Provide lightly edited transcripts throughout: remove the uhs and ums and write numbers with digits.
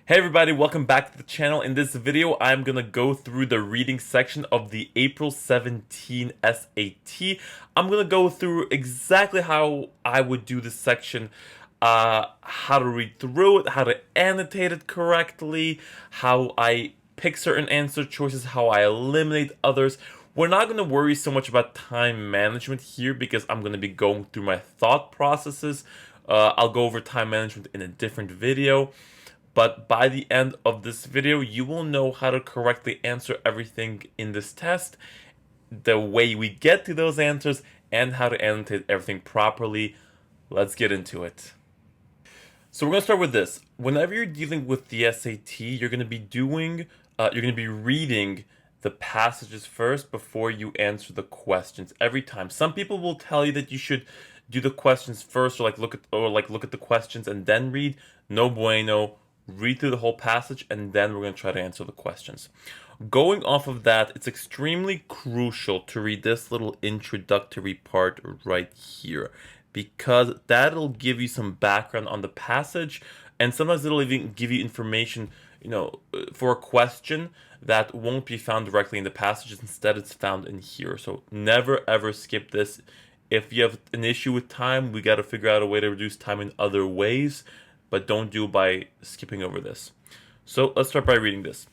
Hey everybody, welcome back to the channel. In this video, I'm gonna go through the reading section of the April 17 SAT. I'm gonna go through exactly how I would do this section, how to read through it, how to annotate it correctly, how I pick certain answer choices, how I eliminate others. We're not gonna worry so much about time management here because I'm gonna be going through my thought processes. I'll go over time management in a different video. But by the end of this video, you will know how to correctly answer everything in this test, the way we get to those answers, and how to annotate everything properly. Let's get into it. So we're going to start with this. Whenever you're dealing with the SAT, you're going to be reading the passages first before you answer the questions every time. Some people will tell you that you should do the questions first, or look at the questions and then read. No bueno. Read through the whole passage, and then we're going to try to answer the questions. Going off of that, it's extremely crucial to read this little introductory part right here, because that'll give you some background on the passage, and sometimes it'll even give you information, for a question that won't be found directly in the passages. Instead, it's found in here. So never ever skip this. If you have an issue with time, we got to figure out a way to reduce time in other ways, but don't do by skipping over this. So let's start by reading this.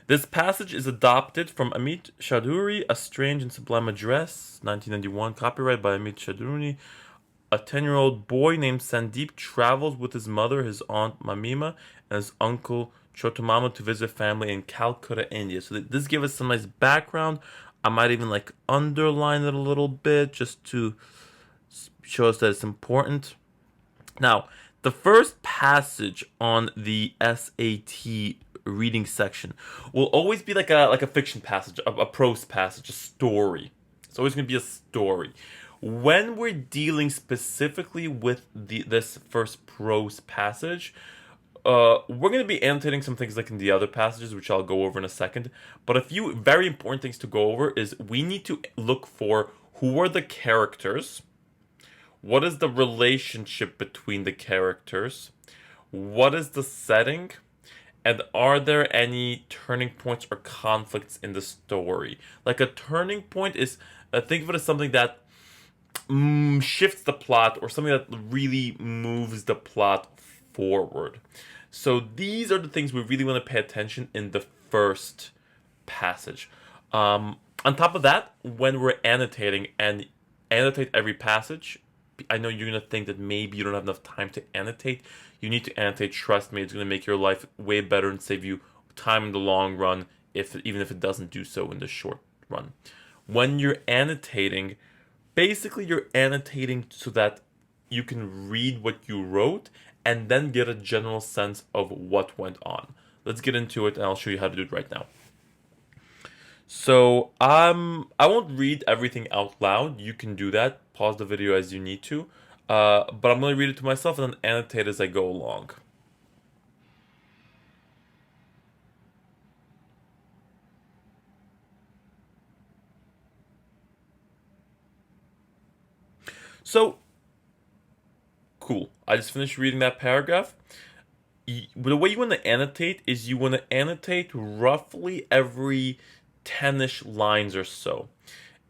This passage is adopted from Amit Chaudhuri, A Strange and Sublime Address, 1991, copyright by Amit Chaudhuri. A 10-year-old boy named Sandeep travels with his mother, his aunt Mamima, and his uncle Chotamama to visit family in Calcutta, India. So this gives us some nice background. I might even underline it a little bit just to show us that it's important. Now, the first passage on the SAT reading section will always be like a fiction passage, a prose passage, a story. It's always going to be a story. When we're dealing specifically with this first prose passage, we're going to be annotating some things like in the other passages, which I'll go over in a second. But a few very important things to go over is we need to look for who are the characters. What is the relationship between the characters? What is the setting? And are there any turning points or conflicts in the story? Like a turning point is, think of it as something that shifts the plot, or something that really moves the plot forward. So these are the things we really want to pay attention in the first passage. On top of that, when we're annotating and annotate every passage, I know you're going to think that maybe you don't have enough time to annotate. You need to annotate. Trust me, it's going to make your life way better and save you time in the long run, even if it doesn't do so in the short run. When you're annotating, basically you're annotating so that you can read what you wrote and then get a general sense of what went on. Let's get into it, and I'll show you how to do it right now. So I won't read everything out loud. You can do that. Pause the video as you need to. But I'm going to read it to myself and then annotate as I go along. So, cool. I just finished reading that paragraph. The way you want to annotate is you want to annotate roughly every 10-ish lines or so.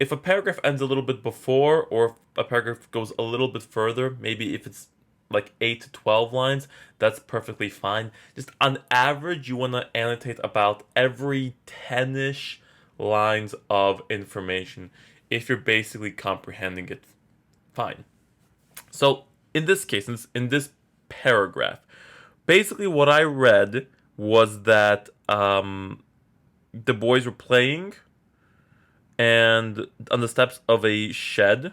If a paragraph ends a little bit before, or if a paragraph goes a little bit further, maybe if it's like 8 to 12 lines, that's perfectly fine. Just on average, you want to annotate about every 10-ish lines of information if you're basically comprehending it fine. So in this case, in this paragraph, basically what I read was that the boys were playing and on the steps of a shed,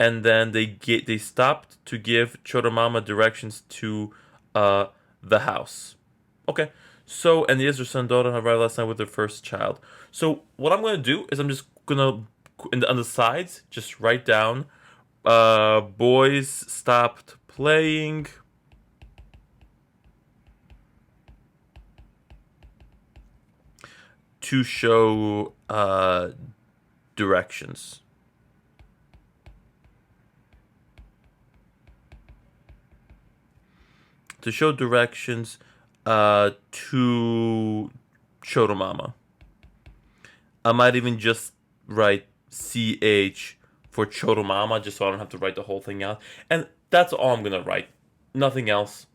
and then they stopped to give Chotamama directions to the house. Okay, so, and yes, their son and daughter have arrived last night with their first child. So what I'm gonna do is I'm just gonna on the sides just write down boys stopped playing to show directions. To show directions to Chotomama. I might even just write CH for Chotomama just so I don't have to write the whole thing out. And that's all I'm gonna write. Nothing else.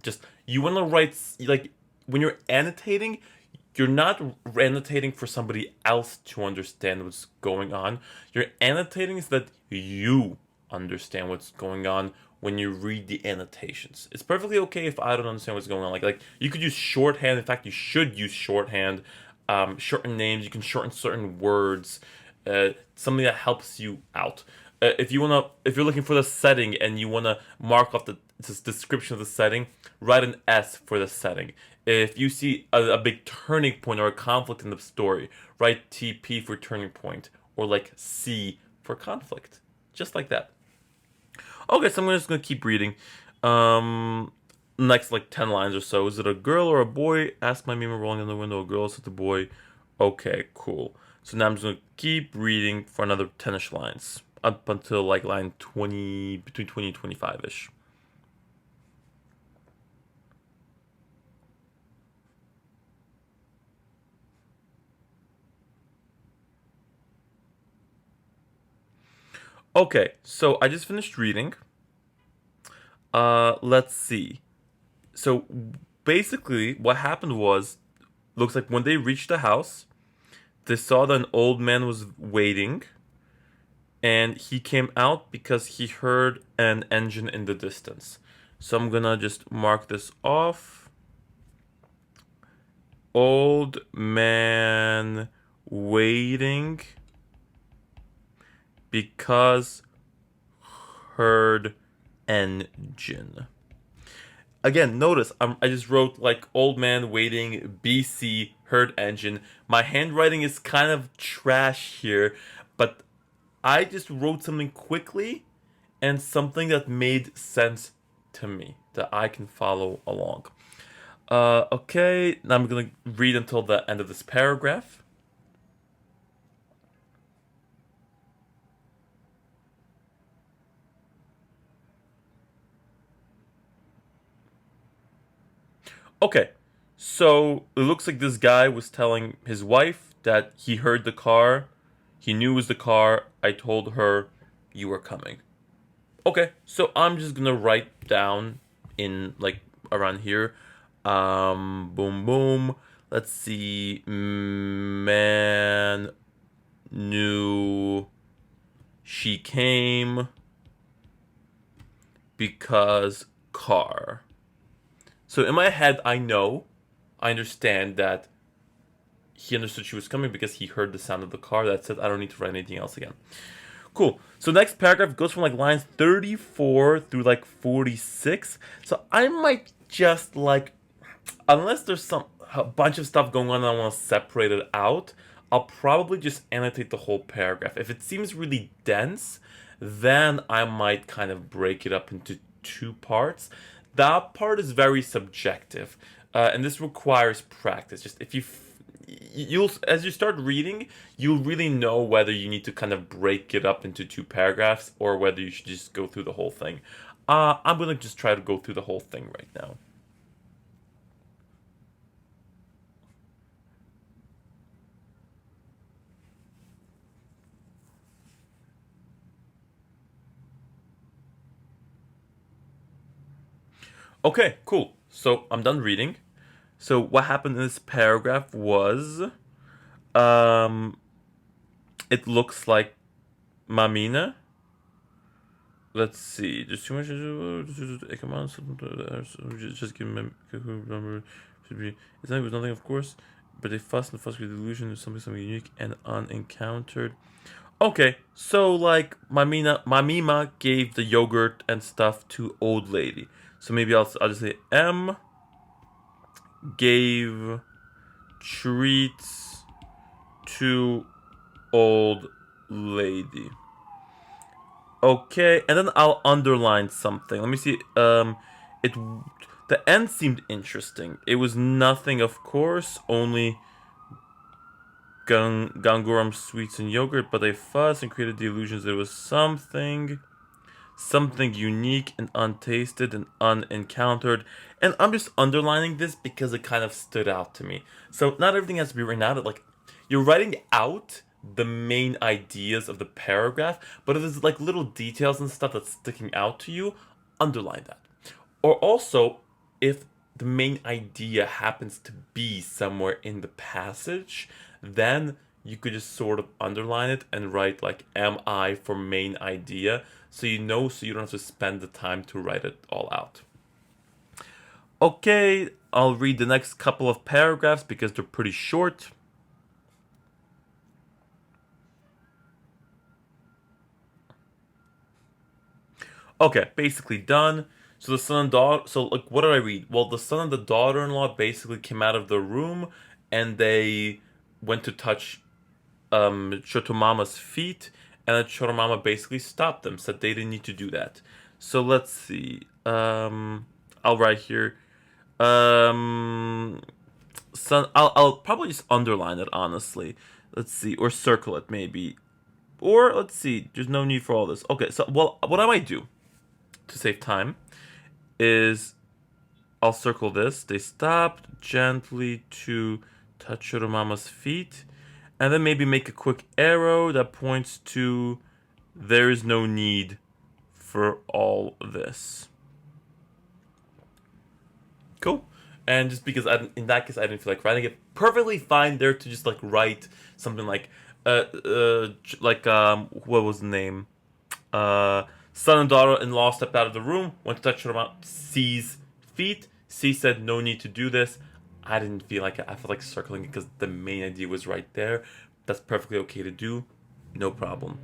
Just, you wanna write, like, when you're annotating, you're not annotating for somebody else to understand what's going on. You're annotating so that you understand what's going on when you read the annotations. It's perfectly okay if I don't understand what's going on. Like you could use shorthand. In fact, you should use shorthand. Shorten names. You can shorten certain words. Something that helps you out. If you're looking for the setting and you wanna mark off the description of the setting, write an S for the setting. If you see a big turning point or a conflict in the story, write TP for turning point, or like C for conflict, just like that. Okay, so I'm just gonna keep reading. Next like 10 lines or so. Is it a girl or a boy? Ask my meme rolling in the window. A girl, said the boy. Okay, cool. So now I'm just gonna keep reading for another 10ish lines up until like line 20, between 20 and 25ish. Okay, so I just finished reading. Let's see. So basically, what happened was, looks like when they reached the house, they saw that an old man was waiting, and he came out because he heard an engine in the distance. So I'm gonna just mark this off. Old man waiting because heard engine. Again, notice I just wrote like old man waiting, BC, heard engine. My handwriting is kind of trash here, but I just wrote something quickly and something that made sense to me that I can follow along. Okay, now I'm gonna read until the end of this paragraph. Okay, so it looks like this guy was telling his wife that he heard the car, he knew it was the car. I told her you were coming. Okay, so I'm just gonna write down in like around here. Boom, boom. Let's see. Man knew she came because car. So in my head, I understand that he understood she was coming because he heard the sound of the car. That's it. I don't need to write anything else again. Cool. So next paragraph goes from like lines 34 through like 46. So I might just like, unless there's a bunch of stuff going on and I want to separate it out, I'll probably just annotate the whole paragraph. If it seems really dense, then I might kind of break it up into two parts. That part is very subjective, and this requires practice. Just if you'll as you start reading, you'll really know whether you need to kind of break it up into two paragraphs or whether you should just go through the whole thing. I'm gonna just try to go through the whole thing right now. Okay, cool. So I'm done reading. So what happened in this paragraph was, um, it looks like Mamina. Let's see. Just too much. Come on, just give me number. Should be. It's not. It was nothing, of course. But they fuss and fuss with illusion is something unique and unencountered. Okay, so like Mamima gave the yogurt and stuff to old lady. So maybe I'll just say M gave treats to old lady. Okay, and then I'll underline something. Let me see. It the end seemed interesting. It was nothing, of course, only ganguram sweets and yogurt, but they fussed and created the illusions that it was something. something unique and untasted and unencountered. And I'm just underlining this because it kind of stood out to me. So not everything has to be written out. Like, you're writing out the main ideas of the paragraph, but if there's like little details and stuff that's sticking out to you, underline that. Or also, if the main idea happens to be somewhere in the passage, then you could just sort of underline it and write like MI for main idea, so you know, so you don't have to spend the time to write it all out. Okay, I'll read the next couple of paragraphs because they're pretty short. Okay, basically done. So the son and daughter. So like, what did I read? Well, the son and the daughter-in-law basically came out of the room, and they went to touch Chotomama's feet, and then Chotomama basically stopped them, said they didn't need to do that. So let's see. I'll write here. Son, I'll probably just underline it honestly. Let's see, or circle it maybe, or let's see. There's no need for all this. Okay, so well, what I might do to save time is I'll circle this. They stopped gently to touch Mama's feet, and then maybe make a quick arrow that points to there is no need for all this. Cool. And just because in that case I didn't feel like writing it, perfectly fine there to just like write something like what was the name? Son and daughter-in-law stepped out of the room, went to touch C's feet. C said, no need to do this. I didn't feel like it. I felt like circling it because the main idea was right there. That's perfectly okay to do. No problem.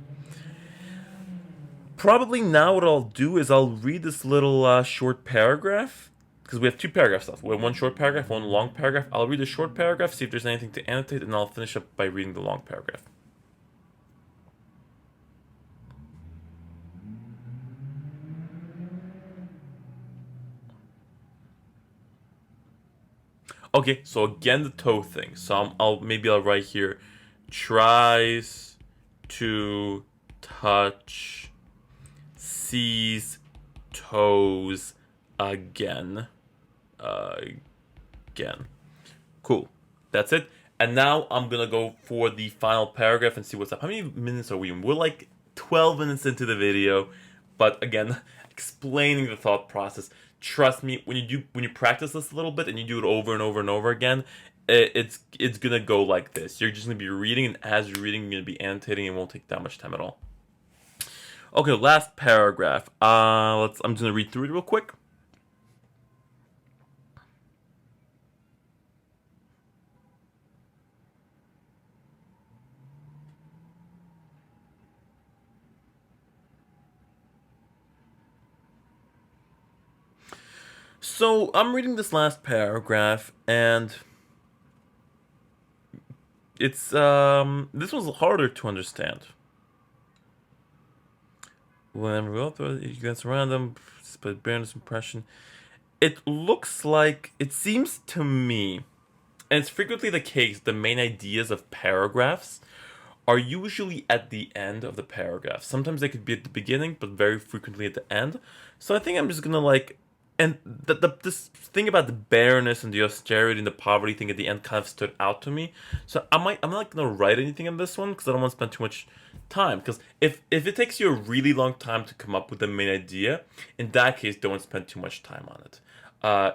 Probably now what I'll do is I'll read this little short paragraph. Because we have two paragraphs left. We have one short paragraph, one long paragraph. I'll read the short paragraph, see if there's anything to annotate, and I'll finish up by reading the long paragraph. Okay, so again the toe thing. So I'll write here, tries to touch C's toes again. Again. Cool. That's it. And now I'm gonna go for the final paragraph and see what's up. How many minutes are we in? We're like 12 minutes into the video, but again, explaining the thought process. Trust me, when you practice this a little bit and you do it over and over and over again, it's gonna go like this. You're just gonna be reading, and as you're reading, you're gonna be annotating. It won't take that much time at all. Okay, last paragraph. I'm just gonna read through it real quick. So I'm reading this last paragraph, and it's this one's harder to understand. Whenever we go through it, you glance around them, but bearness impression. It looks like, it seems to me, and it's frequently the case, the main ideas of paragraphs are usually at the end of the paragraph. Sometimes they could be at the beginning, but very frequently at the end. So I think I'm just gonna like, and this thing about the bareness and the austerity and the poverty thing at the end kind of stood out to me. So I'm not gonna write anything on this one because I don't want to spend too much time. Because if it takes you a really long time to come up with the main idea, in that case, don't spend too much time on it.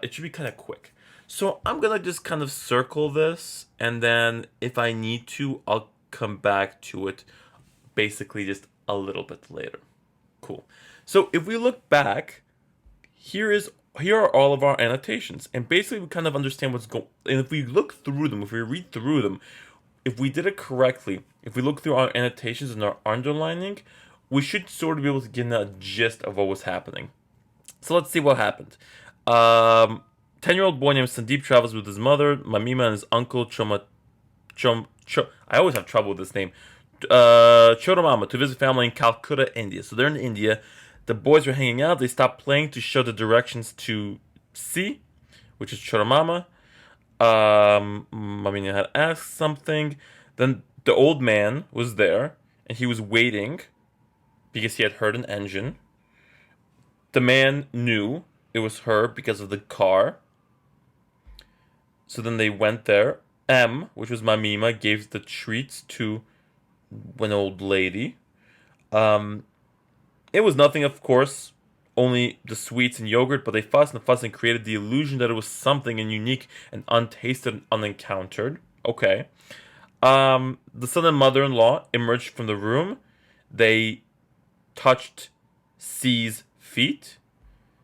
It should be kind of quick. So I'm gonna just kind of circle this, and then if I need to, I'll come back to it basically just a little bit later. Cool. So if we look back, here are all of our annotations, and basically we kind of understand what's going. And if we look through them, if we read through them, if we did it correctly, if we look through our annotations and our underlining, we should sort of be able to get a gist of what was happening. So let's see what happened. 10-year-old boy named Sandeep travels with his mother, Mamima, and his uncle I always have trouble with this name. Chotomama to visit family in Calcutta, India. So they're in India. The boys were hanging out. They stopped playing to show the directions to C, which is Chotomama. Mamina had asked something. Then the old man was there, and he was waiting because he had heard an engine. The man knew it was her because of the car. So then they went there. M, which was Mamima, gave the treats to an old lady. Um, it was nothing, of course, only the sweets and yogurt, but they fussed and created the illusion that it was something and unique and untasted and unencountered. Okay. The son and mother-in-law emerged from the room. They touched C's feet.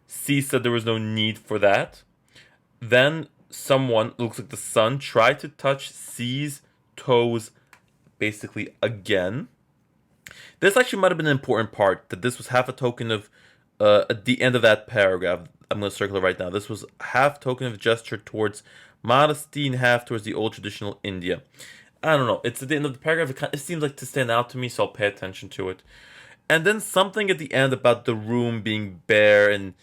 C said there was no need for that. Then someone, looks like the son, tried to touch C's toes basically again. This actually might have been an important part, that this was half a token of, at the end of that paragraph, I'm going to circle it right now. This was half token of gesture towards modesty and half towards the old traditional India. I don't know. It's at the end of the paragraph. It seems like to stand out to me, so I'll pay attention to it. And then something at the end about the room being bare and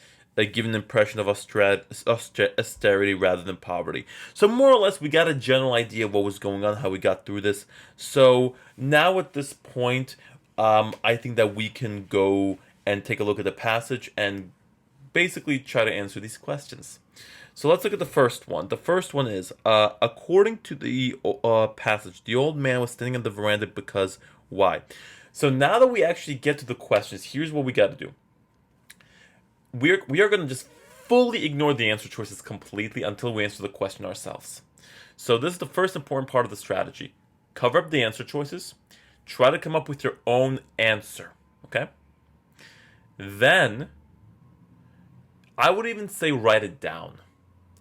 give an impression of austerity rather than poverty. So more or less, we got a general idea of what was going on, how we got through this. So now at this point, I think that we can go and take a look at the passage and basically try to answer these questions. So let's look at the first one. The first one is, according to the passage, the old man was standing on the veranda because why? So now that we actually get to the questions, here's what we got to do. We are going to just fully ignore the answer choices completely until we answer the question ourselves. So this is the first important part of the strategy. Cover up the answer choices. Try to come up with your own answer. Okay? Then, I would even say write it down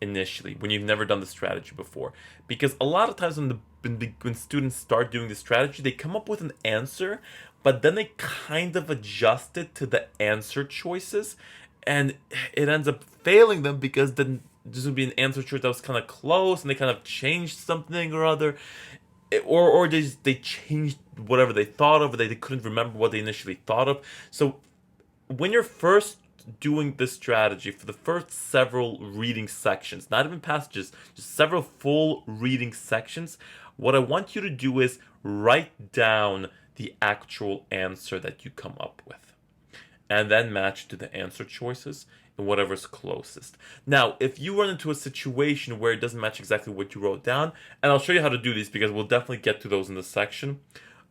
initially when you've never done the strategy before. Because a lot of times when students start doing the strategy, they come up with an answer, but then they kind of adjust it to the answer choices, and it ends up failing them because then this would be an answer choice that was kind of close, and they kind of changed something or other, or they changed whatever they thought of, or they couldn't remember what they initially thought of. So when you're first doing this strategy for the first several reading sections, not even passages, just several full reading sections, what I want you to do is write down the actual answer that you come up with, and then match to the answer choices and whatever's closest. Now, if you run into a situation where it doesn't match exactly what you wrote down, and I'll show you how to do these because we'll definitely get to those in this section,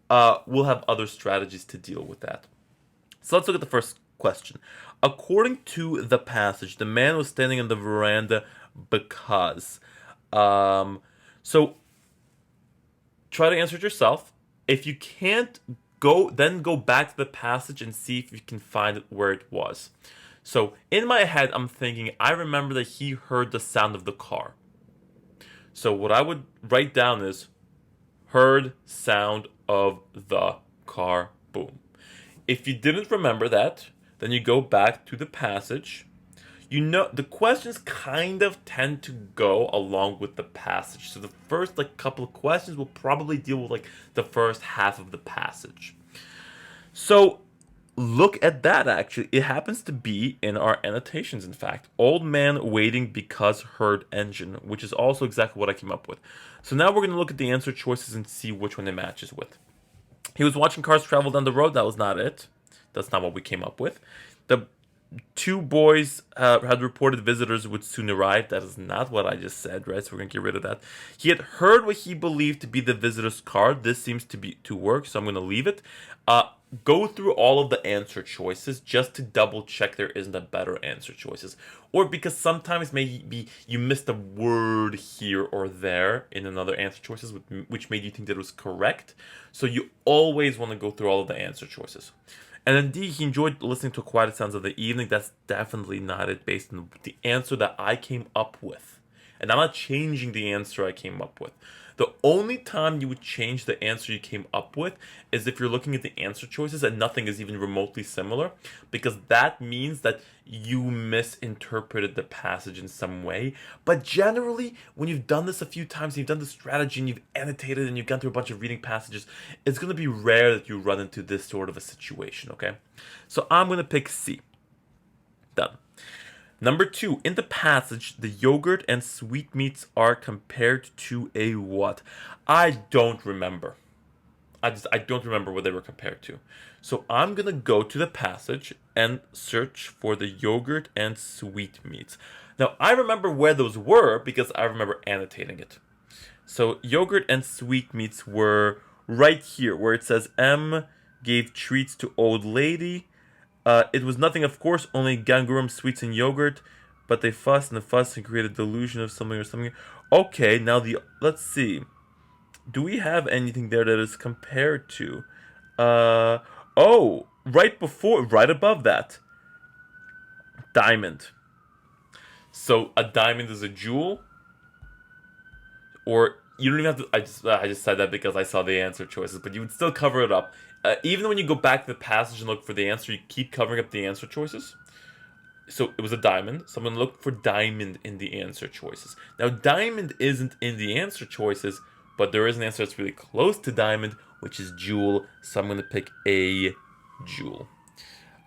we'll have other strategies to deal with that. So let's look at the first question. According to the passage, the man was standing on the veranda because. So try to answer it yourself. If you can't, go back to the passage and see if you can find it where it was. So in my head, I'm thinking, I remember that he heard the sound of the car. So what I would write down is, heard sound of the car, boom. If you didn't remember that, then you go back to the passage. You know, the questions kind of tend to go along with the passage. So the first couple of questions will probably deal with the first half of the passage. So look at that, actually. It happens to be in our annotations, in fact. Old man waiting because heard engine, which is also exactly what I came up with. So now we're going to look at the answer choices and see which one it matches with. He was watching cars travel down the road. That was not it. That's not what we came up with. The two boys had reported visitors would soon arrive. That is not what I just said, right? So we're going to get rid of that. He had heard what he believed to be the visitor's car. This seems to work, so I'm going to leave it. Go through all of the answer choices just to double check there isn't a better answer choices. Or because sometimes maybe you missed a word here or there in another answer choices, which made you think that it was correct. So you always want to go through all of the answer choices. And then D, he enjoyed listening to Quiet Sounds of the Evening. That's definitely not it, based on the answer that I came up with. And I'm not changing the answer I came up with. The only time you would change the answer you came up with is if you're looking at the answer choices and nothing is even remotely similar, because that means that you misinterpreted the passage in some way. But generally, when you've done this a few times, you've done the strategy and you've annotated and you've gone through a bunch of reading passages, it's going to be rare that you run into this sort of a situation, okay? So I'm going to pick C. Done. Number 2, in the passage, the yogurt and sweetmeats are compared to a what? I don't remember. I don't remember what they were compared to. So I'm going to go to the passage and search for the yogurt and sweetmeats. Now, I remember where those were because I remember annotating it. So, yogurt and sweetmeats were right here, where it says M gave treats to old lady. It was nothing, of course, only gangurum sweets and yogurt, but they fussed and created a delusion of something or something. Okay, now let's see. Do we have anything there that is compared to? Oh, right above that. Diamond. So a diamond is a jewel, or you don't even have to. I just said that because I saw the answer choices, but you would still cover it up. Even when you go back to the passage and look for the answer, you keep covering up the answer choices. So it was a diamond. So I'm going to look for diamond in the answer choices. Now, diamond isn't in the answer choices, but there is an answer that's really close to diamond, which is jewel. So I'm going to pick a jewel.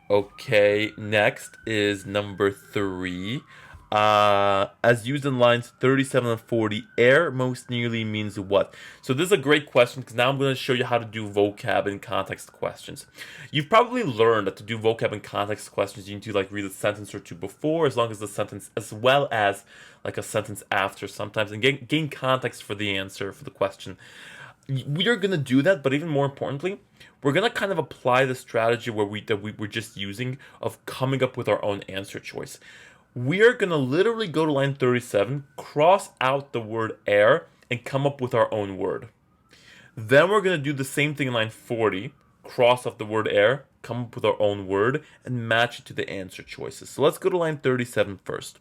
Okay, next is number 3. As used in lines 37 and 40, air most nearly means what? So this is a great question because now I'm going to show you how to do vocab and context questions. You've probably learned that to do vocab and context questions, you need to like read a sentence or two before, as long as the sentence, as well as like a sentence after sometimes, and gain context for the answer for the question. We are going to do that, but even more importantly, we're going to kind of apply the strategy that we were just using of coming up with our own answer choice. We are going to literally go to line 37, cross out the word air, and come up with our own word. Then we're going to do the same thing in line 40, cross off the word air, come up with our own word, and match it to the answer choices. So let's go to line 37 first.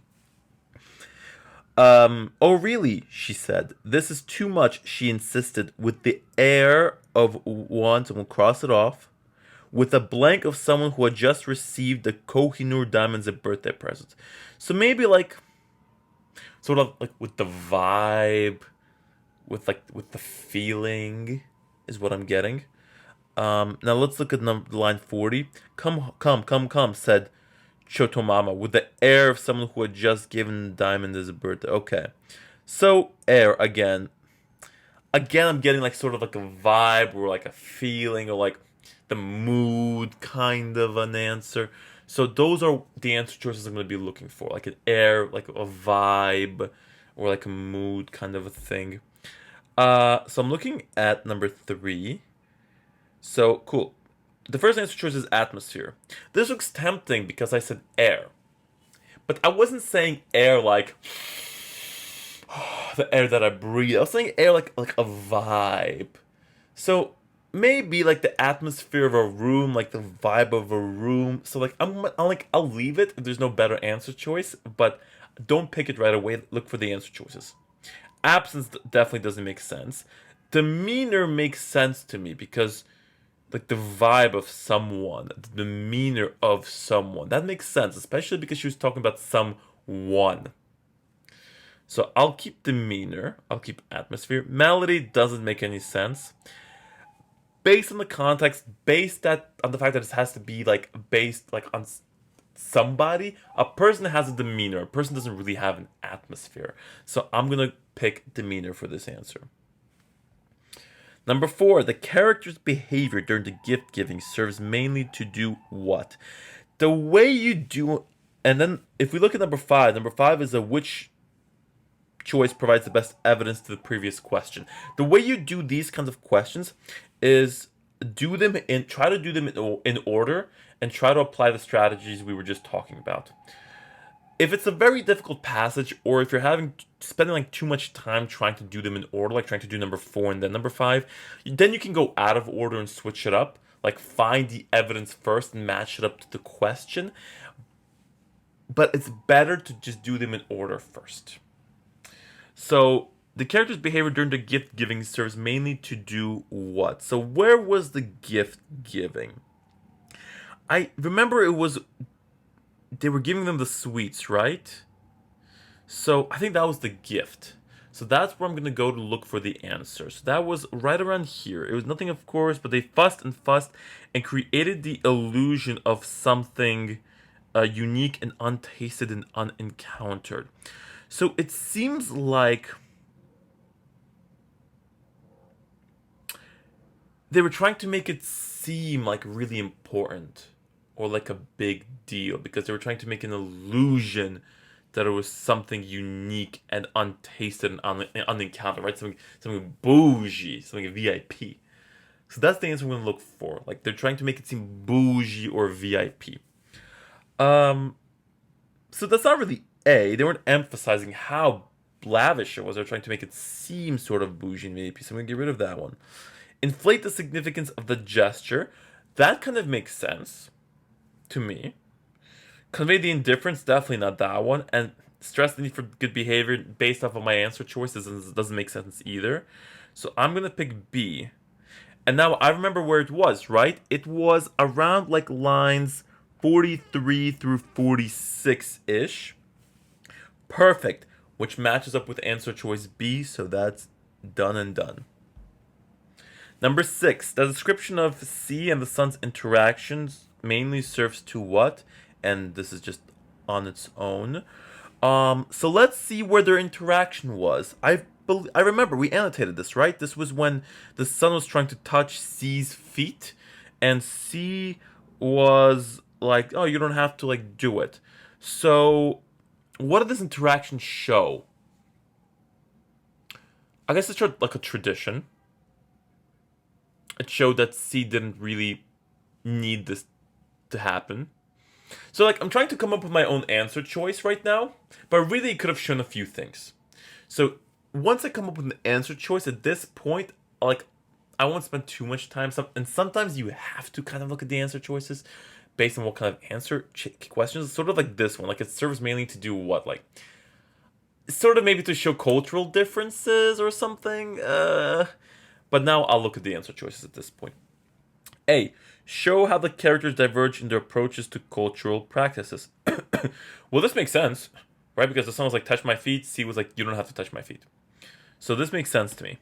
Oh really, she said. This is too much, she insisted, with the air of one, so we'll cross it off, with a blank of someone who had just received the Kohinoor diamonds as a birthday present. So maybe like, sort of like with the vibe, with the feeling, is what I'm getting. Now let's look at line 40. Come, said Chotomama, with the air of someone who had just given diamond as a birthday. Okay, so air again. Again, I'm getting like sort of like a vibe or like a feeling or like the mood kind of an answer. So those are the answer choices I'm going to be looking for, like an air, like a vibe, or like a mood kind of a thing. So I'm looking at number 3. So cool. The first answer choice is atmosphere. This looks tempting because I said air. But I wasn't saying air like the air that I breathe. I was saying air like a vibe. So maybe like the atmosphere of a room, like the vibe of a room. So like I'll leave it if there's no better answer choice, but don't pick it right away. Look for the answer choices. Absence definitely doesn't make sense. Demeanor makes sense to me because like the vibe of someone, the demeanor of someone. That makes sense, especially because she was talking about someone. So I'll keep demeanor, I'll keep atmosphere. Melody doesn't make any sense. Based on the context, based on the fact that it has to be like based like on somebody, a person has a demeanor. A person doesn't really have an atmosphere. So I'm gonna pick demeanor for this answer. Number 4, the character's behavior during the gift giving serves mainly to do what? The way you do, and then if we look at number 5 is a which choice provides the best evidence to the previous question. The way you do these kinds of questions is try to do them in order and try to apply the strategies we were just talking about. If it's a very difficult passage, or if you're spending like too much time trying to do them in order, like trying to do number 4 and then number 5, then you can go out of order and switch it up. Like find the evidence first and match it up to the question. But it's better to just do them in order first. So the character's behavior during the gift giving serves mainly to do what? So where was the gift giving? I remember they were giving them the sweets, right? So I think that was the gift. So that's where I'm going to go to look for the answer. So that was right around here. It was nothing, of course, but they fussed and created the illusion of something unique and untasted and unencountered. So it seems like they were trying to make it seem like really important or like a big deal, because they were trying to make an illusion that it was something unique and untasted and unencountered, right? Something bougie, something VIP. So that's the answer we're gonna look for. Like they're trying to make it seem bougie or VIP. So that's not really A. They weren't emphasizing how lavish it was. They're trying to make it seem sort of bougie and VIP. So I'm gonna get rid of that one. Inflate the significance of the gesture. That kind of makes sense to me. Convey the indifference, definitely not that one. And stress the need for good behavior based off of my answer choices doesn't make sense either. So I'm gonna pick B. And now I remember where it was, right? It was around like lines 43 through 46-ish. Perfect, which matches up with answer choice B, so that's done and done. Number 6, the description of C and the sun's interactions mainly serves to what? And this is just on its own. So let's see where their interaction was. I remember we annotated this, right? This was when the sun was trying to touch C's feet, and C was like, "Oh, you don't have to like do it." So, what did this interaction show? I guess it's like a tradition. It showed that C didn't really need this to happen. So like I'm trying to come up with my own answer choice right now, but really it could have shown a few things. So once I come up with an answer choice at this point, like I won't spend too much time. And sometimes you have to kind of look at the answer choices based on what kind of answer questions. Sort of like this one, like it serves mainly to do what, like sort of maybe to show cultural differences or something. But now I'll look at the answer choices at this point. A. Show how the characters diverge in their approaches to cultural practices. Well, this makes sense, right? Because the sun was like, touch my feet. C was like, you don't have to touch my feet. So this makes sense to me.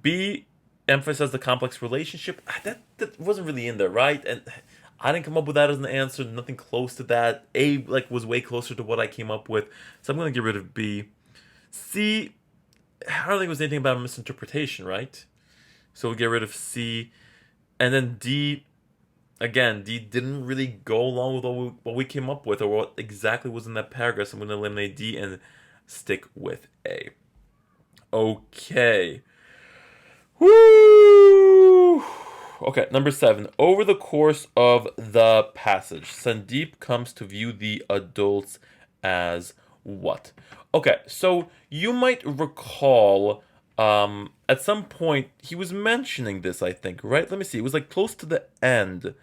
B. Emphasize the complex relationship. That wasn't really in there, right? And I didn't come up with that as an answer. Nothing close to that. A like was way closer to what I came up with. So I'm going to get rid of B. C. I don't think it was anything about a misinterpretation, right? So we'll get rid of C. And then D, again, D didn't really go along with what we came up with or what exactly was in that paragraph. So I'm going to eliminate D and stick with A. Okay. Woo! Okay, number 7. Over the course of the passage, Sandeep comes to view the adults as what? Okay, so you might recall at some point he was mentioning this, I think, right? Let me see. It was like close to the end.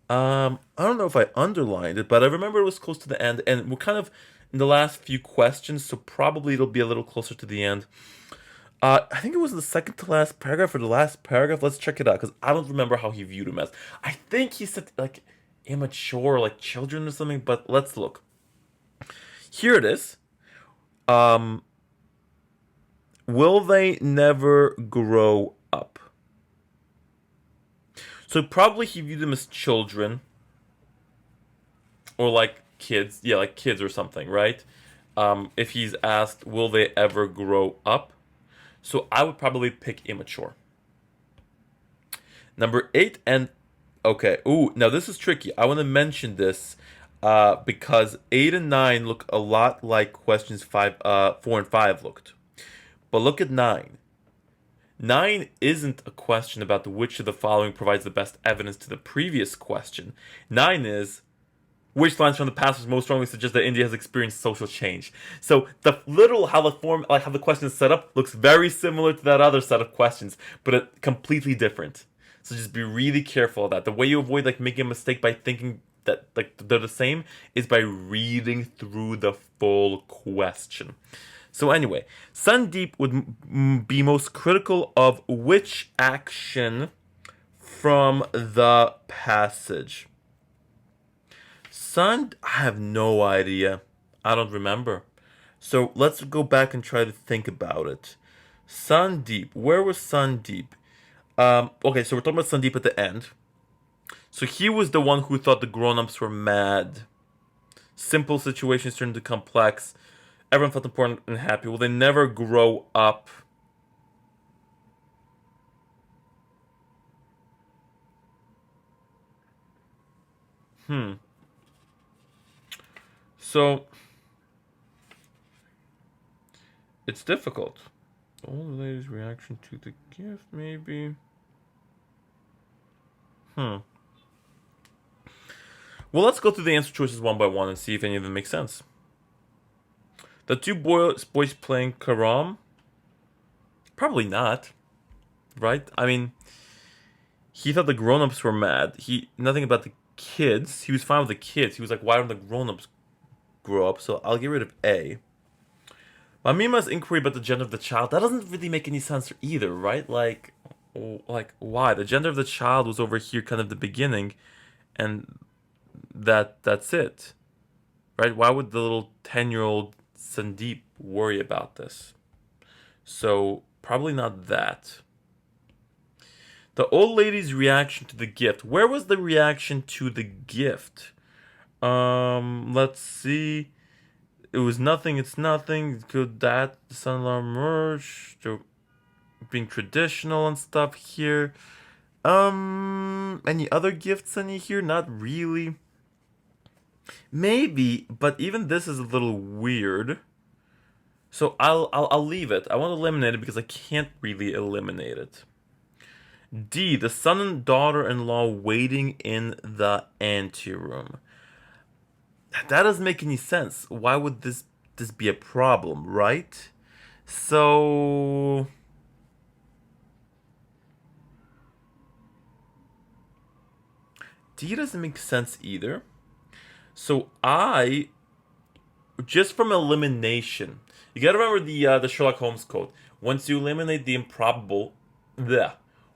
I don't know if I underlined it, but I remember it was close to the end, and we're kind of in the last few questions, so probably it'll be a little closer to the end. I think it was the second to last paragraph or the last paragraph. Let's check it out, because I don't remember how he viewed him as. I think he said, like, immature, like children or something, but let's look. Here it is. Will they never grow up? So probably he viewed them as children. Or like kids. Yeah, like kids or something, right? If he's asked, will they ever grow up? So I would probably pick immature. Number 8 and... Okay, ooh, now this is tricky. I want to mention this because 8 and 9 look a lot like questions 4 and 5 looked. But look at 9. 9 isn't a question about which of the following provides the best evidence to the previous question. 9 is... which lines from the past most strongly suggest that India has experienced social change? So how the question is set up looks very similar to that other set of questions, but completely different. So just be really careful of that. The way you avoid like making a mistake by thinking that like they're the same is by reading through the full question. So anyway, Sandeep would be most critical of which action from the passage? I have no idea. I don't remember. So let's go back and try to think about it. Sandeep. Where was Sandeep? Okay, so we're talking about Sandeep at the end. So he was the one who thought the grown-ups were mad. Simple situations turned into complex. Everyone felt important and happy. Will they never grow up? So it's difficult. Old lady's reaction to the gift, maybe. Well, let's go through the answer choices one by one and see if any of them make sense. The two boys playing carom? Probably not. Right? I mean, he thought the grown-ups were mad. Nothing about the kids. He was fine with the kids. He was like, why don't the grown-ups grow up? So I'll get rid of A. Mamima's inquiry about the gender of the child, that doesn't really make any sense either, right? Like why? The gender of the child was over here kind of the beginning, and that's it. Right? Why would the little 10-year-old Sandeep worry about this? So probably not that. The old lady's reaction to the gift. Where was the reaction to the gift? Let's see. It was nothing, it's nothing. Could that the son-in-law merge? They're being traditional and stuff here. Any other gifts in here? Not really. Maybe, but even this is a little weird. So I'll leave it. I want to eliminate it because I can't really eliminate it. D, the son and daughter-in-law waiting in the anteroom. That doesn't make any sense. Why would this be a problem, right? So D doesn't make sense either. So I, just from elimination, you gotta remember the Sherlock Holmes quote. Once you eliminate the improbable,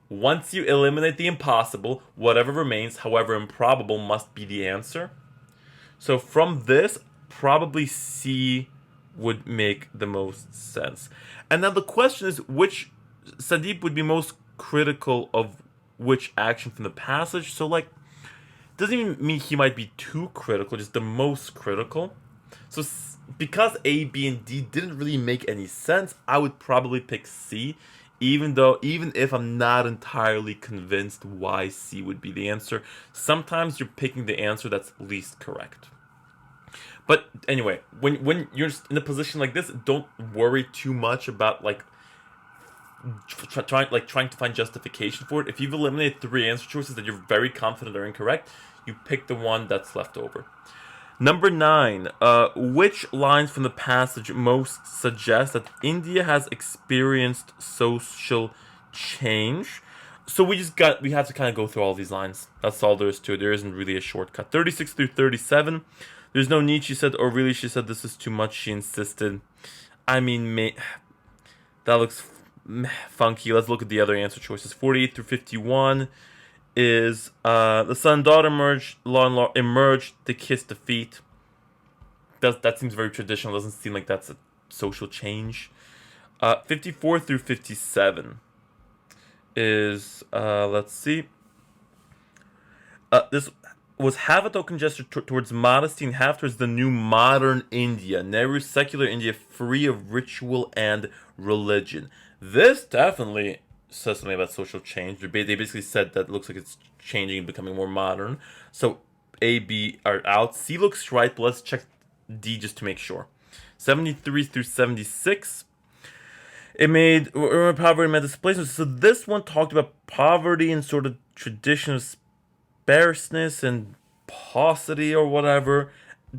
once you eliminate the impossible, whatever remains, however improbable, must be the answer. So from this, probably C would make the most sense. And now the question is, which Sandeep would be most critical of which action from the passage? So like, doesn't even mean he might be too critical, just the most critical. So because A, B, and D didn't really make any sense, I would probably pick C, even if I'm not entirely convinced why C would be the answer. Sometimes you're picking the answer that's least correct. But anyway, when you're in a position like this, don't worry too much about trying to find justification for it. If you've eliminated 3 answer choices that you're very confident are incorrect, you pick the one that's left over. Number 9, which lines from the passage most suggest that India has experienced social change? So we have to kind of go through all these lines. That's all there is to it. There isn't really a shortcut. 36 through 37. There's no need, she said, or really, she said, this is too much, she insisted. I mean, that looks funky. Let's look at the other answer choices. 48 through 51 is the son and daughter law-in-law emerged, they kissed the feet. That seems very traditional. Doesn't seem like that's a social change. 54 through 57 is, let's see. This was half a token gesture towards modesty and half towards the new modern India, Nehru's secular India, free of ritual and religion. This definitely says something about social change. They basically said that it looks like it's changing and becoming more modern. So A, B are out. C looks right, but let's check D just to make sure. 73 through 76. It made poverty meant displacement. So this one talked about poverty and sort of traditional sparseness and paucity or whatever.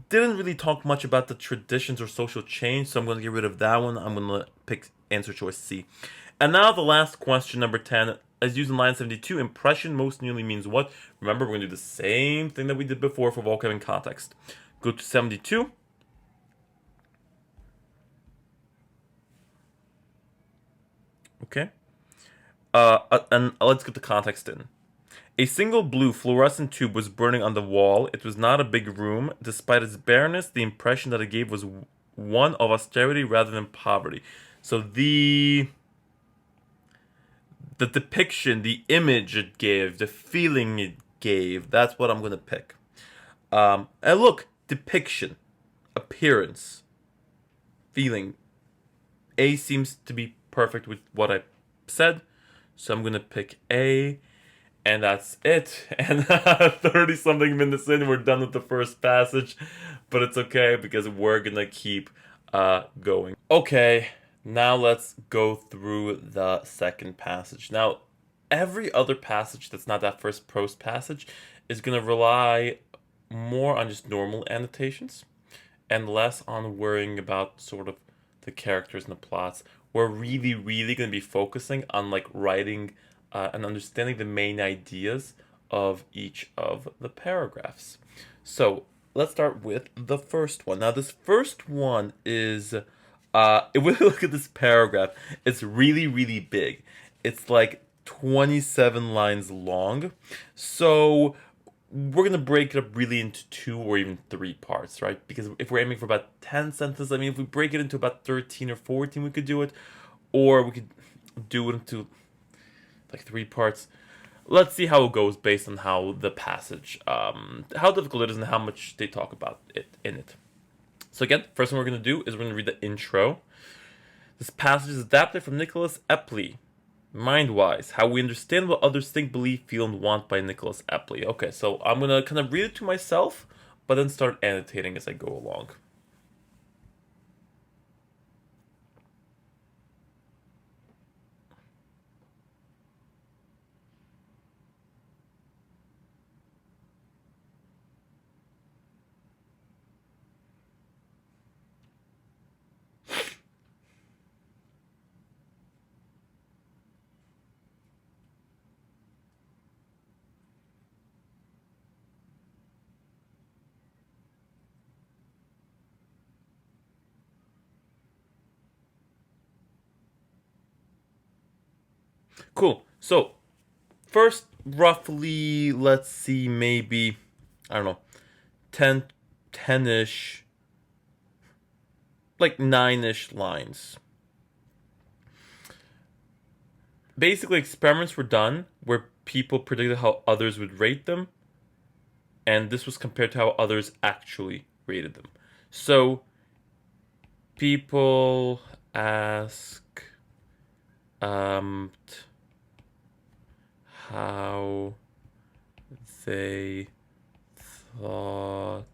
Didn't really talk much about the traditions or social change, so I'm going to get rid of that one. I'm going to pick answer choice C. And now the last question, number 10, as used in line 72, impression most nearly means what? Remember, we're going to do the same thing that we did before for vocab and context. Go to 72. Okay. And let's get the context in. A single blue fluorescent tube was burning on the wall. It was not a big room. Despite its bareness, the impression that it gave was one of austerity rather than poverty. So the depiction, the image it gave, the feeling it gave, that's what I'm going to pick. And look, depiction, appearance, feeling. A seems to be perfect with what I said, so I'm going to pick A. And that's it. And 30 something minutes in, we're done with the first passage. But it's okay because we're gonna keep going. Okay, now let's go through the second passage. Now, every other passage that's not that first prose passage is gonna rely more on just normal annotations and less on worrying about sort of the characters and the plots. We're really going to be focusing on like writing and understanding the main ideas of each of the paragraphs. So let's start with the first one. Now this first one is, if we look at this paragraph, it's really big. It's like 27 lines long. So we're going to break it up really into 2 or even 3 parts, right? Because if we're aiming for about 10 sentences, I mean, if we break it into about 13 or 14, we could do it. Or we could do it into like 3 parts. Let's see how it goes based on how the passage, how difficult it is and how much they talk about it in it. So again, first thing we're going to do is we're going to read the intro. This passage is adapted from Nicholas Epley. Mind-wise, how we understand what others think, believe, feel, and want by Nicholas Epley. Okay, so I'm going to kind of read it to myself, but then start annotating as I go along. Cool. So, first, roughly, let's see, maybe, I don't know, 10-ish, like 9-ish lines. Basically, experiments were done where people predicted how others would rate them, and this was compared to how others actually rated them. So, people ask how they thought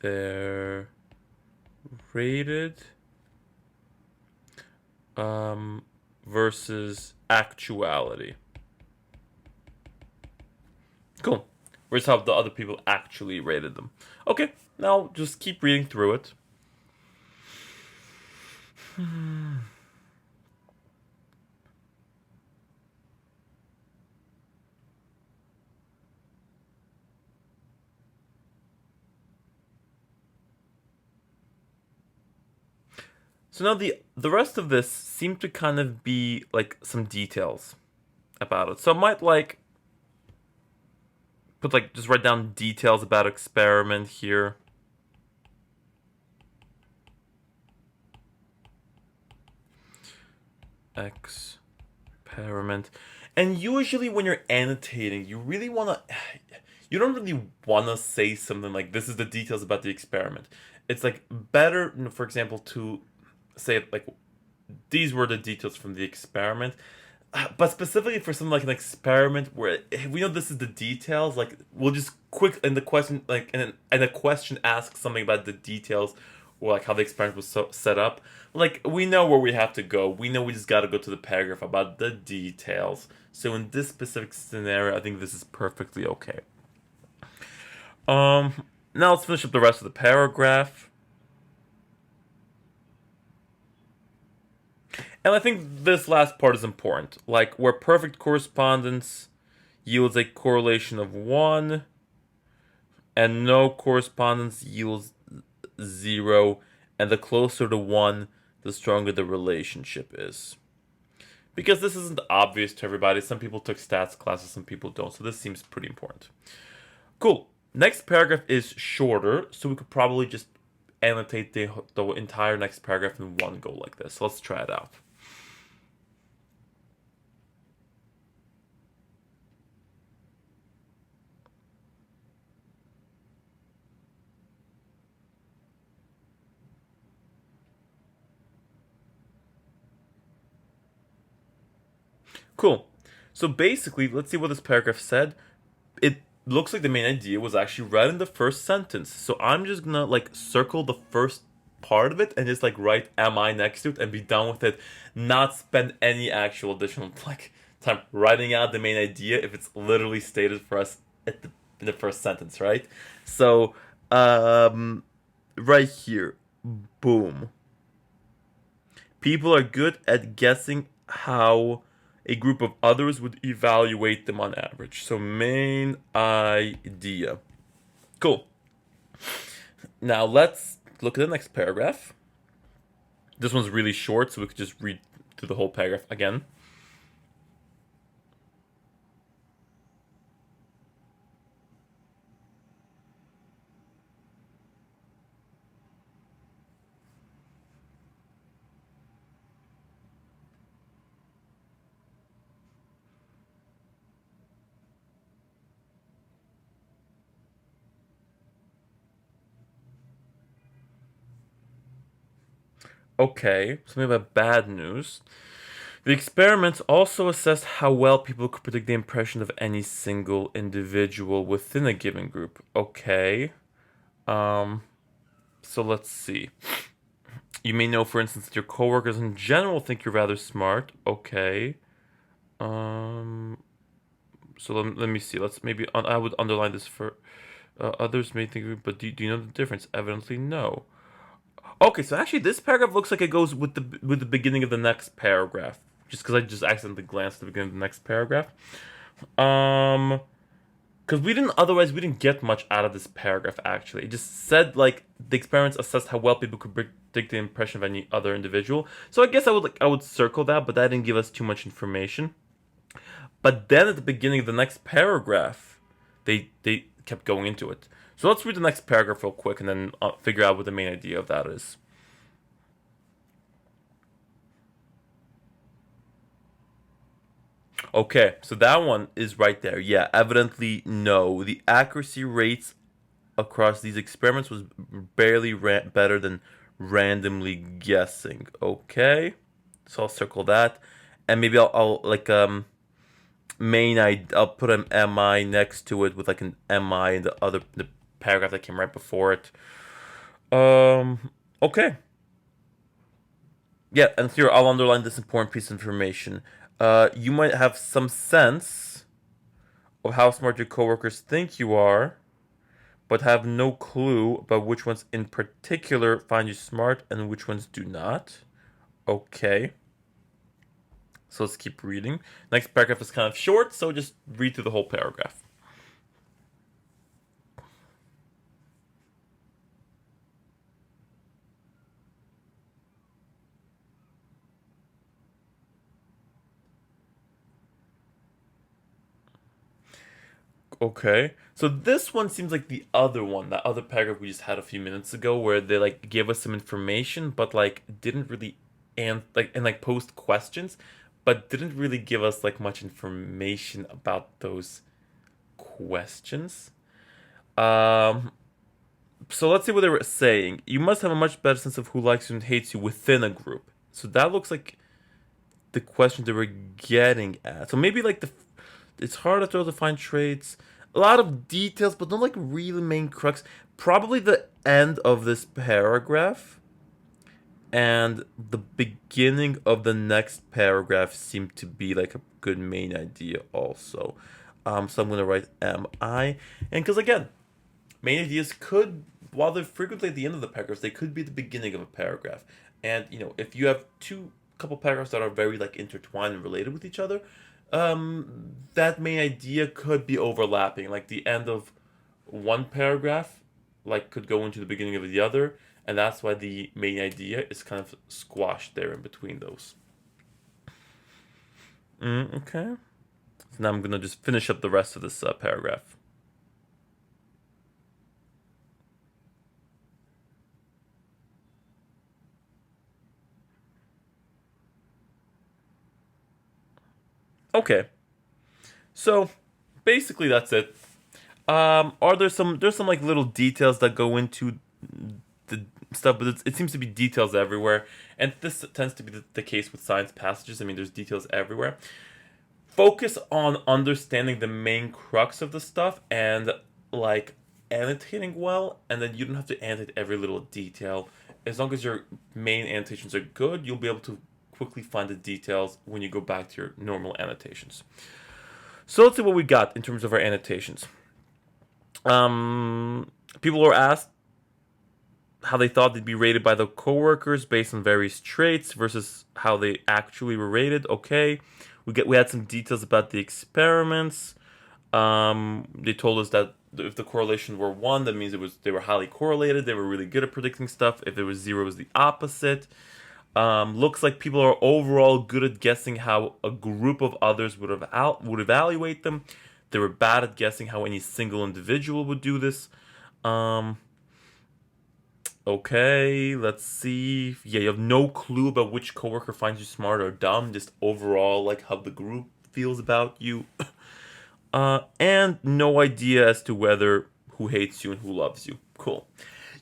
they're rated versus actuality. Cool. Where's how the other people actually rated them. Okay, now just keep reading through it. So now the rest of this seemed to kind of be like some details about it. So I might like put like just write down details about experiment here. Experiment. And usually when you're annotating, you really want to you don't really want to say something like this is the details about the experiment. It's like better, for example, to say like these were the details from the experiment. But specifically for something like an experiment where we know this is the details, like we'll just quick in the question, like and a question asks something about the details or like how the experiment was set up. Like we know where we have to go. We know we just got to go to the paragraph about the details. So in this specific scenario, I think this is perfectly okay. Now let's finish up the rest of the paragraph. And I think this last part is important. Like, where perfect correspondence yields a correlation of 1, and no correspondence yields 0, and the closer to 1, the stronger the relationship is. Because this isn't obvious to everybody. Some people took stats classes, some people don't, so this seems pretty important. Cool. Next paragraph is shorter, so we could probably just annotate the entire next paragraph in one go like this. So let's try it out. Cool. So basically, let's see what this paragraph said. It looks like the main idea was actually right in the first sentence. So I'm just gonna like circle the first part of it and just like write "am I" next to it and be done with it. Not spend any actual additional like time writing out the main idea if it's literally stated for us at in the first sentence, right? So right here, boom. People are good at guessing how a group of others would evaluate them on average. So main idea. Cool. Now let's look at the next paragraph. This one's really short, so we could just read through the whole paragraph again. Okay, so we have bad news. The experiments also assessed how well people could predict the impression of any single individual within a given group. Okay. So let's see. You may know, for instance, that your coworkers in general think you're rather smart. Okay. So let me see. Let's maybe I would underline this for others may think, but do you know the difference? Evidently, no. Okay, so actually, this paragraph looks like it goes with the beginning of the next paragraph. Just because I just accidentally glanced at the beginning of the next paragraph. Because we didn't get much out of this paragraph, actually. It just said, like, the experiments assessed how well people could predict the impression of any other individual. So I guess I would circle that, but that didn't give us too much information. But then at the beginning of the next paragraph, they kept going into it. So let's read the next paragraph real quick and then figure out what the main idea of that is. Okay, so that one is right there. Yeah, evidently no. The accuracy rates across these experiments was barely better than randomly guessing. Okay, so I'll circle that, and maybe I'll like I'll put an mi next to it with like an mi in the paragraph that came right before it. Okay. Yeah, and here I'll underline this important piece of information. You might have some sense of how smart your coworkers think you are, but have no clue about which ones in particular find you smart and which ones do not. Okay. So let's keep reading. Next paragraph is kind of short, so just read through the whole paragraph. Okay. So this one seems like the other one, that other paragraph we just had a few minutes ago, where they like gave us some information, but like didn't really and posed questions, but didn't really give us like much information about those questions. Um, so let's see what they were saying. You must have a much better sense of who likes you and hates you within a group. So that looks like the question they were getting at. So maybe like it's hard to find traits. A lot of details, but not like really main crux. Probably the end of this paragraph and the beginning of the next paragraph seem to be like a good main idea also. So I'm gonna write "mi," and because again, main ideas could, while they're frequently at the end of the paragraphs, they could be the beginning of a paragraph. And if you have couple paragraphs that are very like intertwined and related with each other, that main idea could be overlapping. Like the end of one paragraph, like could go into the beginning of the other, and that's why the main idea is kind of squashed there in between those. Okay. So now I'm gonna just finish up the rest of this paragraph. Okay. So basically that's it. Are there's some like little details that go into the stuff, but it seems to be details everywhere, and this tends to be the case with science passages. I mean, there's details everywhere. focus on understanding the main crux of the stuff and like annotating well, and then you don't have to annotate every little detail. As long as your main annotations are good, you'll be able to quickly find the details when you go back to your normal annotations. So let's see what we got in terms of our annotations. People were asked how they thought they'd be rated by the coworkers based on various traits versus how they actually were rated. Okay, we had some details about the experiments. They told us that if the correlation were 1, that means they were highly correlated. They were really good at predicting stuff. If it was 0, it was the opposite. Looks like people are overall good at guessing how a group of others would evaluate them. They were bad at guessing how any single individual would do this. Okay, let's see. Yeah, you have no clue about which coworker finds you smart or dumb. Just overall, like how the group feels about you. And no idea as to whether who hates you and who loves you. Cool.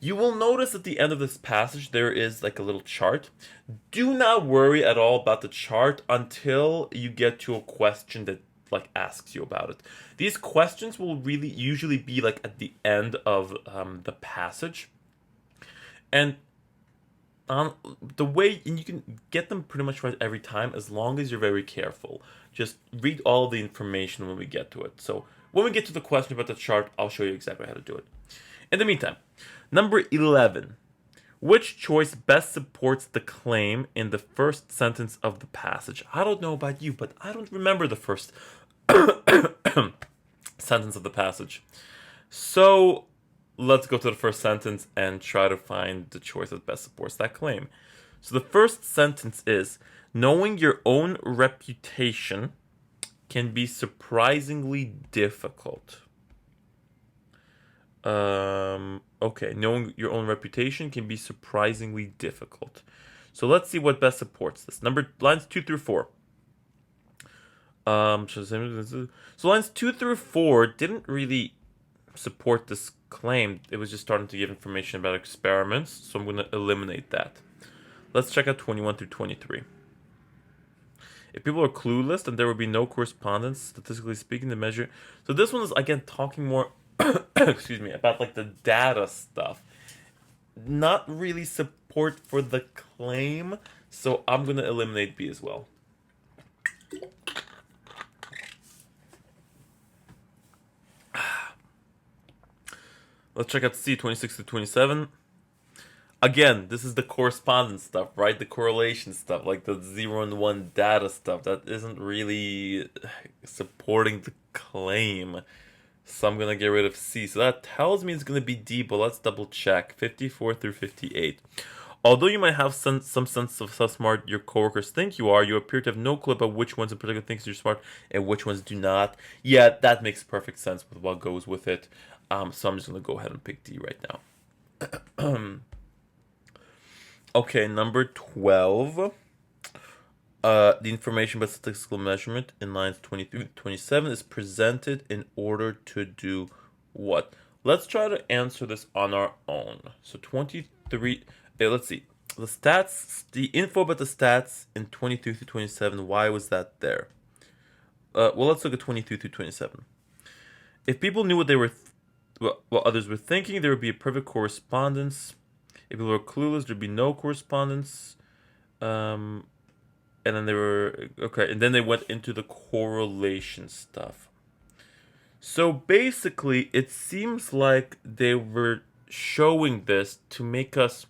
You will notice at the end of this passage there is like a little chart. Do not worry at all about the chart until you get to a question that like asks you about it. These questions will really usually be like at the end of the passage. And the way, and you can get them pretty much right every time as long as you're very careful. Just read all the information when we get to it. So when we get to the question about the chart, I'll show you exactly how to do it. In the meantime, number 11. Which choice best supports the claim in the first sentence of the passage? I don't know about you, but I don't remember the first sentence of the passage. So let's go to the first sentence and try to find the choice that best supports that claim. So the first sentence is, knowing your own reputation can be surprisingly difficult. Okay, knowing your own reputation can be surprisingly difficult. So let's see what best supports this. Lines 2 through 4. So lines 2 through 4 didn't really support this claim. It was just starting to give information about experiments, so I'm going to eliminate that. Let's check out 21 through 23. If people are clueless, then there will be no correspondence, statistically speaking, the measure. So this one is, again, talking more, excuse me, about like the data stuff. Not really support for the claim, so I'm going to eliminate B as well. Let's check out C, 26 to 27. Again, this is the correspondence stuff, right? The correlation stuff, like the 0 and 1 data stuff. That isn't really supporting the claim. So I'm going to get rid of C. So that tells me it's going to be D, but let's double check. 54 through 58. Although you might have some sense of how smart your coworkers think you are, you appear to have no clue about which ones in particular think you're smart and which ones do not. Yeah, that makes perfect sense with what goes with it. So I'm just going to go ahead and pick D right now. Okay, number 12. The information about statistical measurement in lines 23 to 27 is presented in order to do what? Let's try to answer this on our own. So 23, let's see. The stats, the info about the stats in 23 through 27, why was that there? Well, let's look at 23 through 27. If people knew what others were thinking, there would be a perfect correspondence. If people were clueless, there'd be no correspondence. And then and then they went into the correlation stuff. So basically, it seems like they were showing this to make us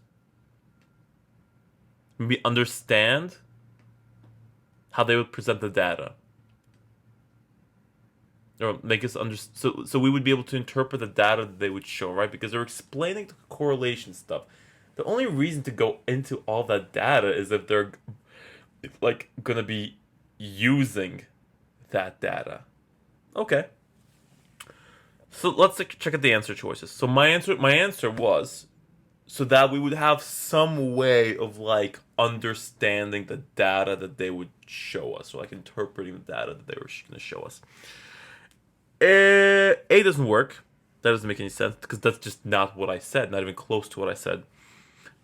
maybe understand how they would present the data. Or make us understand, so we would be able to interpret the data that they would show, right? Because they're explaining the correlation stuff. The only reason to go into all that data is if they're like gonna be using that data. Okay. So let's check out the answer choices. So my answer was so that we would have some way of like understanding the data that they would show us, or like interpreting the data that they were gonna show us. A doesn't work. That doesn't make any sense because that's just not what I said. Not even close to what I said.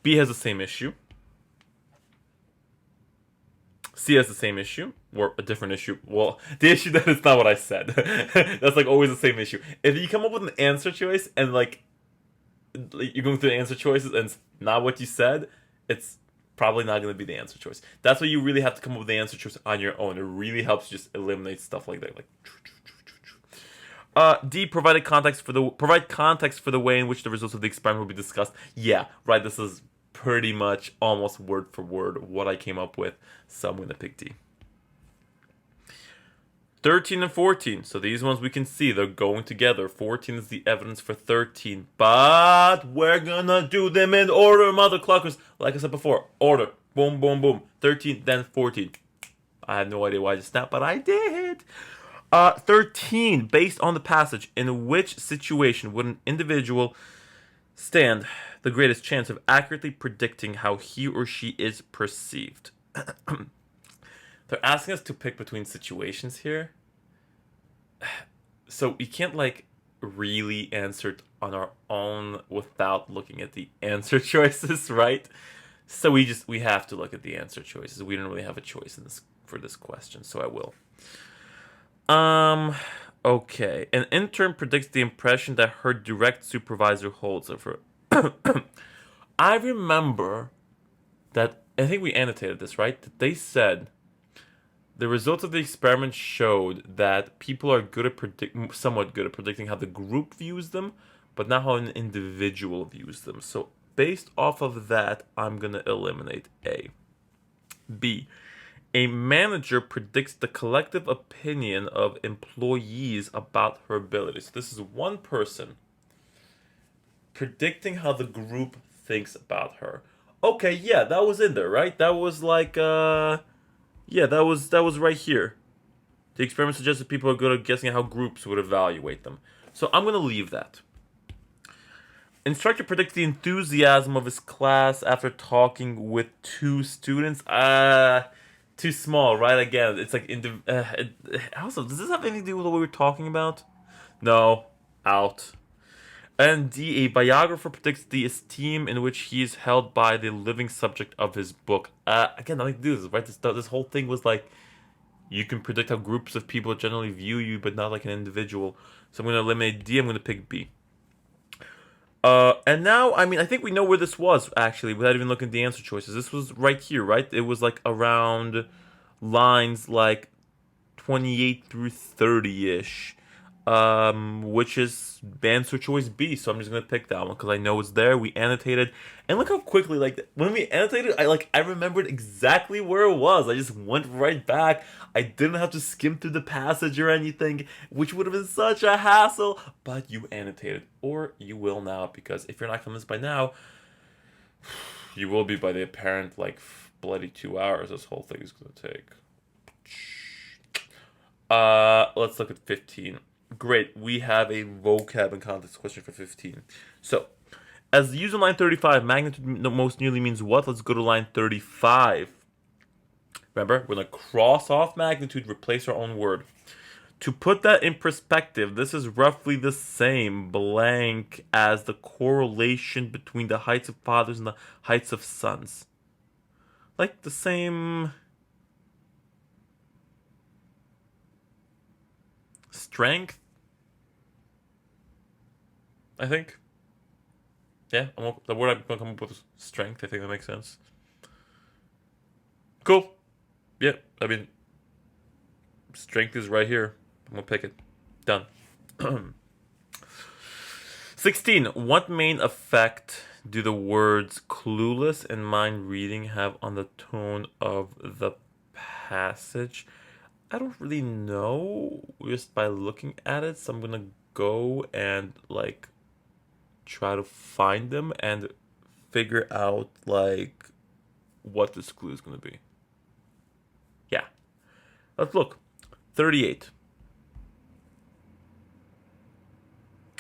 B has the same issue. C has the same issue, or a different issue. Well, the issue that is not what I said. That's like always the same issue. If you come up with an answer choice and like you're going through the answer choices and it's not what you said, it's probably not going to be the answer choice. That's why you really have to come up with the answer choice on your own. It really helps just eliminate stuff like that. Like D, provide context for the way in which the results of the experiment will be discussed. Yeah, right. This is pretty much almost word for word what I came up with, so I'm gonna pick D. 13 and 14. So these ones we can see they're going together. 14 is the evidence for 13, but we're gonna do them in order, mother cluckers. Like I said before, order. Boom, boom, boom. 13, then 14. I have no idea why I just snapped, but I did. 13, based on the passage, in which situation would an individual stand the greatest chance of accurately predicting how he or she is perceived? They're asking us to pick between situations here. So you can't, like, really answer it on our own without looking at the answer choices, right? So we have to look at the answer choices. We don't really have a choice in this for this question, so I will. Okay. An intern predicts the impression that her direct supervisor holds of her. I remember that, I think we annotated this, right? That they said the results of the experiment showed that people are somewhat good at predicting how the group views them, but not how an individual views them. So based off of that, I'm gonna eliminate A. B. A manager predicts the collective opinion of employees about her abilities. So this is one person predicting how the group thinks about her. Okay, yeah, that was in there, right? That was like, yeah, that was right here. The experiment suggested people are good at guessing how groups would evaluate them. So I'm gonna leave that. Instructor predicts the enthusiasm of his class after talking with 2 students. Too small, right? Again, it's like also, does this have anything to do with what we were talking about? No, out. And D, a biographer predicts the esteem in which he is held by the living subject of his book. Again, nothing to do with this, right? This whole thing was like, you can predict how groups of people generally view you, but not like an individual. So I'm going to eliminate D. I'm going to pick B. And now, I mean, I think we know where this was, actually, without even looking at the answer choices. This was right here, right? It was, like, around lines, like, 28 through 30-ish, which is answer choice B, so I'm just gonna pick that one, because I know it's there. We annotated, and look how quickly, like, when we annotated, I remembered exactly where it was. I just went right back. I didn't have to skim through the passage or anything, which would have been such a hassle, but you annotated, or you will now, because if you're not convinced by now, you will be by the apparent, like, bloody 2 hours this whole thing is gonna take. Let's look at 15. Great, we have a vocab and context question for 15. So, as used in line 35, magnitude most nearly means what? Let's go to line 35. Remember, we're going to cross off magnitude, replace our own word. To put that in perspective, this is roughly the same blank as the correlation between the heights of fathers and the heights of sons. Like the same strength, I think. Yeah, the word I'm going to come up with is strength. I think that makes sense. Cool. Yeah, I mean, strength is right here. I'm going to pick it. Done. 16. What main effect do the words clueless and mind reading have on the tone of the passage? I don't really know just by looking at it, so I'm going to go and, like, try to find them and figure out, like, what this clue is going to be. Yeah. Let's look. 38.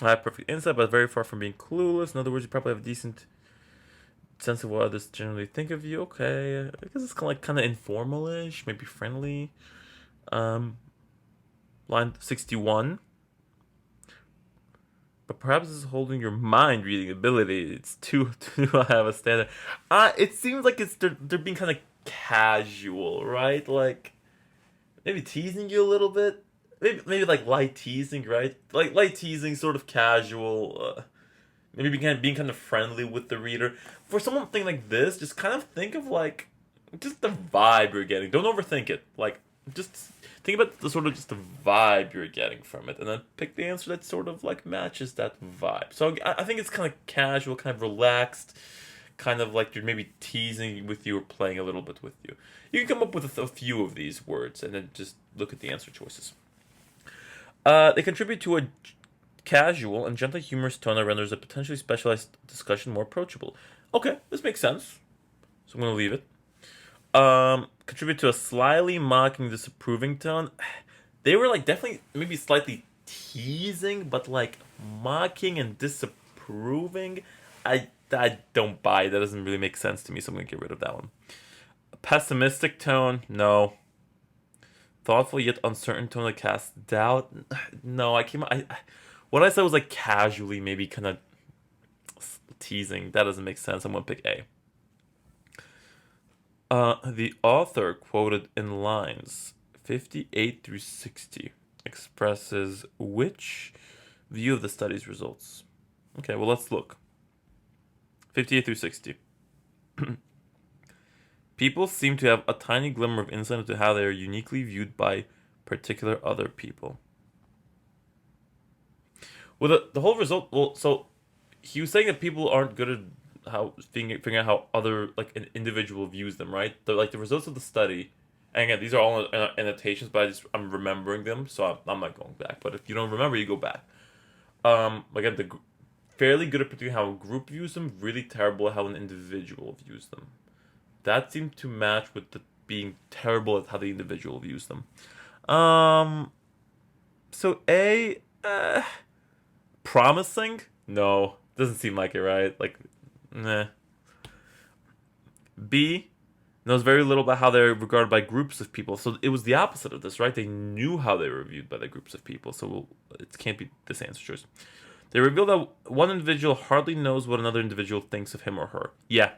I have perfect insight, but very far from being clueless. In other words, you probably have a decent sense of what others generally think of you. Okay. I guess it's kind of informal-ish, maybe friendly. Line 61. But perhaps this is holding your mind reading ability. It's too high of a standard. It seems like they're being kind of casual, right? Like maybe teasing you a little bit. Maybe like light teasing, right? Like light teasing, sort of casual. Maybe being kind of friendly with the reader. For something like this, just kind of think of like just the vibe you're getting. Don't overthink it. Like just think about the sort of just the vibe you're getting from it, and then pick the answer that sort of like matches that vibe. So I think it's kind of casual, kind of relaxed, kind of like you're maybe teasing with you or playing a little bit with you. You can come up with a few of these words and then just look at the answer choices. They contribute to a casual and gently humorous tone that renders a potentially specialized discussion more approachable. Okay, this makes sense. So I'm going to leave it. Contribute to a slyly mocking, disapproving tone. They were like definitely maybe slightly teasing, but like mocking and disapproving. I don't buy it. That doesn't really make sense to me, so I'm going to get rid of that one. A pessimistic tone, no. Thoughtful yet uncertain tone that casts doubt, no. What I said was like casually, maybe kind of teasing. That doesn't make sense. I'm going to pick A. The author quoted in lines 58 through 60 expresses which view of the study's results? Okay, well, let's look. 58 through 60. People seem to have a tiny glimmer of insight into how they are uniquely viewed by particular other people. Well, the whole result, well, so he was saying that people aren't good at figuring out how other, like, an individual views them, right? The results of the study, and again, these are all annotations, but I'm remembering them, so I'm not going back. But if you don't remember, you go back. Again, fairly good at predicting how a group views them, really terrible at how an individual views them. That seemed to match with the being terrible at how the individual views them. So A, promising? No, doesn't seem like it, right? Like, nah. B, knows very little about how they're regarded by groups of people. So it was the opposite of this, right? They knew how they were viewed by the groups of people. So it can't be this answer choice. They reveal that one individual hardly knows what another individual thinks of him or her. Yeah.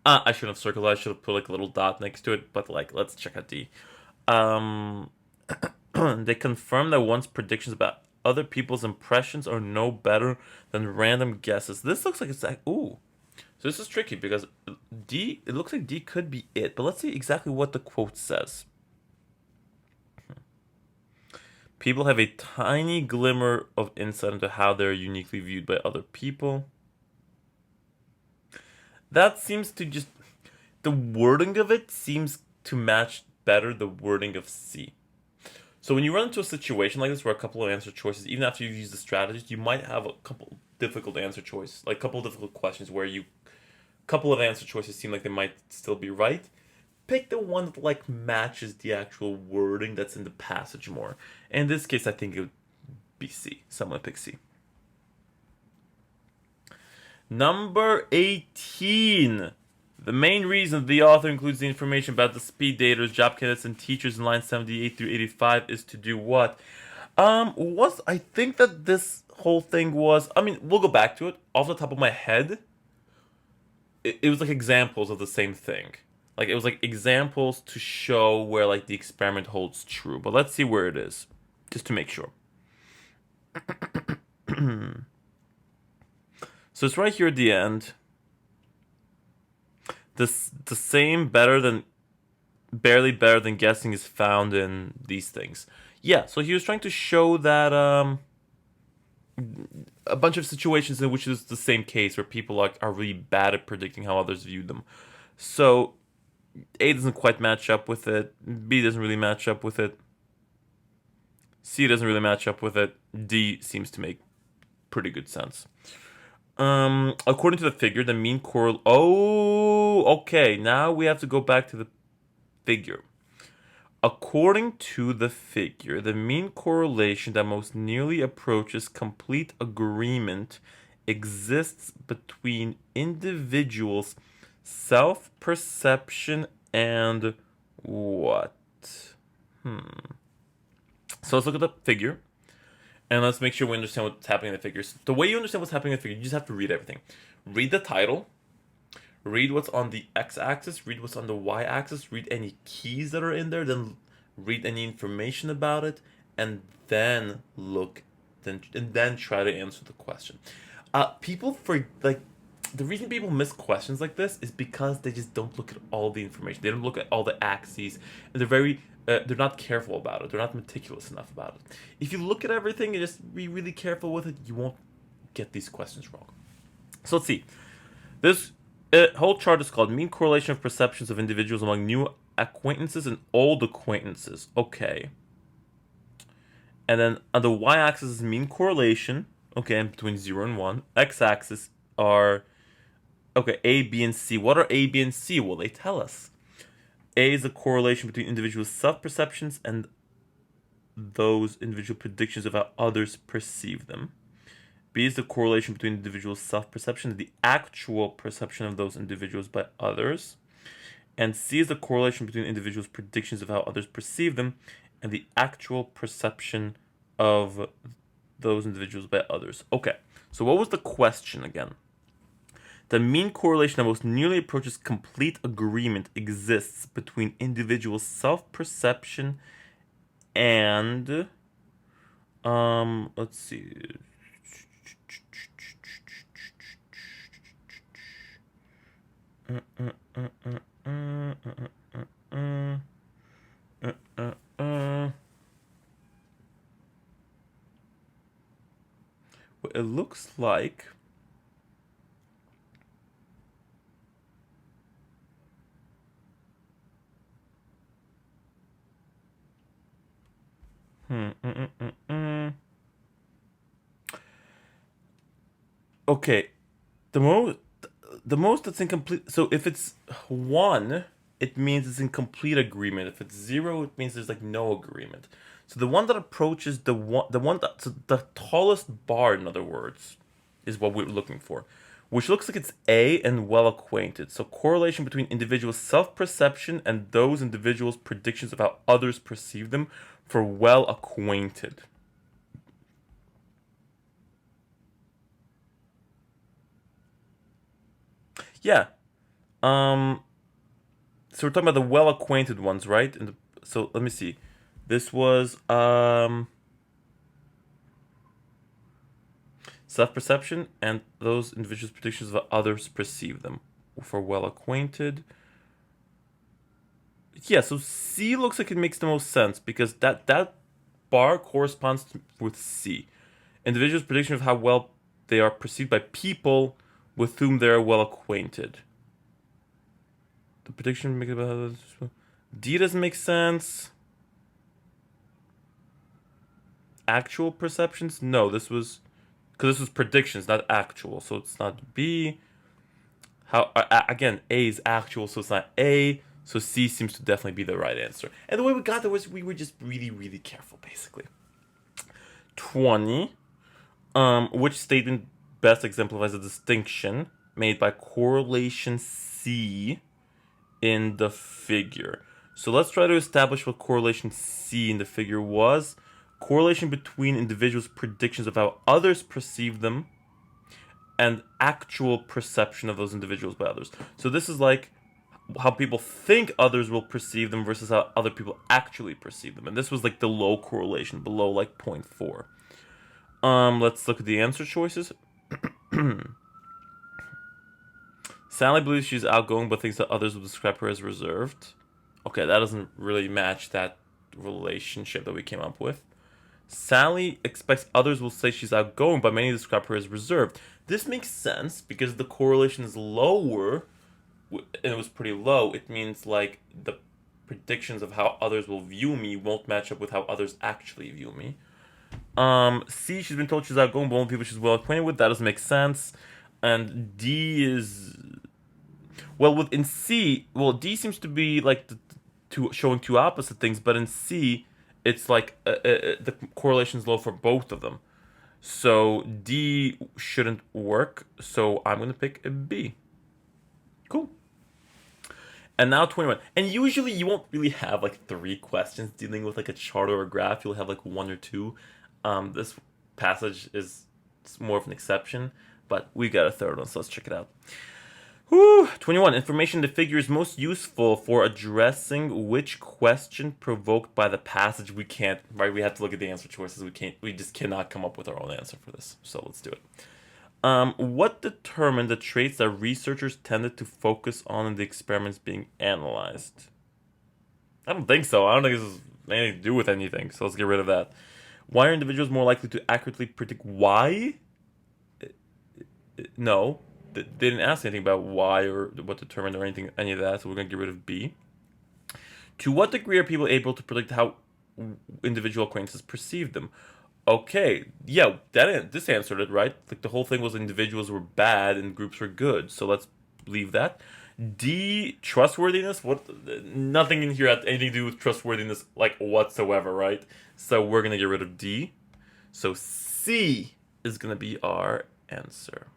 I shouldn't have circled that. I should have put like a little dot next to it. But like, let's check out D. They confirm that one's predictions about other people's impressions are no better than random guesses. This looks like it's like, ooh. So this is tricky because D, it looks like D could be it. But let's see exactly what the quote says. People have a tiny glimmer of insight into how they're uniquely viewed by other people. That seems to just... The wording of it seems to match better the wording of C. So when you run into a situation like this where a couple of answer choices, even after you've used the strategies, you might have a couple difficult answer choices, like a couple difficult questions where a couple of answer choices seem like they might still be right. Pick the one that like matches the actual wording that's in the passage more. And in this case, I think it would be C. So I'm going to pick C. Number 18. The main reason the author includes the information about the speed daters, job candidates, and teachers in lines 78 through 85 is to do what? I think that this whole thing was... I mean, we'll go back to it. Off the top of my head, it was like examples of the same thing. Like, it was like examples to show where like the experiment holds true. But let's see where it is, just to make sure. So it's right here at the end. The same barely better than guessing is found in these things. Yeah, so he was trying to show that a bunch of situations in which it's the same case where people are really bad at predicting how others view them. So A doesn't quite match up with it. B doesn't really match up with it. C doesn't really match up with it. D seems to make pretty good sense. According to the figure, the mean correlation... Oh, okay. Now we have to go back to the figure. According to the figure, the mean correlation that most nearly approaches complete agreement exists between individuals' self-perception and what? So let's look at the figure. And let's make sure we understand what's happening in the figures. The way you understand what's happening in the figure, you just have to read everything. Read the title. read what's on the x-axis, read what's on the y-axis, read any keys that are in there, then read any information about it, and then try to answer the question. The reason people miss questions like this is because they just don't look at all the information. They don't look at all the axes, and they're not careful about it. They're not meticulous enough about it. If you look at everything and just be really careful with it, you won't get these questions wrong. So let's see. This whole chart is called Mean Correlation of Perceptions of Individuals Among New Acquaintances and Old Acquaintances. Okay. And then on the y-axis is mean correlation, okay, between 0 and 1. X-axis are, okay, A, B, and C. What are A, B, and C? Well, they tell us. A is a correlation between individuals' self-perceptions and those individual predictions of how others perceive them. B is the correlation between individuals' self-perception and the actual perception of those individuals by others. And C is the correlation between individuals' predictions of how others perceive them and the actual perception of those individuals by others. Okay, so what was the question again? The mean correlation that most nearly approaches complete agreement exists between individual self-perception and let's see. Well, it looks like okay, the most that's incomplete. So if it's 1, it means it's in complete agreement. If it's 0, it means there's like no agreement. So the one that approaches so the tallest bar, in other words, is what we're looking for, which looks like it's A and well acquainted. So correlation between individuals' self-perception and those individuals' predictions of how others perceive them for well acquainted. Yeah. So we're talking about the well-acquainted ones, right? So let me see. This was self-perception and those individuals' predictions of how others perceive them for well-acquainted. Yeah, so C looks like it makes the most sense because that bar corresponds with C. Individuals' prediction of how well they are perceived by people with whom they are well acquainted. The prediction make about D doesn't make sense. Actual perceptions? No, this was predictions, not actual, so it's not B. How again? A is actual, so it's not A. So C seems to definitely be the right answer. And the way we got there was we were just really, really careful, basically. 20. Which statement best exemplifies the distinction made by correlation C in the figure? So let's try to establish what correlation C in the figure was. Correlation between individuals' predictions of how others perceive them and actual perception of those individuals by others. So this is like how people think others will perceive them versus how other people actually perceive them. And this was like the low correlation, below like 0.4. Let's look at the answer choices. Sally believes she's outgoing but thinks that others will describe her as reserved. Okay, that doesn't really match that relationship that we came up with. Sally expects others will say she's outgoing, but many describe her as reserved. This makes sense because the correlation is lower, and it was pretty low. It means like the predictions of how others will view me won't match up with how others actually view me. C, she's been told she's outgoing, but only people she's well acquainted with. That doesn't make sense. And D is, well, within C, well, D seems to be like showing two opposite things, but in C, it's like the correlation is low for both of them. So D shouldn't work. So I'm gonna pick a B. Cool. And now 21. And usually you won't really have like 3 questions dealing with like a chart or a graph. You'll have like 1 or 2. This passage is more of an exception, but we got a third one, so let's check it out. Whew. 21. Information in the figure is most useful for addressing which question provoked by the passage. We can't, right? We have to look at the answer choices. We just cannot come up with our own answer for this. So let's do it. What determined the traits that researchers tended to focus on in the experiments being analyzed? I don't think so. I don't think this has anything to do with anything. So let's get rid of that. Why are individuals more likely to accurately predict why? No. They didn't ask anything about why or what determined or anything, any of that. So we're going to get rid of B. To what degree are people able to predict how individual acquaintances perceive them? Okay, yeah, this answered it, right? Like the whole thing was individuals were bad and groups were good. So let's leave that. D, trustworthiness. What? Nothing in here had anything to do with trustworthiness, like whatsoever, right? So we're gonna get rid of D. So C is gonna be our answer.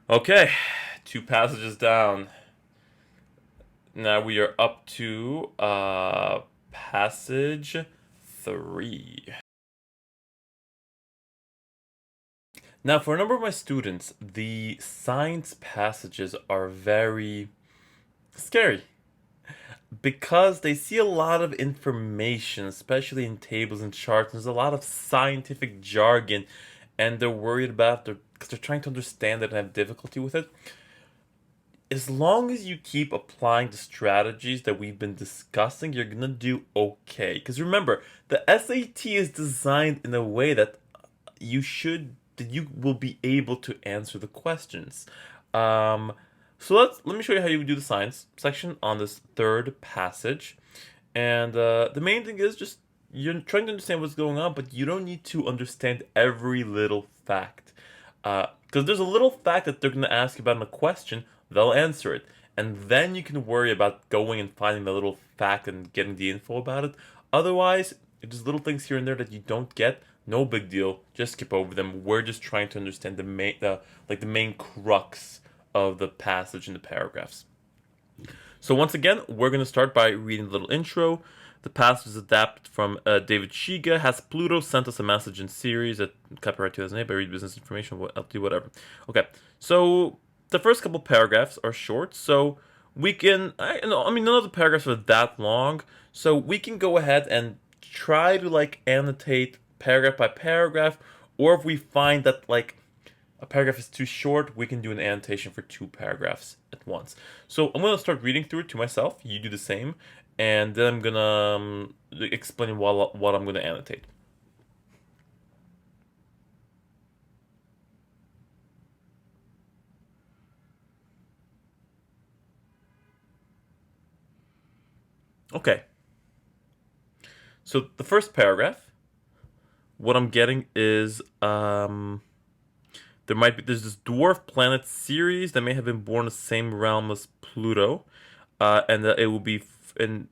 Okay, 2 passages down. Now we are up to passage 3. Now, for a number of my students, the science passages are very scary because they see a lot of information, especially in tables and charts. There's a lot of scientific jargon, and they're worried about it because they're trying to understand it and have difficulty with it. As long as you keep applying the strategies that we've been discussing, you're gonna do okay. Because remember, the SAT is designed in a way that you will be able to answer the questions. So let me show you how you would do the science section on this 3rd passage. And the main thing is just you're trying to understand what's going on, but you don't need to understand every little fact. Because there's a little fact that they're going to ask you about in a question, they'll answer it. And then you can worry about going and finding the little fact and getting the info about it. Otherwise, there's little things here and there that you don't get. No big deal. Just skip over them. We're just trying to understand the main crux of the passage in the paragraphs. So once again, we're going to start by reading the little intro. The passage is adapted from David Shiga. Has Pluto sent us a message in series at copyright 2008 by Read Business Information, whatever. Okay, so the first couple paragraphs are short, so we can, none of the paragraphs are that long, so we can go ahead and try to annotate paragraph by paragraph, or if we find that a paragraph is too short, we can do an annotation for 2 paragraphs at once. So I'm going to start reading through it to myself. You do the same, and then I'm going to explain what I'm going to annotate. Okay. So the first paragraph, what I'm getting is there's this dwarf planet Ceres that may have been born in the same realm as Pluto, and that it will be and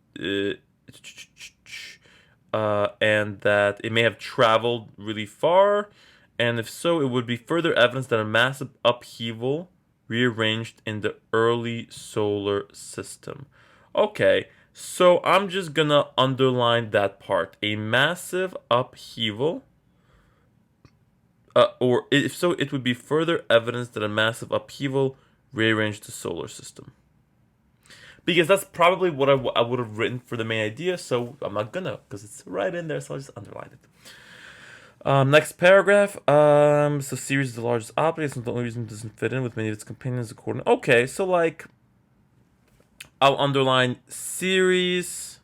that it may have traveled really far, and if so, it would be further evidence that a massive upheaval rearranged in the early solar system. Okay. So I'm just gonna underline that part. A massive upheaval, or if so, it would be further evidence that a massive upheaval rearranged the solar system. Because that's probably what I would have written for the main idea, so I'm not gonna, because it's right in there, so I'll just underline it. Next paragraph. So Ceres is the largest object. It's not the only reason it doesn't fit in with many of its companions according. Okay, so I'll underline Ceres,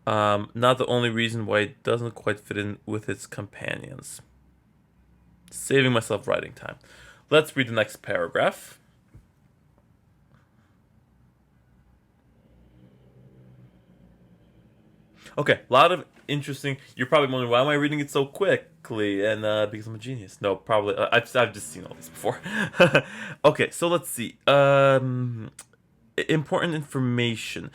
not the only reason why it doesn't quite fit in with its companions. Saving myself writing time. Let's read the next paragraph. Okay, a lot of interesting. You're probably wondering, why am I reading it so quickly? And because I'm a genius. No, probably. I've just seen all this before. Okay, so let's see. Important information.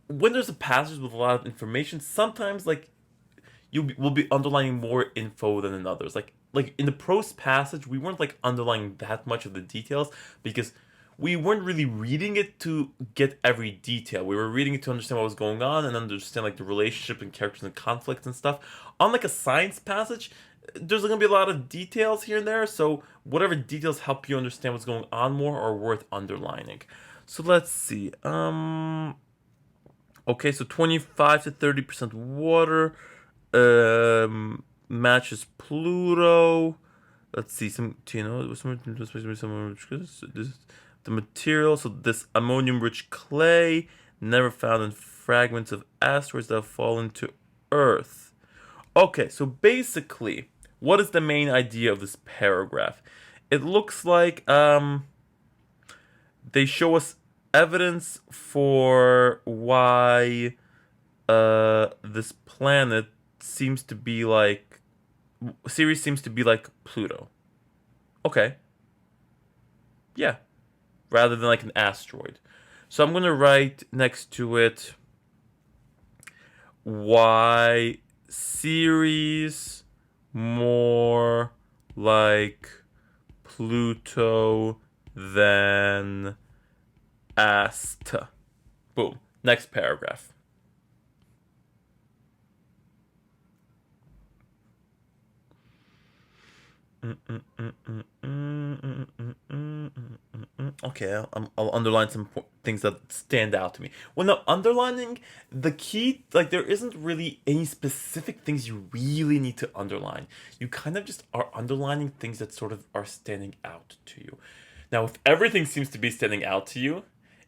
When there's a passage with a lot of information, sometimes will be underlining more info than in others. Like in the prose passage, we weren't underlining that much of the details because we weren't really reading it to get every detail. We were reading it to understand what was going on and understand the relationship and characters and conflicts and stuff. Unlike a science passage, there's going to be a lot of details here and there, so whatever details help you understand what's going on more are worth underlining. So let's see. Okay, so 25 to 30% water matches Pluto. Let's see, the material, so this ammonium-rich clay, never found in fragments of asteroids that have fallen to Earth. Okay, so basically, what is the main idea of this paragraph? It looks like they show us evidence for why this planet seems to be like Ceres seems to be like Pluto. Okay. Yeah. Rather than like an asteroid. So I'm gonna write next to it why Ceres more like Pluto than Asta. Boom. Next paragraph. Okay, I'll underline some things that stand out to me. When I'm underlining, the key, like, there isn't really any specific things you really need to underline. You kind of just are underlining things that sort of are standing out to you. Now, if everything seems to be standing out to you,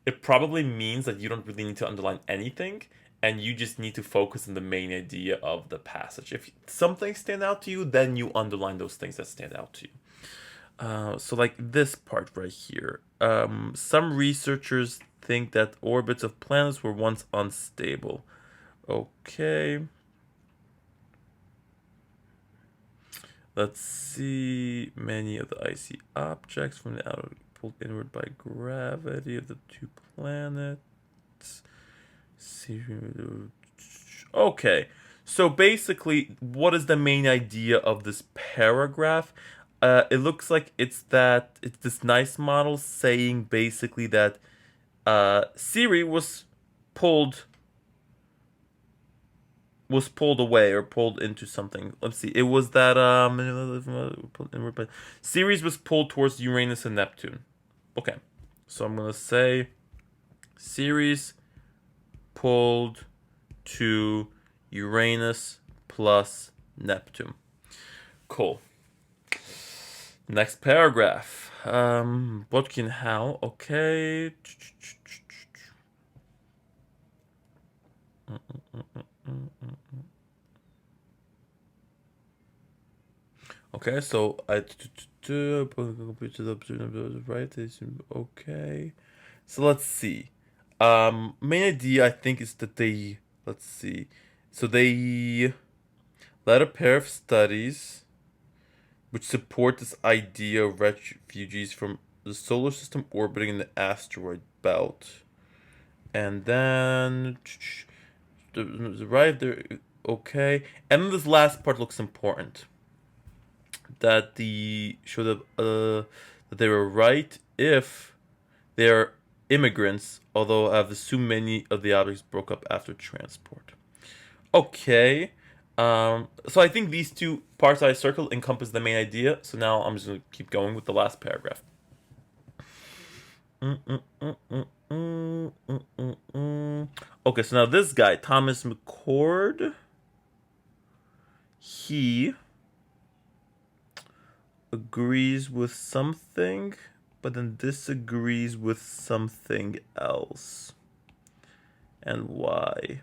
it probably means that you don't really need to underline anything, and you just need to focus on the main idea of the passage. If some things stand out to you, then you underline those things that stand out to you. So like this part right here. Some researchers think that orbits of planets were once unstable. Okay. Let's see. Many of the icy objects from the outer pulled inward by gravity of the two planets. Okay, so basically, what is the main idea of this paragraph? It looks like it's this nice model saying basically that Siri pulled was pulled away or pulled into something. Let's see. It was that Ceres was pulled towards Uranus and Neptune. Okay, so I'm gonna say Ceres pulled to Uranus plus Neptune. Cool. Next paragraph. Botkin Hal. Okay. Okay, so I right. Okay. So let's see. Main idea I think is that let's see. So they led a pair of studies which support this idea of refugees from the solar system orbiting in the asteroid belt. And then right there, okay. And then this last part looks important. That that they were right if they're immigrants, although I've assumed many of the objects broke up after transport. Okay. So I think these two parts I circled encompass the main idea. So now I'm just going to keep going with the last paragraph. Okay, so now this guy, Thomas McCord, he agrees with something, but then disagrees with something else. And why?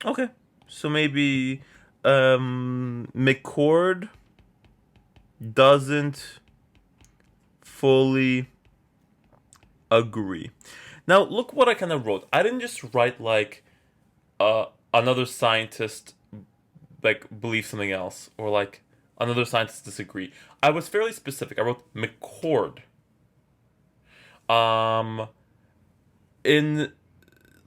Okay, so maybe McCord doesn't fully agree. Now, look what I kind of wrote. I didn't just write like another scientist like believes something else, or like another scientist disagree. I was fairly specific. I wrote McCord. In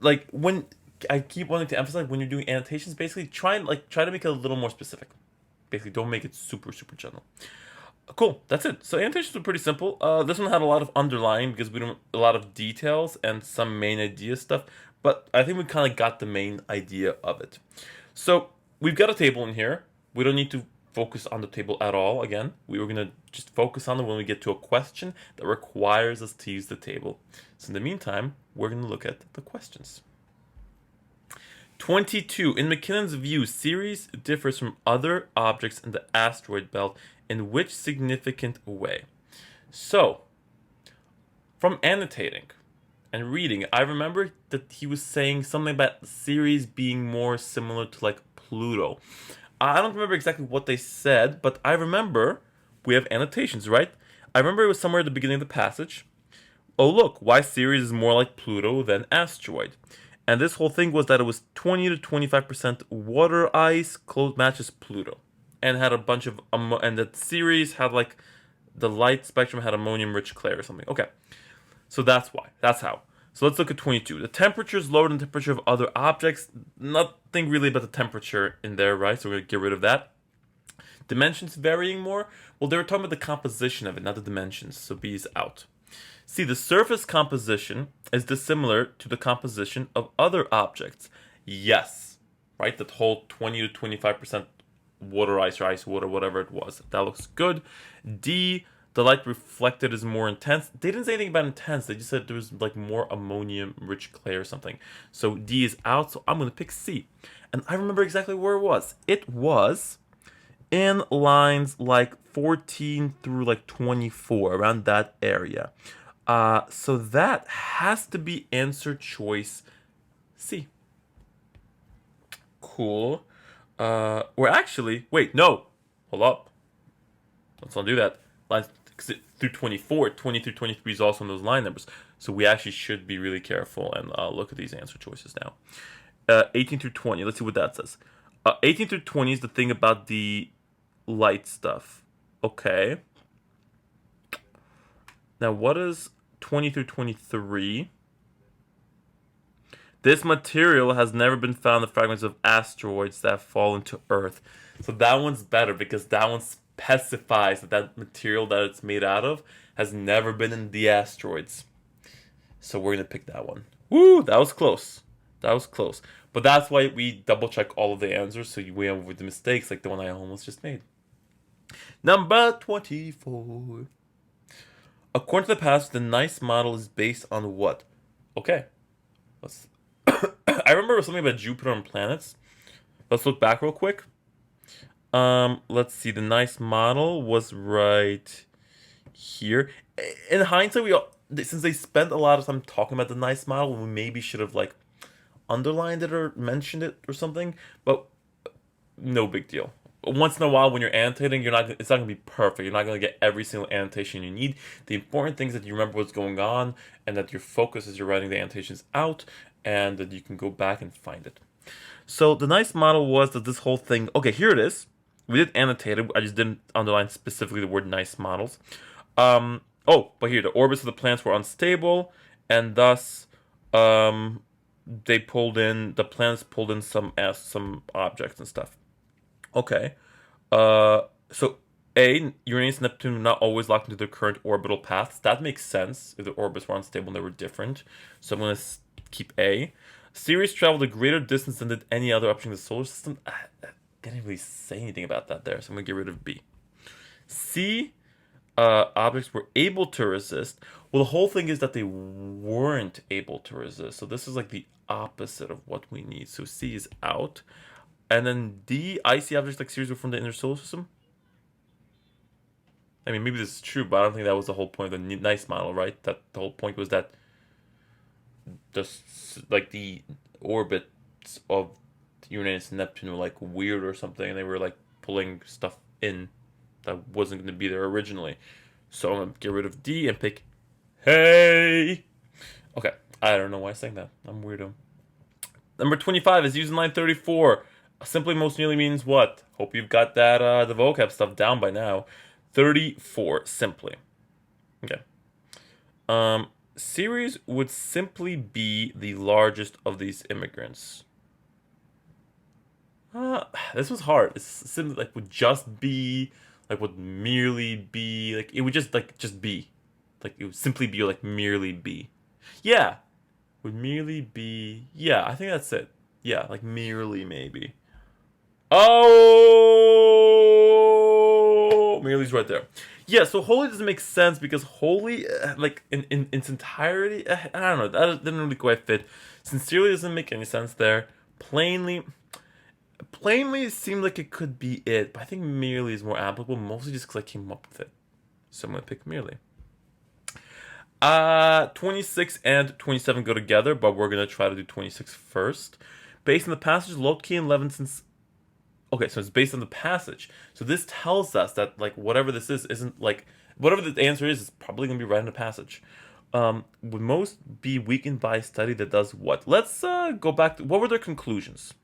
like when I keep wanting to emphasize when you're doing annotations, basically try to make it a little more specific. Basically, don't make it super general. Cool, that's it. So annotations are pretty simple. This one had a lot of underlying because we don't a lot of details and some main idea stuff. but I think we kind of got the main idea of it. So we've got a table in here. We don't need to focus on the table at all. Again, we were going to just focus on it when we get to a question that requires us to use the table. So in the meantime, we're going to look at the questions. 22. In McKinnon's view, Ceres differs from other objects in the asteroid belt in which significant way? So, from annotating and reading, I remember that he was saying something about Ceres being more similar to like Pluto. I don't remember exactly what they said, but I remember we have annotations, right? I remember it was somewhere at the beginning of the passage. Oh look, why Ceres is more like Pluto than asteroid. And this whole thing was that it was 20 to 25% water ice, close matches Pluto. And had a bunch of, and that Ceres had like, the light spectrum had ammonium-rich clay or something. Okay, so that's why, that's how. So let's look at 22. The temperature is lower than the temperature of other objects. Nothing really about the temperature in there, right? So we're going to get rid of that. Dimensions varying more? Well, they were talking about the composition of it, not the dimensions. So B is out. See, the surface composition is dissimilar to the composition of other objects. Yes, right? That whole 20 to 25% water, ice, or ice, water, whatever it was. That looks good. D, the light reflected is more intense. They didn't say anything about intense. They just said there was like more ammonium-rich clay or something. So D is out, so I'm going to pick C. And I remember exactly where it was. It was in lines like 14 through like 24, around that area. So that has to be answer choice C. Cool. Or actually, wait, no. Hold up. Let's not do that. Lines through 24, 20 through 23 is also in those line numbers. So we actually should be really careful and look at these answer choices now. 18 through 20, let's see what that says. 18 through 20 is the thing about the light stuff. Okay. Now what is 20 through 23? This material has never been found in the fragments of asteroids that fall into Earth. So that one's better because that one specifies that that material that it's made out of has never been in the asteroids. So we're going to pick that one. Woo, that was close. That was close. But that's why we double check all of the answers so we avoid the mistakes like the one I almost just made. Number 24. According to the passage, the NICE model is based on what? Okay. Let's I remember something about Jupiter and planets. Let's look back real quick. Let's see. The NICE model was right here. In hindsight, since they spent a lot of time talking about the NICE model, we maybe should have like underlined it or mentioned it or something. But no big deal. Once in a while, when you're annotating, it's not gonna be perfect. You're not gonna get every single annotation you need. The important thing is that you remember what's going on and that your focus as you're writing the annotations out, and that you can go back and find it. So the NICE model was that this whole thing. Okay, here it is. We did annotate it. I just didn't underline specifically the word NICE models. Oh, but here the orbits of the planets were unstable, and thus the planets pulled in some objects and stuff. Okay, so A, Uranus and Neptune were not always locked into their current orbital paths. That makes sense if the orbits were unstable and they were different. So I'm going to keep A. Ceres traveled a greater distance than did any other object in the solar system. I didn't really say anything about that there, so I'm going to get rid of B. C, objects were able to resist. Well, the whole thing is that they weren't able to resist. So this is like the opposite of what we need. So C is out. And then D, icy objects like Ceres were from the inner solar system. I mean, maybe this is true, but I don't think that was the whole point of the NICE model, right? That the whole point was that the orbits of Uranus and Neptune were like weird or something, and they were like pulling stuff in that wasn't going to be there originally. So I'm going to get rid of D and pick hey. Okay, I don't know why I'm saying that. I'm weirdo. Number 25 is used in line 34. Simply most nearly means what? Hope you've got that the vocab stuff down by now. 34, simply. Okay. Ceres would simply be the largest of these immigrants. This was hard. It's simply like would just be, like would merely be, like it would just be. Like it would simply be like merely be. Yeah. would merely be, yeah, I think that's it. Yeah, like merely maybe. Oh, merely's right there. Yeah, so wholly doesn't make sense because wholly, like in its entirety, I don't know, that didn't really quite fit. Sincerely doesn't make any sense there. Plainly seemed like it could be it, but I think merely is more applicable, mostly just because I came up with it. So I'm gonna pick merely. 26 and 27 go together, but we're gonna try to do 26 first. Based on the passage, Lotke and Levinson's. Okay, so it's based on the passage. So this tells us that like whatever this is isn't like whatever the answer is probably gonna be right in the passage. Would most be weakened by a study that does what? Let's go back to what were their conclusions?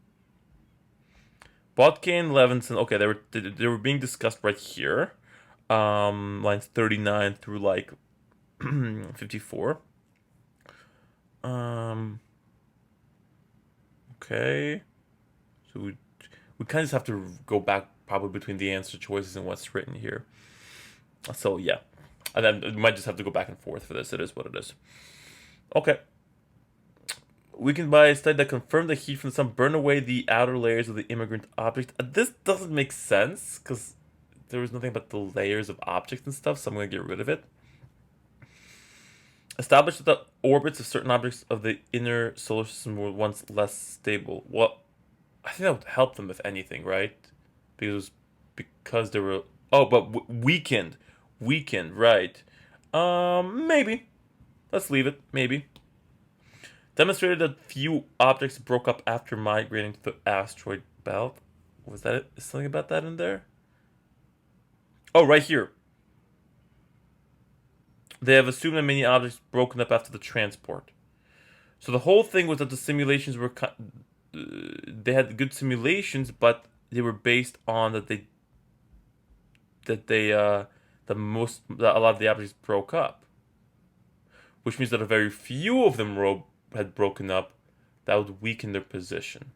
Botke and Levinson. Okay, they were being discussed right here, lines 39 through like 54. Okay, so we kind of just have to go back probably between the answer choices and what's written here. So yeah, and then we might just have to go back and forth for this. It is what it is. Okay. Weakened by a study that confirmed that heat from the sun burned away the outer layers of the immigrant object. This doesn't make sense because there was nothing about the layers of objects and stuff, so I'm going to get rid of it. Established that the orbits of certain objects of the inner solar system were once less stable. Well, I think that would help them if anything, right? Because they were weakened, right? Maybe. Let's leave it. Maybe. Demonstrated that few objects broke up after migrating to the asteroid belt. Was that it? Is something about that in there? Oh, right here. They have assumed that many objects broken up after the transport. So the whole thing was that the simulations were they had good simulations, but they were based on that a lot of the objects broke up, which means that a very few of them had broken up. That would weaken their position.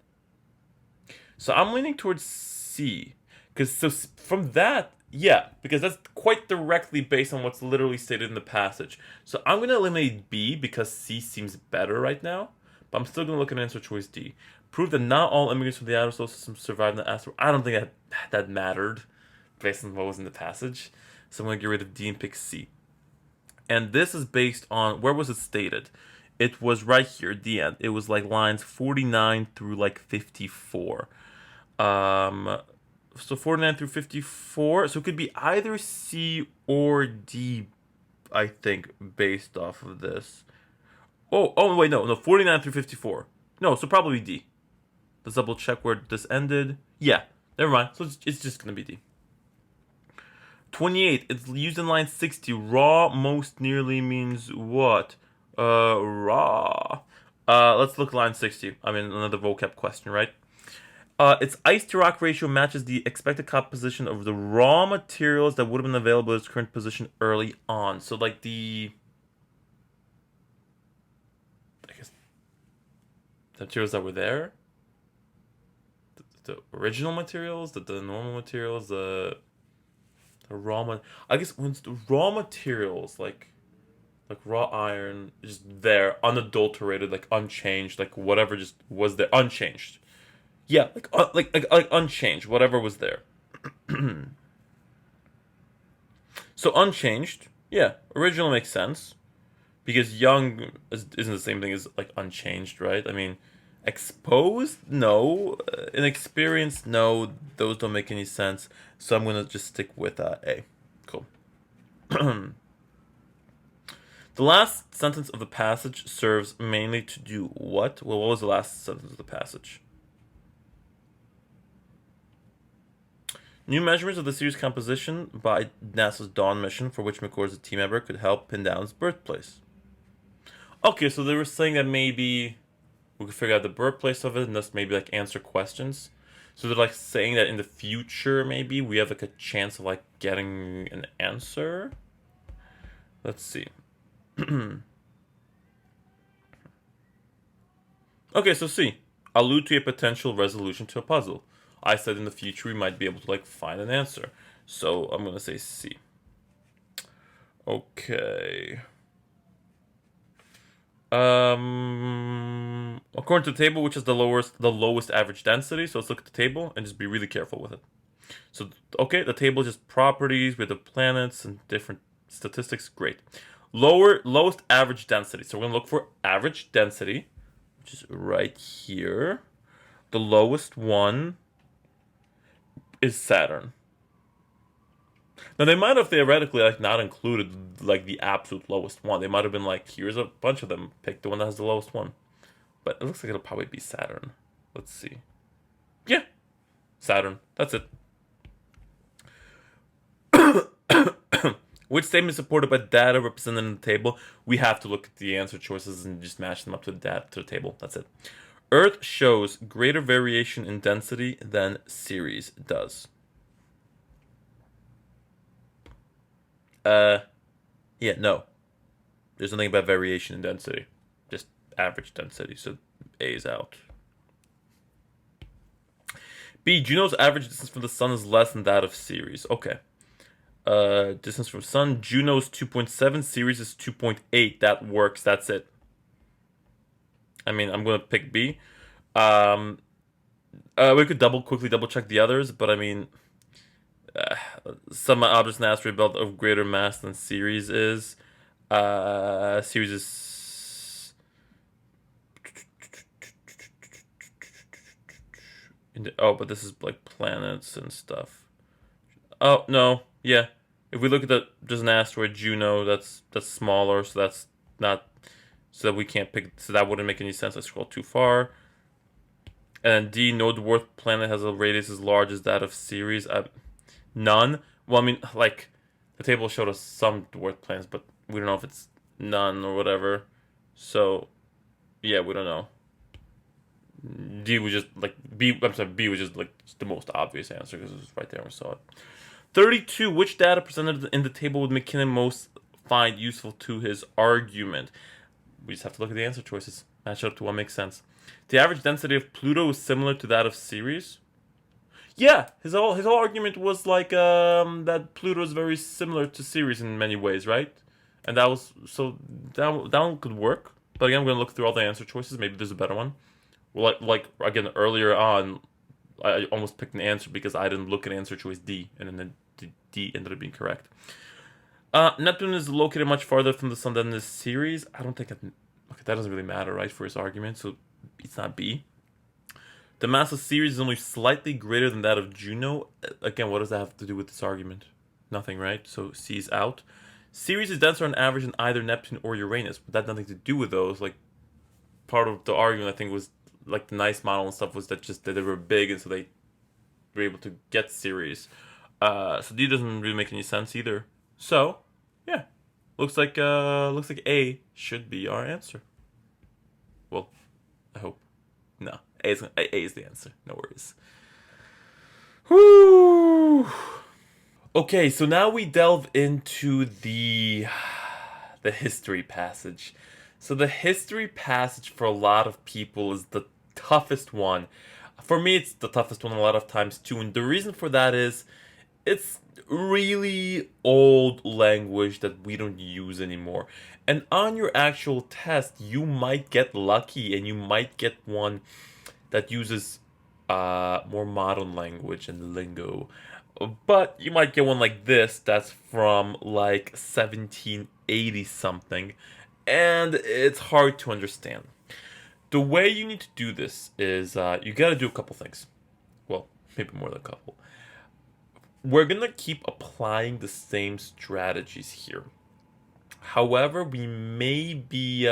So I'm leaning towards C, because from that, yeah, because that's quite directly based on what's literally stated in the passage. So I'm going to eliminate B because C seems better right now, but I'm still going to look at answer choice D. Prove that not all immigrants from the outer solar system survived in the asteroid. I don't think that mattered based on what was in the passage. So I'm going to get rid of D and pick C. And this is based on, where was it stated? It was right here at the end. It was like lines 49 through like 54. So 49 through 54. So it could be either C or D, I think, based off of this. Oh wait, no, 49 through 54. No, so probably D. Let's double check where this ended. Yeah, never mind. So it's just gonna be D. 28. It's used in line 60. Raw most nearly means what? Raw. Let's look at line 60. I mean, another vocab question, right? Its ice to rock ratio matches the expected composition of the raw materials that would have been available at its current position early on. So, like the materials that were there, the original materials, the normal materials, the raw. I guess when the raw materials like raw iron, just there, unadulterated, like unchanged, like whatever just was there, unchanged. Yeah, like unchanged, whatever was there. So unchanged, yeah, original makes sense, because young isn't the same thing as like unchanged, right? I mean, exposed, no, inexperienced, no, those don't make any sense. So I'm gonna just stick with A. Cool. The last sentence of the passage serves mainly to do what? Well, what was the last sentence of the passage? New measurements of the series composition by NASA's Dawn mission, for which McCord is a team member, could help pin down its birthplace. Okay, so they were saying that maybe we could figure out the birthplace of it and thus maybe like answer questions. So they're like saying that in the future maybe we have like a chance of like getting an answer. Let's see. Okay, so C. Allude to a potential resolution to a puzzle. I said in the future we might be able to like find an answer. So I'm gonna say C. Okay. According to the table, which is the lowest average density. So let's look at the table and just be really careful with it. So, okay, the table is just properties with the planets and different statistics. Great. Lowest average density. So we're gonna look for average density, which is right here. The lowest one is Saturn. Now they might have theoretically like not included like the absolute lowest one. They might have been like, here's a bunch of them. Pick the one that has the lowest one. But it looks like it'll probably be Saturn. Let's see. Yeah, Saturn. That's it. Which statement is supported by data represented in the table? We have to look at the answer choices and just match them up to the table. That's it. Earth shows greater variation in density than Ceres does. Yeah, no. There's nothing about variation in density. Just average density, so A is out. B, Juno's average distance from the sun is less than that of Ceres. Okay. Distance from sun, Juno's 2.7, Ceres is 2.8. That works, that's it. I mean, I'm gonna pick B. We could quickly double check the others, but I mean, some objects in the asteroid belt of greater mass than Ceres is. Ceres is but this is like planets and stuff. Oh no, yeah. If we look at just an asteroid Juno, that's smaller, so that's not, so that we can't pick, so that wouldn't make any sense. I scroll too far. And then D, no dwarf planet has a radius as large as that of Ceres. None. Well, I mean, like, the table showed us some dwarf planets, but we don't know if it's none or whatever. So, yeah, we don't know. D was just like B. I'm sorry, B was just like the most obvious answer because it was right there and we saw it. 32. Which data presented in the table would McKinnon most find useful to his argument? We just have to look at the answer choices. Match up to what makes sense. The average density of Pluto is similar to that of Ceres. Yeah, his whole argument was like that Pluto is very similar to Ceres in many ways, right? And that was so that one could work. But again, I'm gonna look through all the answer choices. Maybe there's a better one. Well, like again earlier on, I almost picked an answer because I didn't look at answer choice D, and then the D ended up being correct. Neptune is located much farther from the sun than this Ceres. I don't think that doesn't really matter, right, for his argument. So it's not B. The mass of Ceres is only slightly greater than that of Juno. Again, what does that have to do with this argument? Nothing, right? So C is out. Ceres is denser on average than either Neptune or Uranus, but that had nothing to do with those. Like, part of the argument, I think, was like the nice model and stuff was that just that they were big, and so they were able to get Ceres. So D doesn't really make any sense either. So, yeah, looks like A should be our answer. Well, I hope. No, A is the answer. No worries. Whoo. Okay, so now we delve into the history passage. So the history passage for a lot of people is the toughest one. For me, it's the toughest one a lot of times too, and the reason for that is it's really old language that we don't use anymore. And on your actual test, you might get lucky and you might get one that uses more modern language and lingo. But you might get one like this that's from like 1780 something, and it's hard to understand. The way you need to do this is you gotta do a couple things. Well, maybe more than a couple. We're gonna keep applying the same strategies here. However, we may be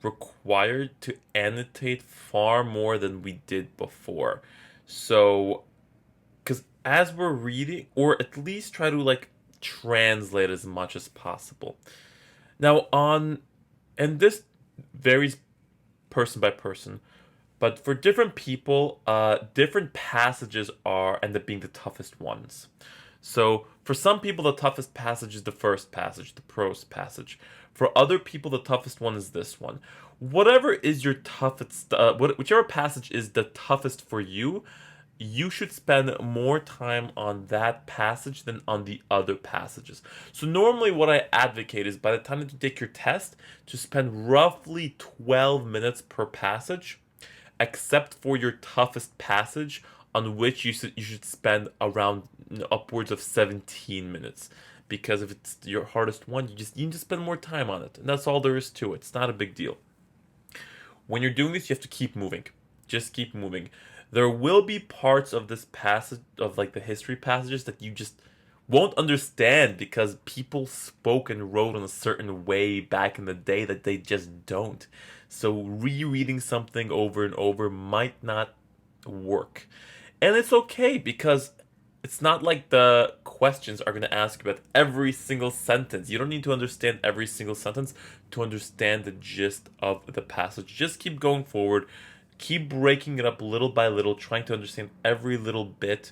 required to annotate far more than we did before. So, because as we're reading, or at least try to like translate as much as possible. Now, and this varies person by person, but for different people, different passages end up being the toughest ones. So for some people, the toughest passage is the first passage, the prose passage. For other people, the toughest one is this one. Whatever is your toughest, whichever passage is the toughest for you, you should spend more time on that passage than on the other passages. So normally what I advocate is by the time that you take your test, to spend roughly 12 minutes per passage, except for your toughest passage, on which you should spend around upwards of 17 minutes. Because if it's your hardest one, you need to spend more time on it. And that's all there is to it. It's not a big deal. When you're doing this, you have to keep moving. Just keep moving. There will be parts of this passage, of like the history passages, that you just won't understand because people spoke and wrote in a certain way back in the day that they just don't. So rereading something over and over might not work. And it's okay because it's not like the questions are going to ask about every single sentence. You don't need to understand every single sentence to understand the gist of the passage. Just keep going forward. Keep breaking it up little by little, trying to understand every little bit,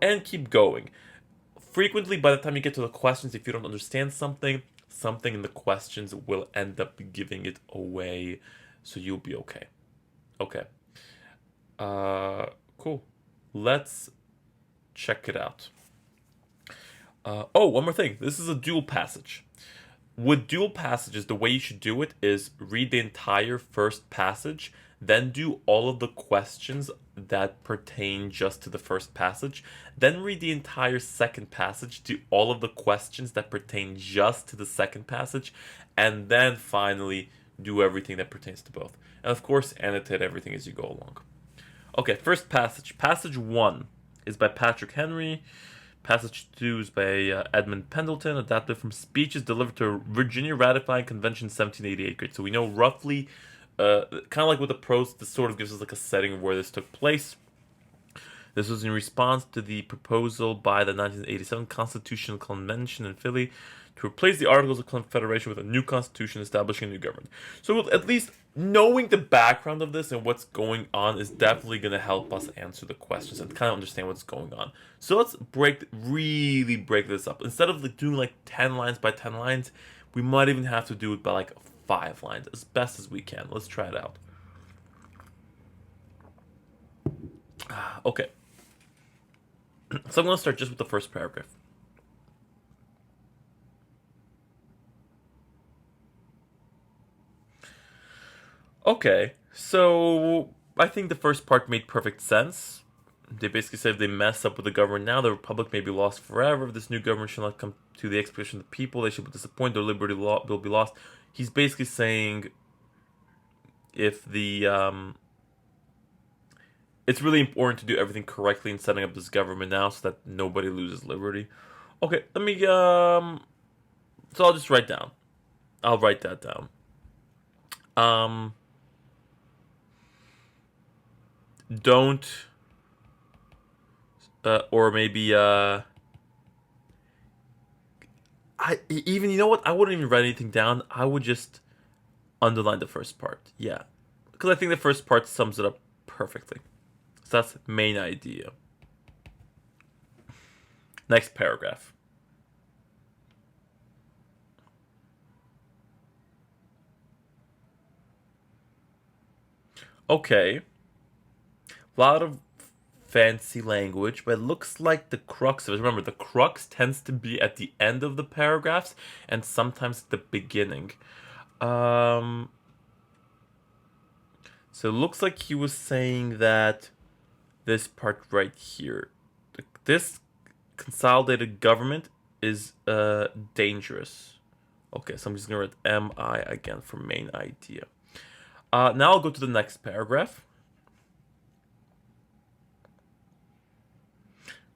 and keep going. Frequently, by the time you get to the questions, if you don't understand something, something in the questions will end up giving it away, so you'll be okay. Okay. Cool. Let's check it out. One more thing. This is a dual passage. With dual passages, the way you should do it is read the entire first passage, then do all of the questions that pertain just to the first passage, then read the entire second passage, do all of the questions that pertain just to the second passage, and then finally do everything that pertains to both. And of course, annotate everything as you go along. Okay, first passage. Passage 1 is by Patrick Henry. Passage 2 is by Edmund Pendleton, adapted from speeches delivered to Virginia Ratifying Convention 1788. Great. So we know roughly, kind of like with the prose, this sort of gives us like a setting of where this took place. This was in response to the proposal by the 1987 Constitutional Convention in Philly to replace the Articles of Confederation with a new constitution establishing a new government. So at least knowing the background of this and what's going on is definitely going to help us answer the questions and kind of understand what's going on. So let's really break this up. Instead of doing like 10 lines by 10 lines, we might even have to do it by like 5 lines as best as we can. Let's try it out. Okay. So I'm going to start just with the first paragraph. Okay, so I think the first part made perfect sense. They basically said if they mess up with the government now, the republic may be lost forever. If this new government shall not come to the expectation of the people, they shall be disappointed, their liberty will be lost. He's basically saying if the it's really important to do everything correctly in setting up this government now so that nobody loses liberty. Okay, let me so I'll just write down. I'll write that down. Don't or maybe you know what, I wouldn't even write anything down. I would just underline the first part. Yeah, because I think the first part sums it up perfectly. So that's the main idea. Next paragraph. Okay, a lot of fancy language, but it looks like the crux of it. Remember, the crux tends to be at the end of the paragraphs and sometimes at the beginning. So it looks like he was saying that this part right here, this consolidated government is dangerous. Okay, so I'm just gonna write MI again for main idea. Now I'll go to the next paragraph.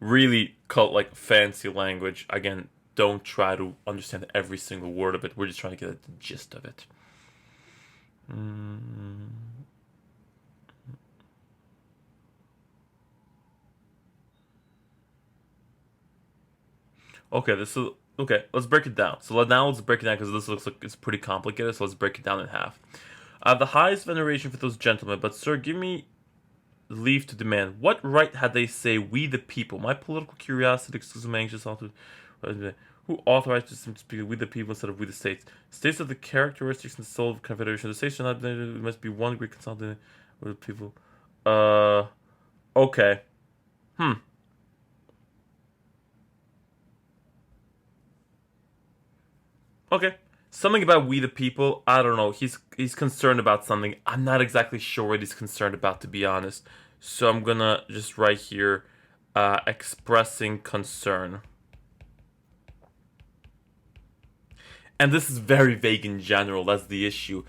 Really like fancy language. Again, don't try to understand every single word of it. We're just trying to get at the gist of it. Okay, let's break it down. So now let's break it down because this looks like it's pretty complicated. So let's break it down in half. I have the highest veneration for those gentlemen, but sir, give me leave to demand. What right had they say we the people? My political curiosity excludes my anxious author. Who authorized them to speak we the people instead of we the states? States are the characteristics and soul of confederation. The states are not. It must be one great consolidated with the people. Okay. Okay. Something about we the people. I don't know. He's concerned about something. I'm not exactly sure what he's concerned about, to be honest. So I'm gonna just write here, expressing concern. And this is very vague in general. That's the issue.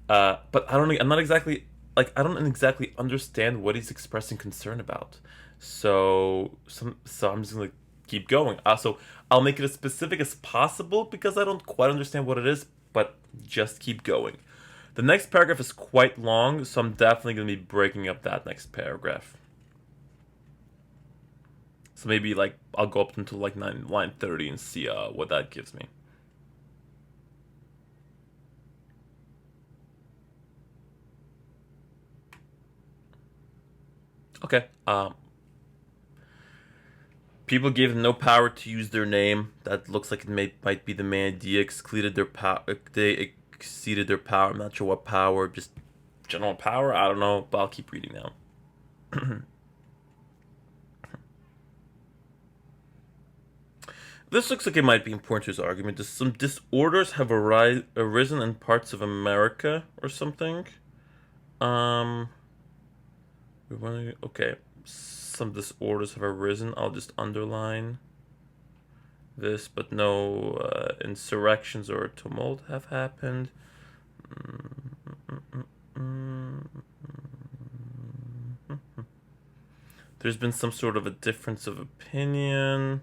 But I don't. I'm not exactly like I don't exactly understand what he's expressing concern about. So I'm just gonna keep going. So I'll make it as specific as possible because I don't quite understand what it is. But just keep going. The next paragraph is quite long, so I'm definitely gonna be breaking up that next paragraph. So maybe like I'll go up until like line 30 and see what that gives me. Okay. People gave them no power to use their name. That looks like it might be the main idea. Excluded their power. They exceeded their power. I'm not sure what power. Just general power. I don't know. But I'll keep reading now. This looks like it might be important to his argument. Some disorders have arisen in parts of America or something. Okay. Some disorders have arisen. I'll just underline this, but no insurrections or tumult have happened. There's been some sort of a difference of opinion.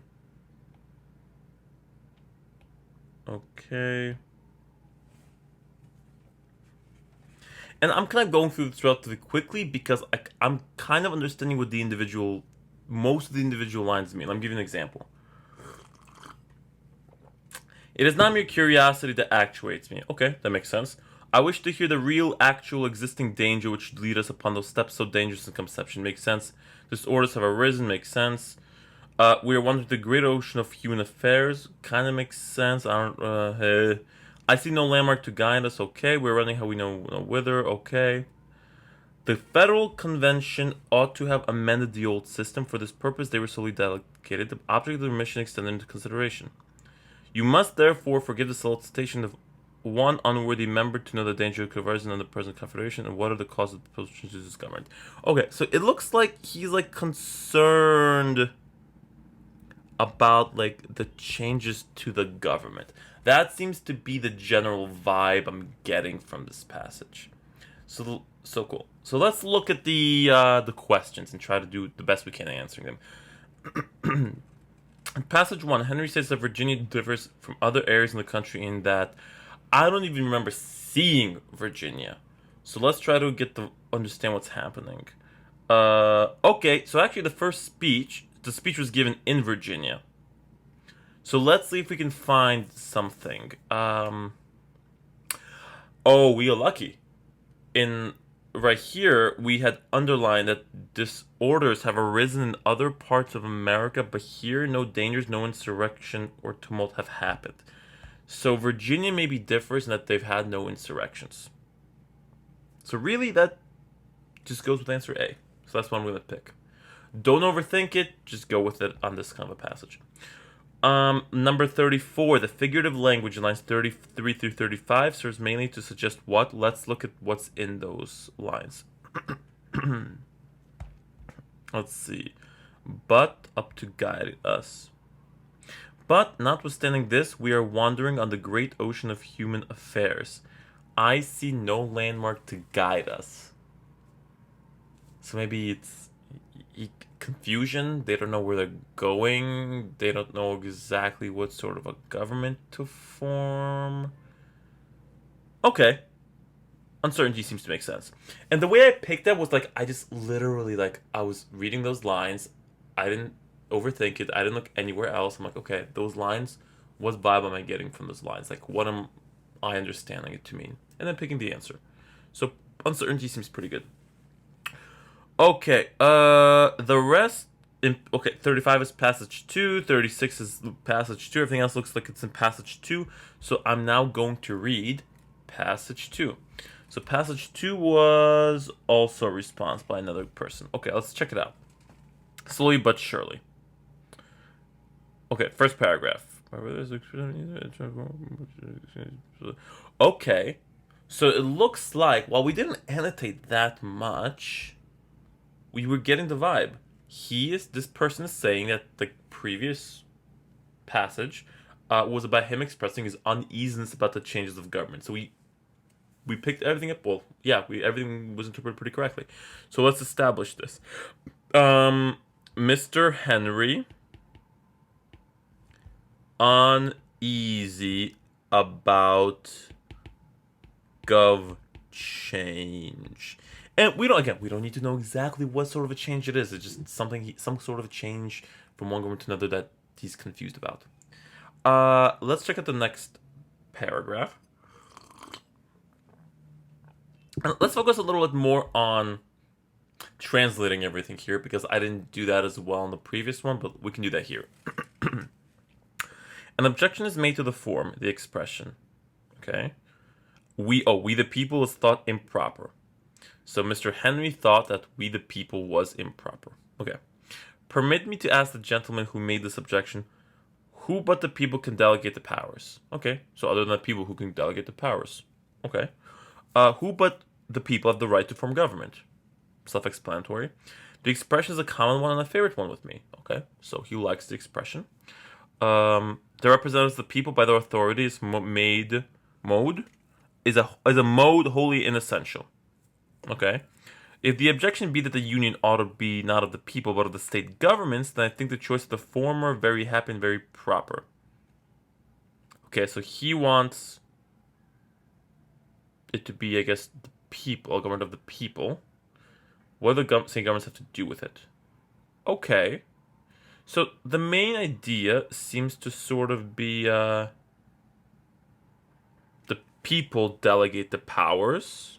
Okay. And I'm kind of going through this relatively quickly because I'm kind of understanding what most of the individual lines mean. Let me give you an example. It is not mere curiosity that actuates me. Okay, that makes sense. I wish to hear the real, actual, existing danger which should lead us upon those steps so dangerous in conception. Makes sense. Disorders have arisen. Makes sense. We are wandering the great ocean of human affairs. Kind of makes sense. I see no landmark to guide us. Okay. We're running how we know whither. Okay. The Federal Convention ought to have amended the old system. For this purpose, they were solely delegated. The object of their mission extended into consideration. You must therefore forgive the solicitation of one unworthy member to know the danger of conversion in the present confederation and what are the causes of the proposed changes to this government. Okay, so it looks like he's like concerned about like the changes to the government. That seems to be the general vibe I'm getting from this passage. So cool. So let's look at the questions and try to do the best we can in answering them. In passage 1, Henry says that Virginia differs from other areas in the country in that I don't even remember seeing Virginia. So let's try to understand what's happening. Okay, so actually the speech was given in Virginia. So let's see if we can find something. Oh, we are lucky. Right here, we had underlined that disorders have arisen in other parts of America, but here no dangers, no insurrection or tumult have happened. So Virginia maybe differs in that they've had no insurrections. So really, that just goes with answer A. So that's what I'm going to pick. Don't overthink it, just go with it on this kind of a passage. Number 34, the figurative language in lines 33 through 35 serves mainly to suggest what? Let's look at what's in those lines. Let's see. But up to guide us. But notwithstanding this, we are wandering on the great ocean of human affairs. I see no landmark to guide us. So maybe it's confusion. They don't know where they're going. They don't know exactly what sort of a government to form. Okay. Uncertainty seems to make sense. And the way I picked that was like, I just literally, like, I was reading those lines. I didn't overthink it. I didn't look anywhere else. I'm like, okay, those lines, what vibe am I getting from those lines? Like, what am I understanding it to mean? And then picking the answer. So uncertainty seems pretty good. Okay, the rest, okay, 35 is passage 2, 36 is passage 2, everything else looks like it's in passage 2, so I'm now going to read passage 2. So passage 2 was also a response by another person. Okay, let's check it out. Slowly but surely. Okay, first paragraph. Okay, so it looks like, while we didn't annotate that much, we were getting the vibe. This person is saying that the previous passage was about him expressing his uneasiness about the changes of government. So we picked everything up. Well, yeah, everything was interpreted pretty correctly. So let's establish this. Mr. Henry uneasy about gov change. And we don't need to know exactly what sort of a change it is. It's just some sort of a change from one government to another that he's confused about. Let's check out the next paragraph. Let's focus a little bit more on translating everything here, because I didn't do that as well in the previous one, but we can do that here. An objection is made to the form, the expression. Okay? We the people is thought improper. So Mr. Henry thought that we the people was improper. Okay. Permit me to ask the gentleman who made this objection, who but the people can delegate the powers? Okay, so other than the people, who can delegate the powers? Okay. Who but the people have the right to form government? Self-explanatory. The expression is a common one and a favorite one with me. Okay, so he likes the expression. The representatives of the people by their authority is mode is a mode wholly inessential. Okay. If the objection be that the union ought to be not of the people but of the state governments, then I think the choice of the former very happy and very proper. Okay, so he wants it to be, I guess, the people, government of the people. What do the state governments have to do with it? Okay. So the main idea seems to sort of be the people delegate the powers.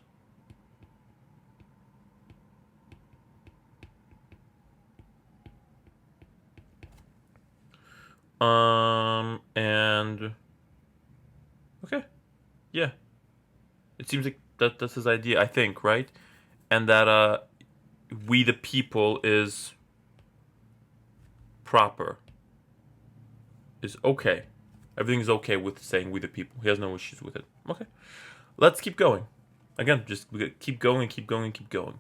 And okay, yeah, it seems like that's his idea, I think, right? And that we the people is proper, is okay. Everything's okay with saying we the people. He has no issues with it. Okay, let's keep going. Again, just keep going and keep going and keep going.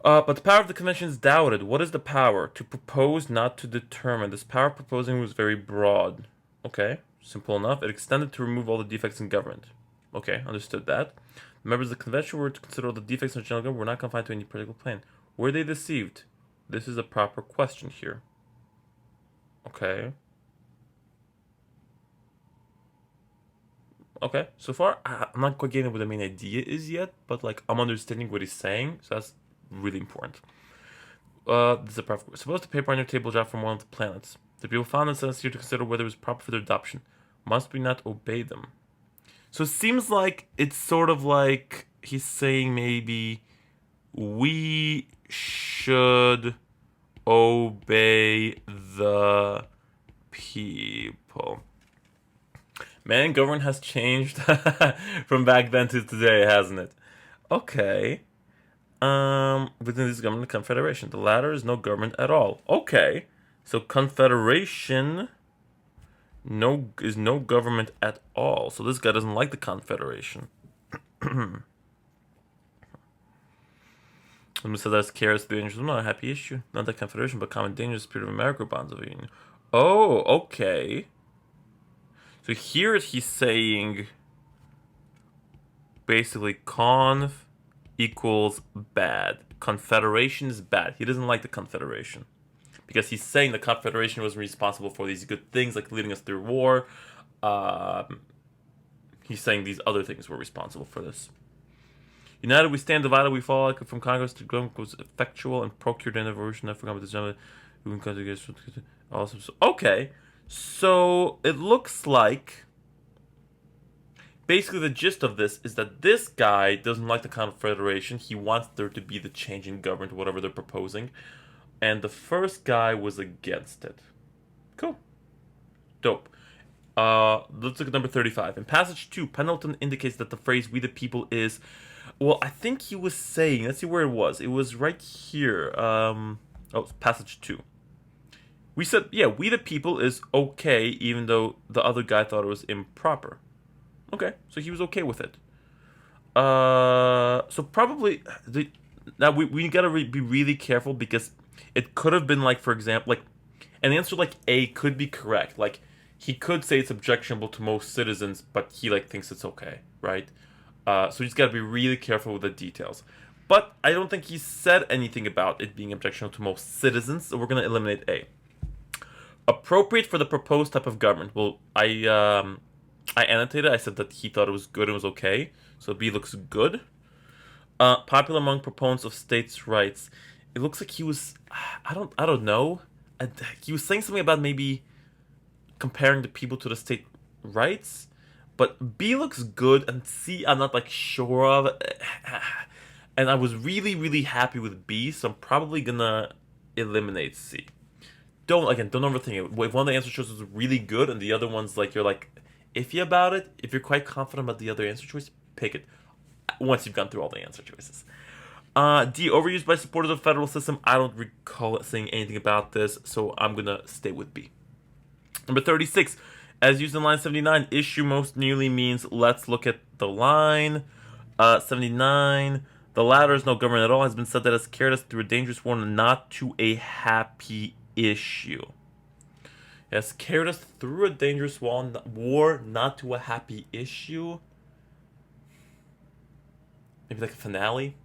But the power of the convention is doubted. What is the power? To propose, not to determine. This power of proposing was very broad. Okay, simple enough. It extended to remove all the defects in government. Okay, understood that. The members of the convention were to consider all the defects in general government were not confined to any particular plan. Were they deceived? This is a proper question here. Okay. Okay, so far, I'm not quite getting what the main idea is yet, but like I'm understanding what he's saying, so that's really important. This is a perfect. Suppose the paper on your table dropped from one of the planets. The people found themselves here to consider whether it was proper for their adoption. Must we not obey them? So it seems like it's sort of like he's saying maybe we should obey the people. Man, government has changed from back then to today, hasn't it? Okay. Within this government, confederation. The latter is no government at all. Okay. So confederation is no government at all. So this guy doesn't like the confederation. Someone says that's cares the dangers. Not a happy issue. Not the confederation, but common dangers, spirit of America, bonds of a union. Oh, okay. So here he's saying basically conf equals bad. Confederation is bad. He doesn't like the confederation because he's saying the confederation was responsible for these good things like leading us through war. He's saying these other things were responsible for this. United we stand, divided we fall. Like from Congress to government was effectual and procured an evolution. I forgot about this gentleman. Okay. So it looks like basically the gist of this is that this guy doesn't like the confederation. He wants there to be the change in government, whatever they're proposing. And the first guy was against it. Cool. Dope. Let's look at number 35. In passage 2, Pendleton indicates that the phrase we the people is... Well, I think he was saying... Let's see where it was. It was right here. Oh, passage 2. We said, yeah, we the people is okay, even though the other guy thought it was improper. Okay, so he was okay with it. So probably now we gotta be really careful, because it could have been like, for example, like an answer like A could be correct. Like he could say it's objectionable to most citizens, but he like thinks it's okay, right? So you just gotta be really careful with the details. But I don't think he said anything about it being objectionable to most citizens, so we're gonna eliminate A. Appropriate for the proposed type of government. Well, I annotated. I said that he thought it was good and was okay. So B looks good. Popular among proponents of states' rights. It looks like he was. I don't know. He was saying something about maybe comparing the people to the state rights. But B looks good, and C I'm not like sure of. And I was really happy with B, so I'm probably gonna eliminate C. Don't overthink it. If one of the answer choices is really good and the other one's like you're like iffy about it, if you're quite confident about the other answer choice, pick it once you've gone through all the answer choices. D, overused by supporters of the federal system. I don't recall saying anything about this, so I'm gonna stay with B. Number 36, as used in line 79, issue most nearly means let's look at the line. 79, the latter is no government at all, has been said that has carried us through a dangerous war and not to a happy issue. It has carried us through a dangerous war, not to a happy issue. Maybe like a finale,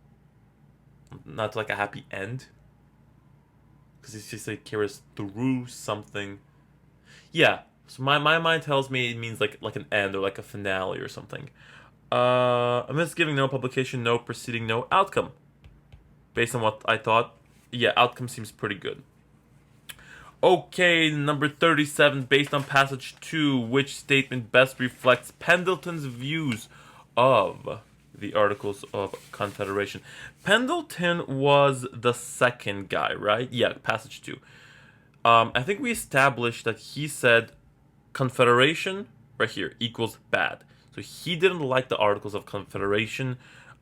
not to like a happy end. Because it's just like carry us through something. Yeah, so my mind tells me it means like an end or like a finale or something. A misgiving, no publication, no proceeding, no outcome. Based on what I thought, yeah, outcome seems pretty good. Okay, number 37, based on passage 2, which statement best reflects Pendleton's views of the Articles of Confederation? Pendleton was the second guy, right? Yeah, passage 2. I think we established that he said Confederation, right here, equals bad. So he didn't like the Articles of Confederation.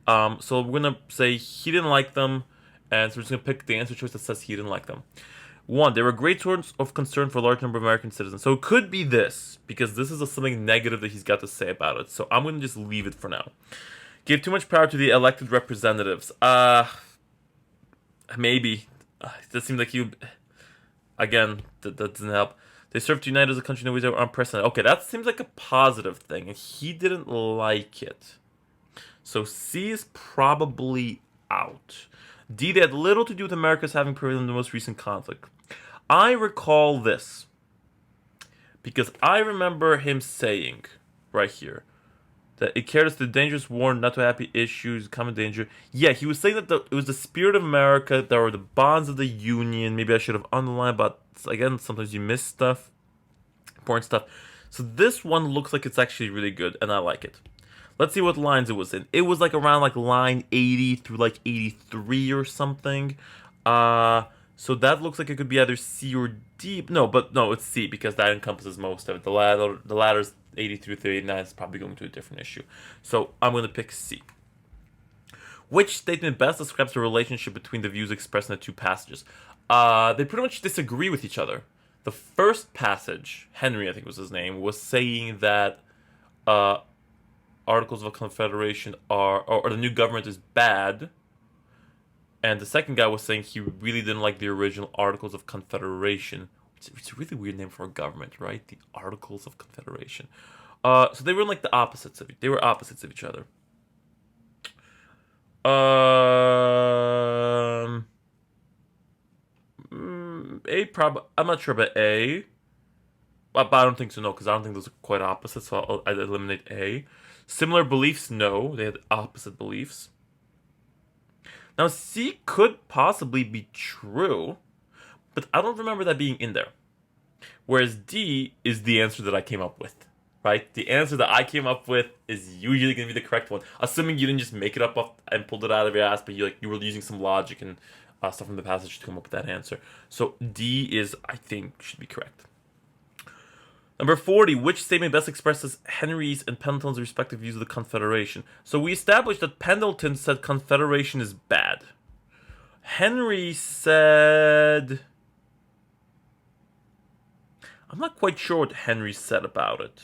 So we're going to say he didn't like them, and so we're just going to pick the answer choice that says he didn't like them. 1, they were a great source of concern for a large number of American citizens. So it could be this, because this is something negative that he's got to say about it. So I'm going to just leave it for now. Gave too much power to the elected representatives. Maybe. That seems like you... Again, that doesn't help. They serve to unite as a country in ways that were unprecedented. Okay, that seems like a positive thing, and he didn't like it. So C is probably out. D, they had little to do with America's having prevailed in the most recent conflict. I recall this because I remember him saying right here that it carried us to dangerous war, not to happy issues, common danger. Yeah, he was saying that it was the spirit of America, there were the bonds of the Union. Maybe I should have underlined, but again, sometimes you miss stuff, important stuff. So this one looks like it's actually really good, and I like it. Let's see what lines it was in. It was like around like line 80 through like 83 or something. So that looks like it could be either C or D. No, it's C because that encompasses most of it. The latter's 80 through 39 is probably going to a different issue. So I'm going to pick C. Which statement best describes the relationship between the views expressed in the two passages? They pretty much disagree with each other. The first passage, Henry I think was his name, was saying that Articles of Confederation or the new government is bad. And the second guy was saying he really didn't like the original Articles of Confederation. It's a really weird name for a government, right? The Articles of Confederation. So they were like the opposites of it. They were opposites of each other. I'm not sure about A. But I don't think so, no, because I don't think those are quite opposite, so I'd eliminate A. Similar beliefs, no. They had opposite beliefs. Now, C could possibly be true, but I don't remember that being in there. Whereas D is the answer that I came up with, right? The answer that I came up with is usually going to be the correct one, assuming you didn't just make it up and pulled it out of your ass, but you were using some logic and stuff from the passage to come up with that answer. So D is, I think, should be correct. Number 40, which statement best expresses Henry's and Pendleton's respective views of the Confederation? So we established that Pendleton said Confederation is bad. Henry said... I'm not quite sure what Henry said about it.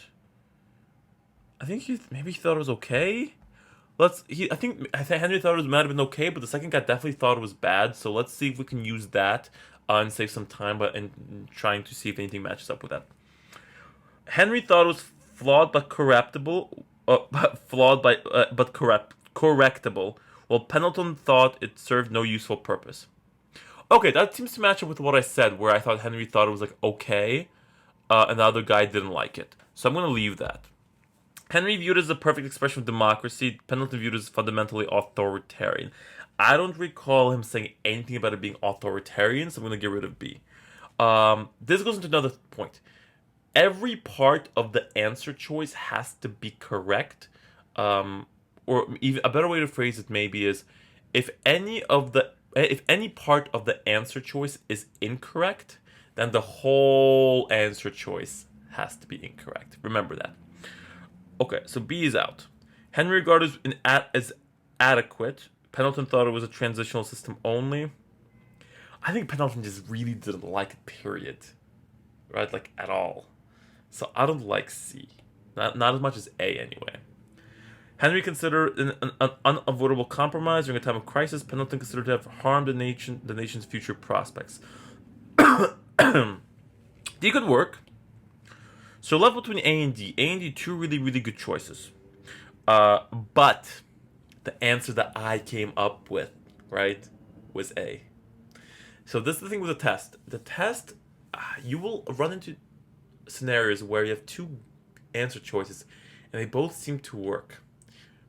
I think maybe he thought it was okay. I think Henry thought it might have been okay, but the second guy definitely thought it was bad. So let's see if we can use that and save some time, and trying to see if anything matches up with that. Henry thought it was flawed but correctable, correctable, while Pendleton thought it served no useful purpose. Okay, that seems to match up with what I said, where I thought Henry thought it was like okay, and the other guy didn't like it. So I'm gonna leave that. Henry viewed it as a perfect expression of democracy. Pendleton viewed it as fundamentally authoritarian. I don't recall him saying anything about it being authoritarian, so I'm going to get rid of B. This goes into another point. Every part of the answer choice has to be correct. Or even a better way to phrase it maybe is, if any part of the answer choice is incorrect, then the whole answer choice has to be incorrect. Remember that. Okay, so B is out. Henry regarded it as adequate. Pendleton thought it was a transitional system only. I think Pendleton just really didn't like it, period. Right? Like, at all. So I don't like C. Not as much as A, anyway. Henry considered an unavoidable compromise during a time of crisis. Pendleton considered to have harmed the nation's future prospects. D could work. So left between A and D. A and D, two really, really good choices. But the answer that I came up with, right, was A. So this is the thing with the test. The test, you will run into scenarios where you have two answer choices, and they both seem to work.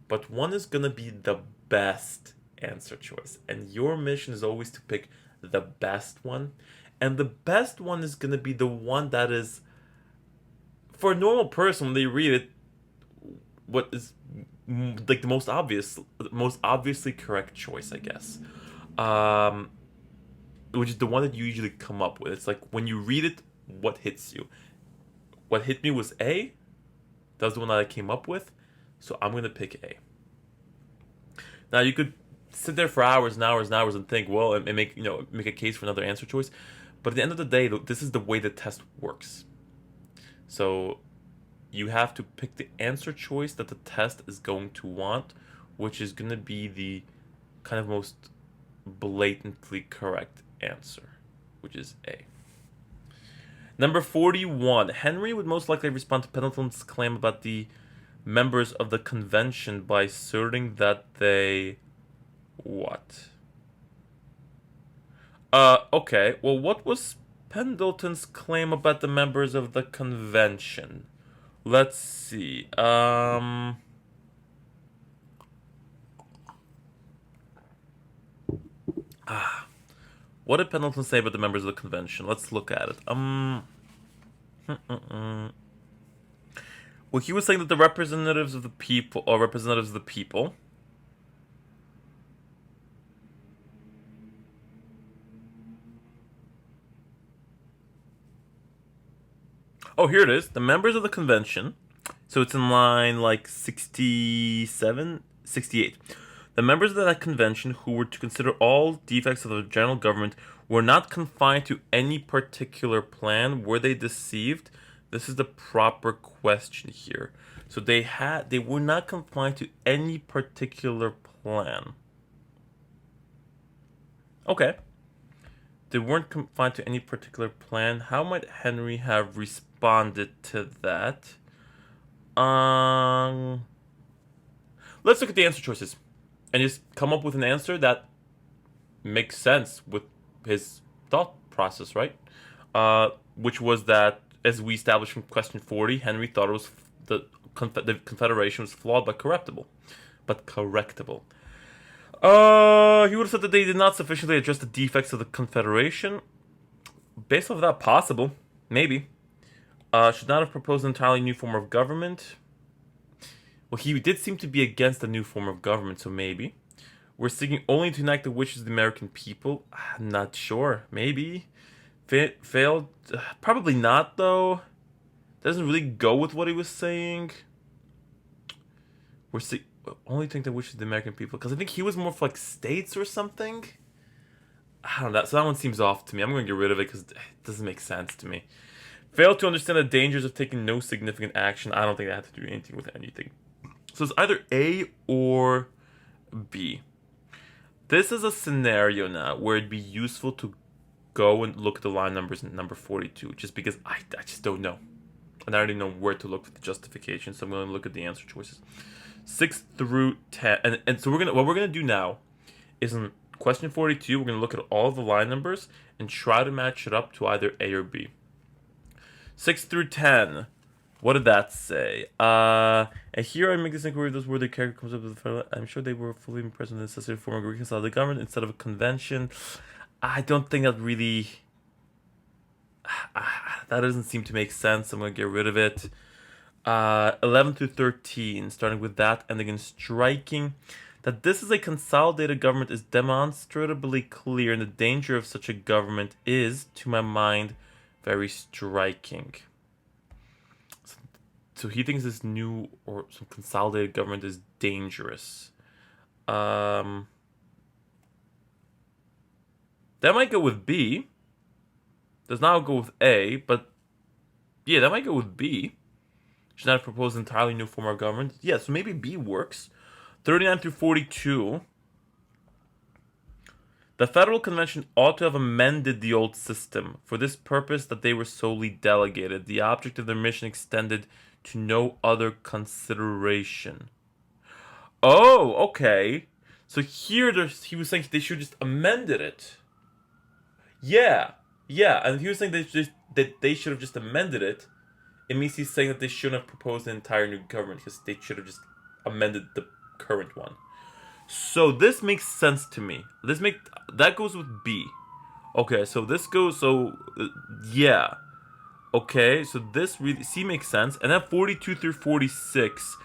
But one is going to be the best answer choice. And your mission is always to pick the best one. And the best one is going to be the one that is, for a normal person, when they read it, what is like the most obviously correct choice, I guess. Which is the one that you usually come up with. It's like when you read it, what hits you? What hit me was A. That was the one that I came up with. So I'm gonna pick A. Now you could sit there for hours and hours and hours and think, well, and make a case for another answer choice. But at the end of the day, this is the way the test works. So you have to pick the answer choice that the test is going to want, which is going to be the kind of most blatantly correct answer, which is A. Number 41. Henry would most likely respond to Pendleton's claim about the members of the convention by asserting that they... what? Okay. Well, what was Pendleton's claim about the members of the convention? Let's see. What did Pendleton say about the members of the convention? Let's look at it. Well, he was saying that the representatives of the people are representatives of the people. Oh, here it is. The members of the convention. So it's in line like 67, 68. The members of that convention who were to consider all defects of the general government were not confined to any particular plan. Were they deceived? This is the proper question here. So they were not confined to any particular plan. Okay. They weren't confined to any particular plan. How might Henry have responded to that? Let's look at the answer choices and just come up with an answer that makes sense with his thought process, right? Which was that, as we established from question 40, Henry thought it was the Confederation was flawed but correctable. He would have said that they did not sufficiently address the defects of the Confederation. Based off that, possible. Maybe. Should not have proposed an entirely new form of government. Well, he did seem to be against a new form of government, so maybe. We're seeking only to enact the wishes of the American people. I'm not sure. Maybe. Failed? Probably not, though. Doesn't really go with what he was saying. We're only think the wishes of the American people, because I think he was more for like states or something. I don't know. So that one seems off to me. I'm going to get rid of it because it doesn't make sense to me. Fail to understand the dangers of taking no significant action. I don't think that had to do anything with anything. So it's either A or B. This is a scenario now where it'd be useful to go and look at the line numbers in number 42, just because I just don't know. And I already know where to look for the justification, so I'm going to look at the answer choices. 6 through 10. And so what we're going to do now is in question 42, we're going to look at all of the line numbers and try to match it up to either A or B. 6 through 10. What did that say? And here I make this inquiry, those where the character comes up with the federal. I'm sure they were fully present in the necessary form of reconcile the government instead of a convention. I don't think that really... that doesn't seem to make sense. I'm going to get rid of it. 11 through 13, starting with that, and again striking that this is a consolidated government is demonstrably clear, and the danger of such a government is, to my mind, very striking. So he thinks this new or some consolidated government is dangerous. That might go with B. Does not go with A, but yeah, that might go with B. Should not propose an entirely new form of government. Yeah, so maybe B works. 39 through 42. The Federal Convention ought to have amended the old system for this purpose that they were solely delegated. The object of their mission extended to no other consideration. Oh, okay. So here he was saying they should just amended it. Yeah, and if he was saying that they should have just amended it, it means he's saying that they shouldn't have proposed an entire new government because they should have just amended the current one. So this makes sense to me. That goes with B. Okay, so this goes yeah. Okay, so this really C makes sense. And then 42 through 46.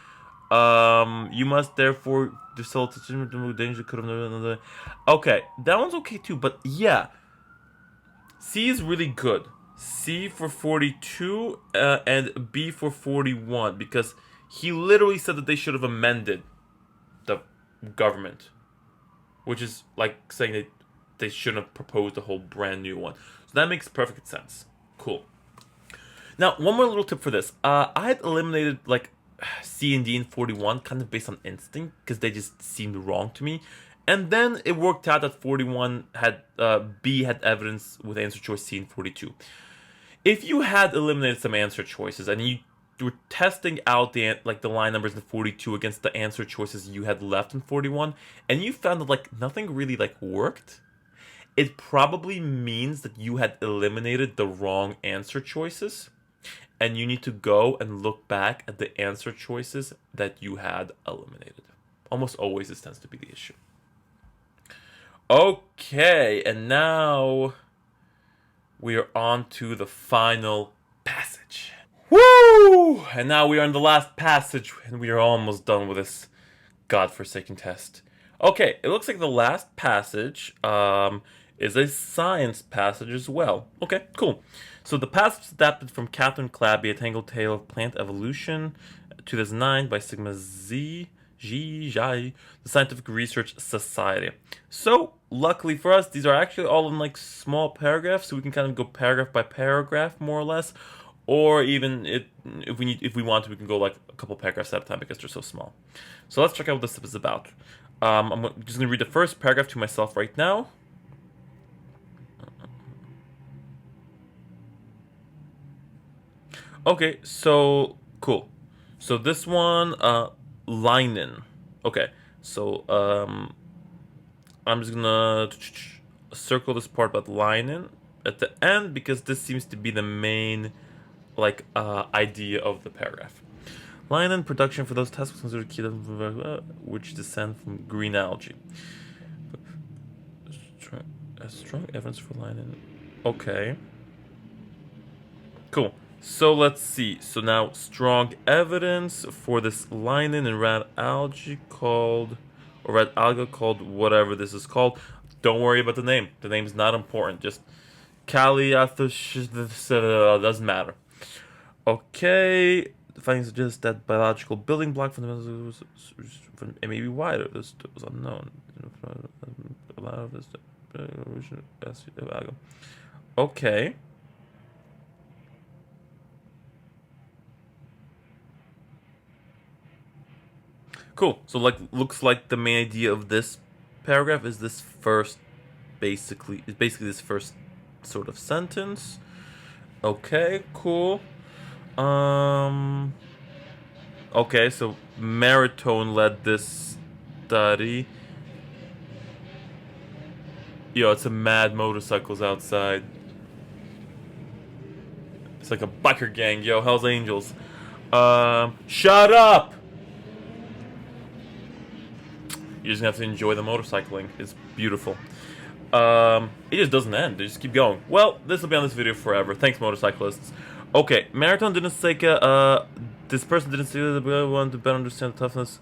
You must therefore dissolve the danger could have another. Okay, that one's okay too, but yeah. C is really good. C for 42 and B for 41 because he literally said that they should have amended the government, which is like saying that they shouldn't have proposed a whole brand new one. So that makes perfect sense. Cool. Now, one more little tip for this. I had eliminated like C and D in 41 kind of based on instinct because they just seemed wrong to me. And then it worked out that 41 had B had evidence with answer choice C in 42. If you had eliminated some answer choices and you were testing out the line numbers in 42 against the answer choices you had left in 41, and you found that like nothing really like worked, it probably means that you had eliminated the wrong answer choices, and you need to go and look back at the answer choices that you had eliminated. Almost always this tends to be the issue. Okay, and now we are on to the final passage. Woo! And now we are in the last passage, and we are almost done with this godforsaken test. Okay, it looks like the last passage is a science passage as well. Okay, cool. So the passage is adapted from Catherine Clabby, A Tangled Tale of Plant Evolution, 2009 by Sigma Z. The Scientific Research Society. So, luckily for us, these are actually all in like small paragraphs, so we can kind of go paragraph by paragraph, more or less. Or even if we want to, we can go like a couple paragraphs at a time because they're so small. So let's check out what this is about. I'm just going to read the first paragraph to myself right now. Okay, so cool. So this one, linen. Okay, so I'm just gonna circle this part about linen at the end because this seems to be the main idea of the paragraph. Linen production for those tasks considered key, which descend from green algae. Strong evidence for linen. Okay. Cool. So let's see. So now strong evidence for this linen and red algae called, or red alga called whatever this is called. Don't worry about the name. The name's not important. Just doesn't matter. Okay. The findings suggest that biological building block fundamentals it may be wider. This was unknown. A lot of this Okay. Cool. So like looks like the main idea of this paragraph is this first basically this first sort of sentence. Okay, cool. Um okay, so Maritone led this study. Yo, it's a mad motorcycles outside. It's like a biker gang, yo, Hell's Angels. Shut up! You're just gonna have to enjoy the motorcycling. It's beautiful. It just doesn't end. They just keep going. Well, this will be on this video forever. Thanks, motorcyclists. Okay, Marathon didn't say, this person didn't say that we want to better understand the toughness.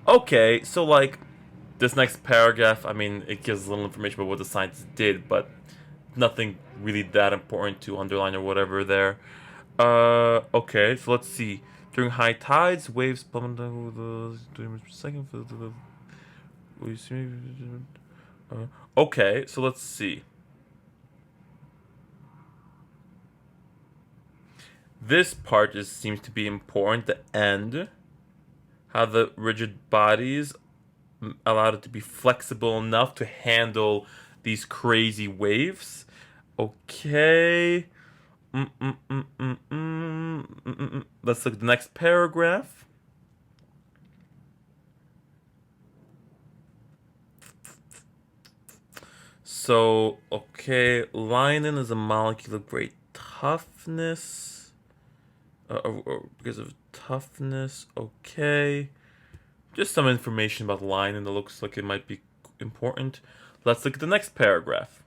Okay, so, like, this next paragraph, I mean, it gives a little information about what the scientists did, but nothing really that important to underline or whatever there. Okay, so let's see. During high tides, waves plummet over the 20 meters per second. Okay, so let's see. This part just seems to be important. The end, how the rigid bodies allowed it to be flexible enough to handle these crazy waves. Okay. Let's look at the next paragraph. So, okay, linen is a molecule of great toughness. Because of toughness, okay. Just some information about linen that looks like it might be important. Let's look at the next paragraph.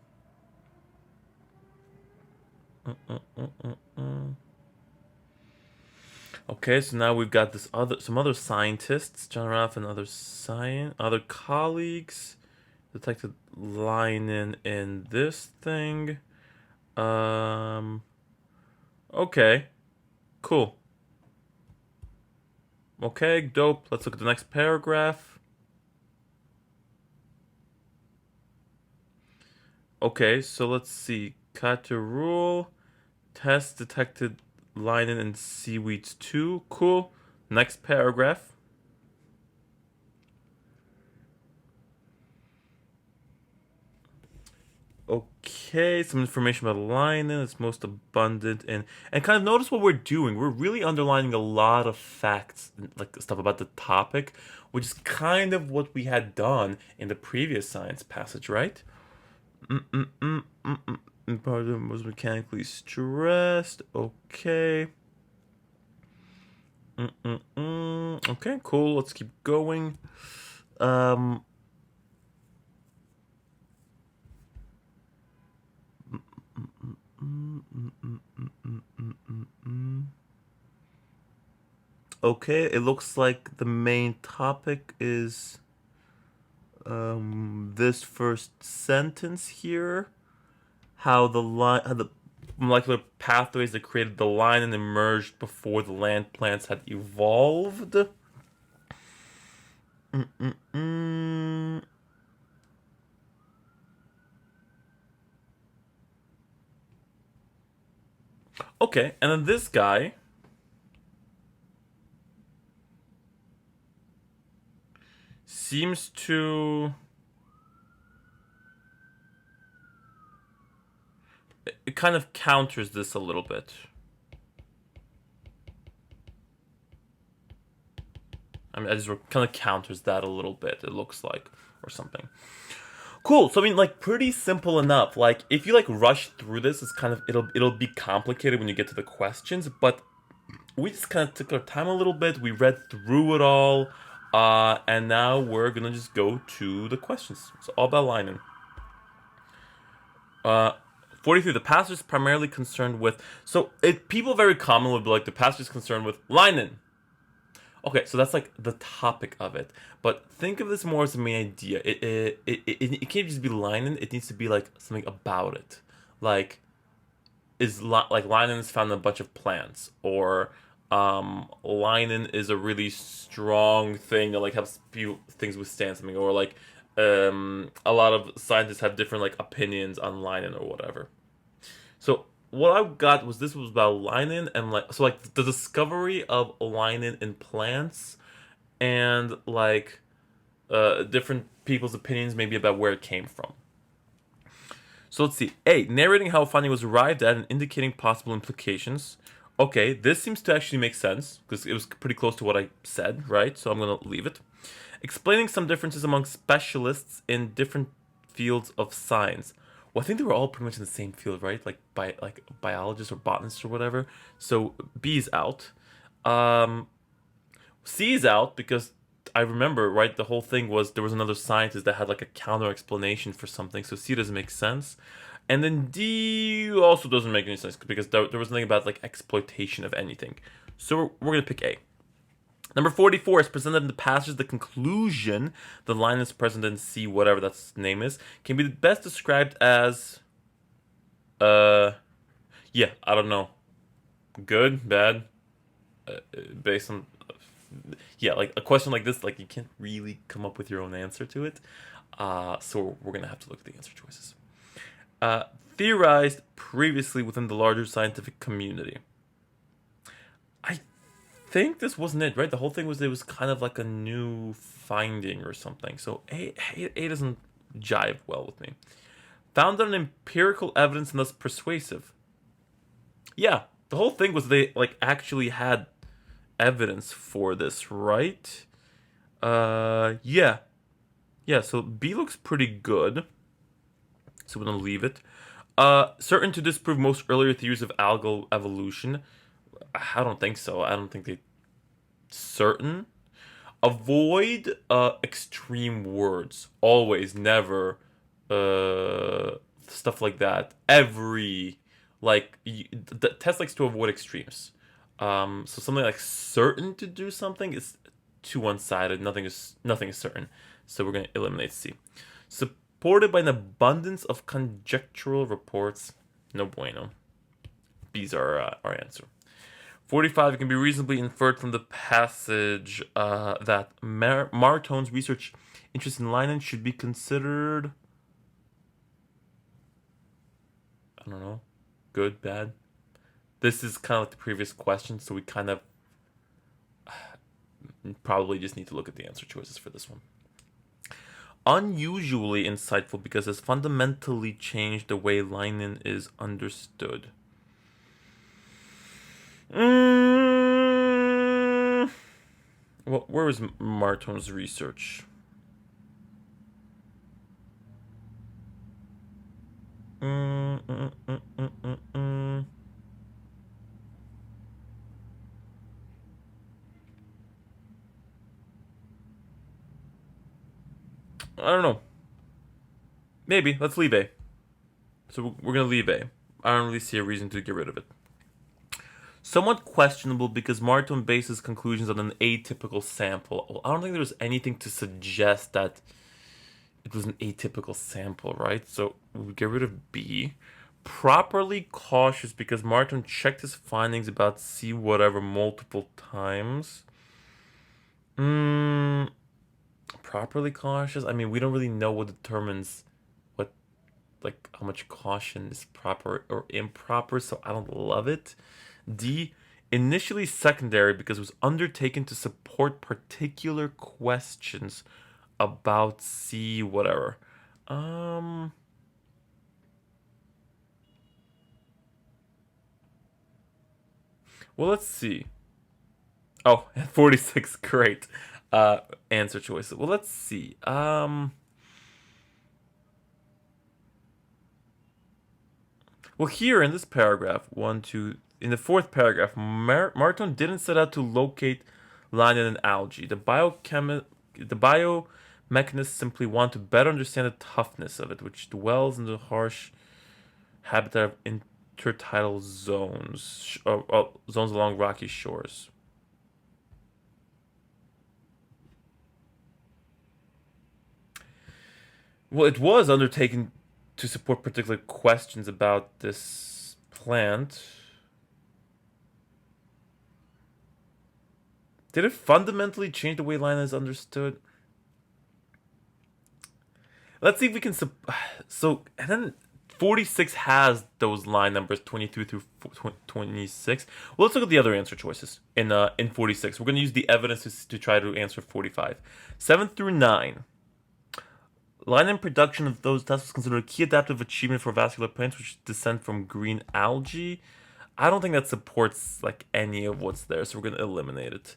Okay, so now we've got some other scientists, John Raff and other colleagues detected linen in this thing. Okay, cool. Okay, dope. Let's look at the next paragraph. Okay, so let's see. Carter rule. Test detected linen in seaweeds too. Cool. Next paragraph. Okay, some information about linen. It's most abundant in, and kind of notice what we're doing. We're really underlining a lot of facts, like stuff about the topic, which is kind of what we had done in the previous science passage, right? Part of it was mechanically stressed. Okay. Okay, cool. Let's keep going. Okay, it looks like the main topic is this first sentence here. How the molecular pathways that created the linen emerged before the land plants had evolved. Okay, and then this guy seems to... It kind of counters this a little bit. I mean, it kind of counters that a little bit, it looks like, or something. Cool. So I mean, like, pretty simple enough. Like, if you like rush through this, it's kind of it'll be complicated when you get to the questions. But we just kind of took our time a little bit. We read through it all, and now we're gonna just go to the questions. It's all about linen. 43. The passage is primarily concerned with. So people very commonly would be like, the passage is concerned with linen. Okay, so that's like the topic of it, but think of this more as the main idea. It can't just be linen. It needs to be like something about it, like like linen is found in a bunch of plants, or linen is a really strong thing that like helps things withstand something, or like a lot of scientists have different like opinions on linin or whatever. So what I got was this was about linin and like the discovery of linin in plants and like different people's opinions maybe about where it came from. So let's see. A. Narrating how a finding was arrived at and indicating possible implications. Okay, this seems to actually make sense because it was pretty close to what I said, right? So I'm going to leave it. Explaining some differences among specialists in different fields of science. Well, I think they were all pretty much in the same field, right? Like biologists or botanists or whatever. So B is out. Um, C is out because I remember, right, the whole thing was there was another scientist that had like a counter explanation for something, so C doesn't make sense. And then D also doesn't make any sense because there was nothing about like exploitation of anything. So we're gonna pick A. Number 44 is presented in the passage. The conclusion, the line is present in C, whatever that name is, can be best described as, yeah, I don't know, good, bad, based on, yeah, like a question like this, like you can't really come up with your own answer to it. So we're gonna have to look at the answer choices. Theorized previously within the larger scientific community. I think this wasn't it, right? The whole thing was it was kind of like a new finding or something. So A doesn't jive well with me. Found on empirical evidence and thus persuasive. Yeah, the whole thing was they like actually had evidence for this, right? Yeah. Yeah, so B looks pretty good. So we're gonna leave it. Certain to disprove most earlier theories of algal evolution. I don't think so. I don't think they certain. Avoid extreme words. Always, never, stuff like that. Every the test likes to avoid extremes. So something like certain to do something is too one-sided. Nothing is certain. So we're gonna eliminate C. Supported by an abundance of conjectural reports. No bueno. B's our answer. 45, it can be reasonably inferred from the passage that Martone's research interest in linin should be considered, I don't know, good, bad. This is kind of like the previous question, so we kind of probably just need to look at the answer choices for this one. Unusually insightful because it's fundamentally changed the way linin is understood. Well, where was Martone's research? I don't know. Maybe. Let's leave A. So we're going to leave A. I don't really see a reason to get rid of it. Somewhat questionable because Martone bases conclusions on an atypical sample. Well, I don't think there was anything to suggest that it was an atypical sample, right? So we get rid of B. Properly cautious because Martone checked his findings about C whatever multiple times. Properly cautious? I mean, we don't really know what determines what, like, how much caution is proper or improper, so I don't love it. D, initially secondary because it was undertaken to support particular questions about C whatever. Well, let's see. Oh, 46, great. Answer choices. Well, let's see. Well, here in this paragraph, in the fourth paragraph, Martone didn't set out to locate linin in algae. The biomechanists simply want to better understand the toughness of it, which dwells in the harsh habitat of intertidal zones, zones along rocky shores. Well, it was undertaken to support particular questions about this plant. Did it fundamentally change the way linin is understood? Let's see if we can. So, and then 46 has those line numbers 23 through 26. Well, let's look at the other answer choices in 46. We're going to use the evidence to try to answer 45. 7 through 9. Line and production of those tests was considered a key adaptive achievement for vascular plants which descend from green algae. I don't think that supports like any of what's there, so we're going to eliminate it.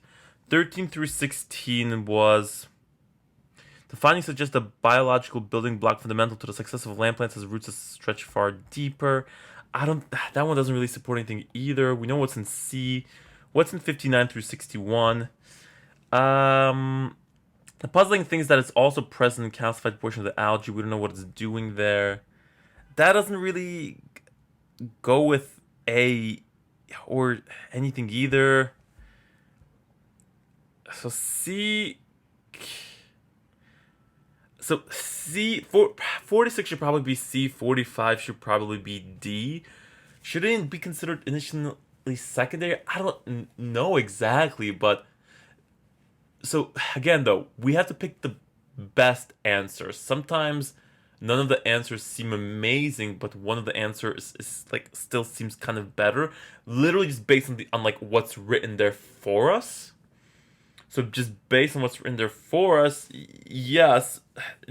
13 through 16 was... The findings suggest a biological building block fundamental to the success of land plants as roots stretch far deeper. That one doesn't really support anything either. We know what's in C. What's in 59 through 61? The puzzling thing is that it's also present in calcified portion of the algae. We don't know what it's doing there. That doesn't really go with A or anything either. So C... So C, 46 should probably be C, 45 should probably be D. Shouldn't it be considered initially secondary? I don't know exactly, but... So, again though, we have to pick the best answers. Sometimes none of the answers seem amazing, but one of the answers is like still seems kind of better. Literally just based on like what's written there for us. So just based on what's written there for us, yes,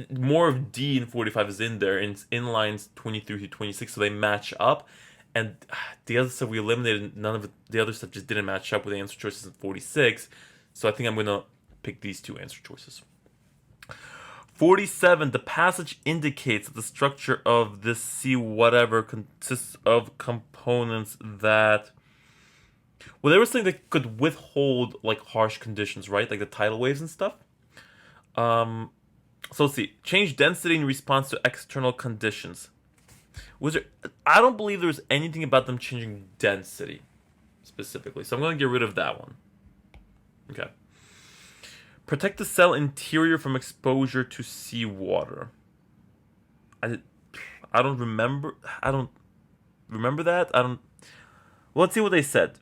more of D in 45 is in there, and it's in lines 23 to 26, so they match up. And the other stuff we eliminated, none of the other stuff just didn't match up with the answer choices in 46. So I think I'm going to pick these two answer choices. 47, the passage indicates that the structure of this C whatever consists of components that... Well, they were saying they could withhold like harsh conditions, right? Like the tidal waves and stuff. So let's see. Change density in response to external conditions. Was there? I don't believe there was anything about them changing density specifically. So I'm going to get rid of that one. Okay. Protect the cell interior from exposure to seawater. I don't remember. I don't remember that. Well, let's see what they said.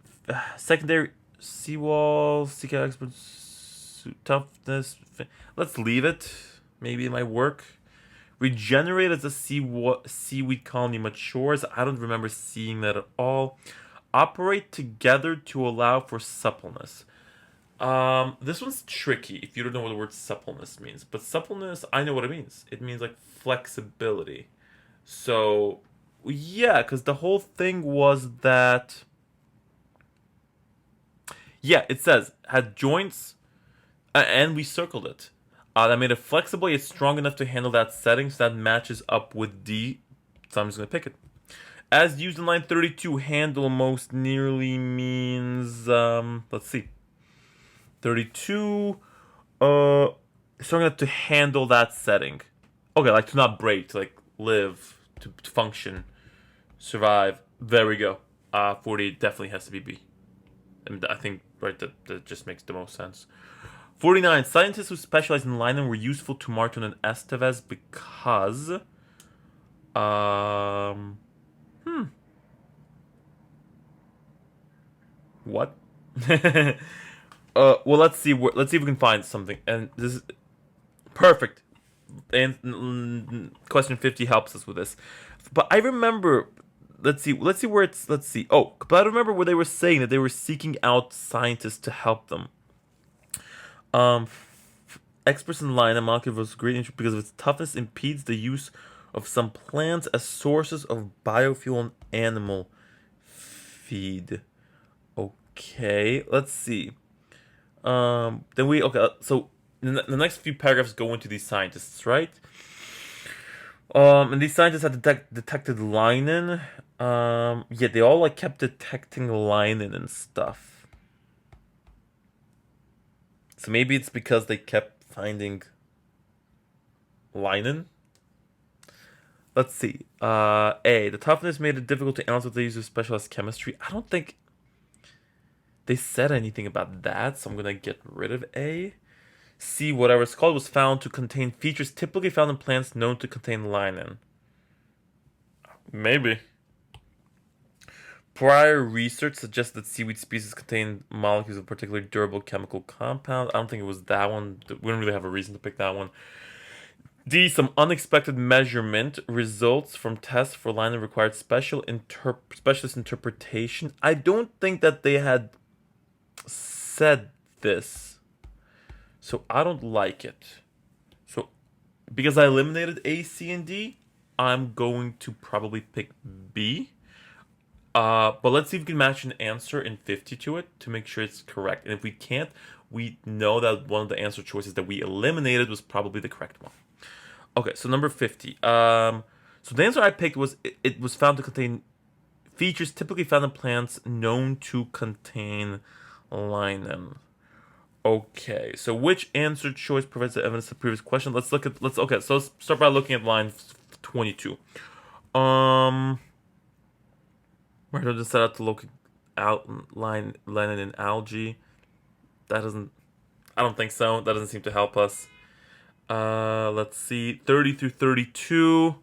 Secondary seawall, seeker experts, toughness. Let's leave it. Maybe it might work. Regenerate as a seaweed colony matures. I don't remember seeing that at all. Operate together to allow for suppleness. This one's tricky if you don't know what the word suppleness means. But suppleness, I know what it means. It means like flexibility. So, yeah, because the whole thing was that... Yeah, it says, had joints, and we circled it. That made it flexible yet strong enough to handle that setting, so that matches up with D. So I'm just going to pick it. As used in line 32, handle most nearly means, let's see. 32, strong enough to handle that setting. Okay, like to not break, to like live, to function, survive. There we go. 40 definitely has to be B. I think, right, that just makes the most sense. 49. Scientists who specialize in linen were useful to Martin and Estevez because... What? Well, let's see if we can find something. And this is... Perfect. And question 50 helps us with this. But I remember... Let's see where it's... Let's see. Oh, but I remember where they were saying that they were seeking out scientists to help them. Experts in line, a molecule was great interest because of its toughness impedes the use of some plants as sources of biofuel and animal feed. Okay, let's see. So the next few paragraphs go into these scientists, right? And these scientists had detected linen. Yeah, they all like kept detecting linen and stuff. So maybe it's because they kept finding linen. Let's see. A. The toughness made it difficult to analyze with the use of specialized chemistry. I don't think they said anything about that, so I'm gonna get rid of A. C. Whatever it's called was found to contain features typically found in plants known to contain linen. Maybe. Prior research suggests that seaweed species contain molecules of particularly durable chemical compounds. I don't think it was that one. We don't really have a reason to pick that one. D, some unexpected measurement results from tests for line that required specialist interpretation. I don't think that they had said this, so I don't like it. So because I eliminated A, C, and D, I'm going to probably pick B. But let's see if we can match an answer in 50 to it to make sure it's correct. And if we can't, we know that one of the answer choices that we eliminated was probably the correct one. Okay, so number 50. So the answer I picked was it was found to contain features typically found in plants known to contain linen. Okay, so which answer choice provides the evidence of the previous question? Okay, so let's start by looking at line 22. Where did it set out to look outline linen in algae? That doesn't, I don't think so. That doesn't seem to help us. Let's see, 30 through 32.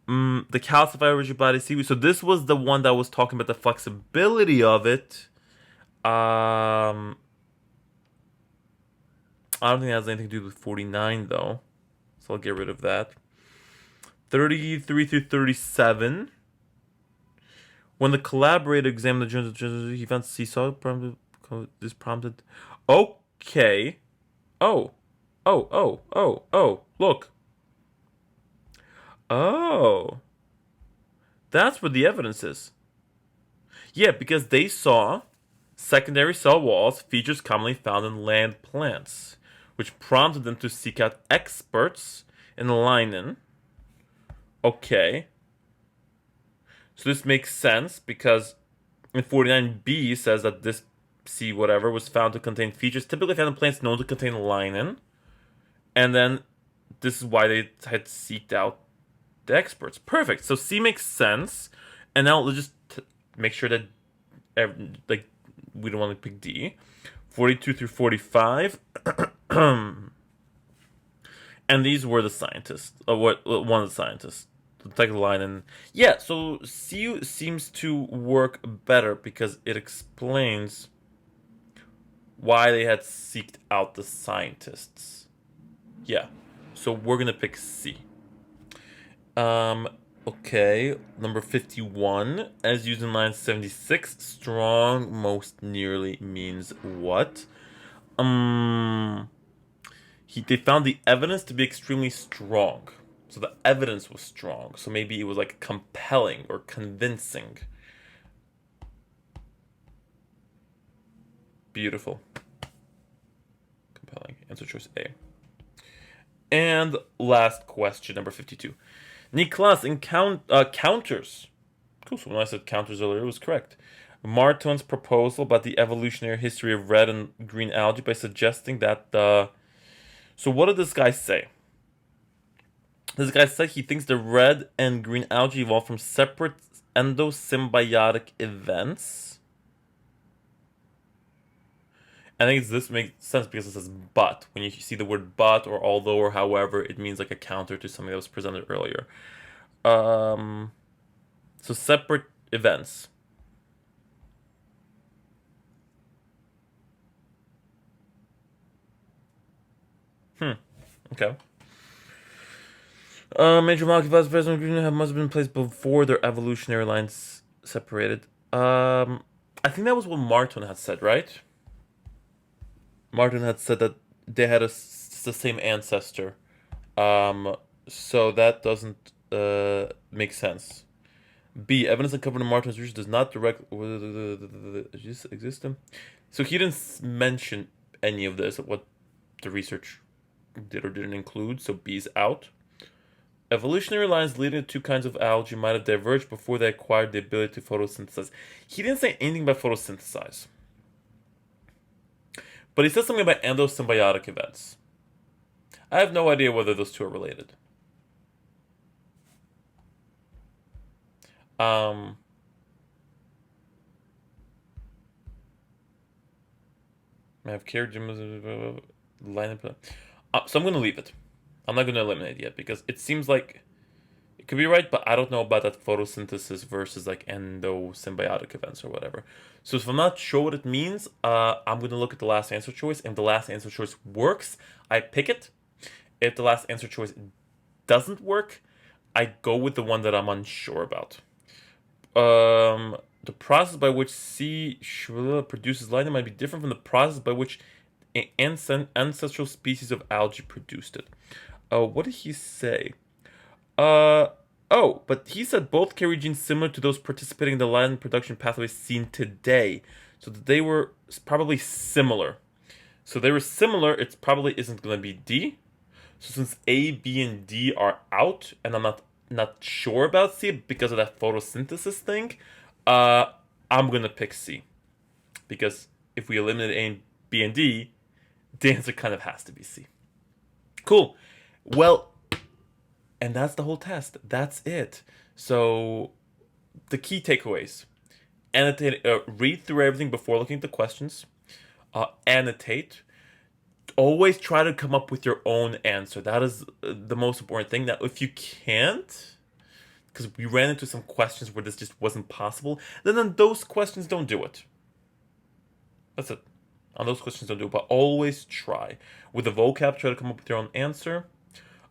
The calcified rigid body seaweed. So this was the one that was talking about the flexibility of it. I don't think it has anything to do with 49 though, so I'll get rid of that. 33 through 37. When the collaborator examined the journal, he found seesaw this prompted. Okay. Oh, look. Oh. That's what the evidence is. Yeah, because they saw secondary cell walls, features commonly found in land plants, which prompted them to seek out experts in linen. Okay. So this makes sense because in 49b says that this C whatever was found to contain features typically found in plants known to contain linen. And then this is why they had seeked out the experts. Perfect. So C makes sense. And now let's just make sure that we don't want to pick D. 42 through 45. And these were the scientists. One of the scientists. Take the line and yeah, so C seems to work better because it explains why they had seeked out the scientists. Yeah, so we're gonna pick C. Okay, number 51, as used in line 76, strong most nearly means what? They found the evidence to be extremely strong. So the evidence was strong. So maybe it was like compelling or convincing. Beautiful. Compelling. Answer choice A. And last question, number 52. Niklas counters. Cool, so when I said counters earlier, it was correct. Marton's proposal about the evolutionary history of red and green algae by suggesting that the... So what did this guy say? This guy said he thinks the red and green algae evolved from separate endosymbiotic events. I think this makes sense because it says but. When you see the word but or although or however, it means like a counter to something that was presented earlier. So separate events. Okay. Major molecules present must have been placed before their evolutionary lines separated. I think that was what Martin had said, right? Martin had said that they had the same ancestor. So that doesn't make sense. B. Evidence uncovered in Martin's research does not exist. So he didn't mention any of this, what the research did or didn't include, so B's out. Evolutionary lines leading to two kinds of algae might have diverged before they acquired the ability to photosynthesize. He didn't say anything about photosynthesize. But he said something about endosymbiotic events. I have no idea whether those two are related. I have cared line so I'm going to leave it. I'm not going to eliminate it yet because it seems like it could be right, but I don't know about that photosynthesis versus like endosymbiotic events or whatever. So if I'm not sure what it means, I'm going to look at the last answer choice. And if the last answer choice works, I pick it. if the last answer choice doesn't work, I go with the one that I'm unsure about. The process by which C. produces lightning might be different from the process by which an ancestral species of algae produced it. What did he say? Oh, but he said both carry genes similar to those participating in the lightning production pathways seen today. So that they were probably similar. So they were similar, it probably isn't going to be D. So since A, B, and D are out, and I'm not sure about C because of that photosynthesis thing, I'm going to pick C. Because if we eliminate A, B, and D, the answer kind of has to be C. Cool. Well, and that's the whole test. That's it. So the key takeaways. Annotate, read through everything before looking at the questions. Annotate. Always try to come up with your own answer. That is the most important thing. Now, if you can't, because we ran into some questions where this just wasn't possible, then on those questions, don't do it. That's it. On those questions, don't do it. But always try. With the vocab, try to come up with your own answer.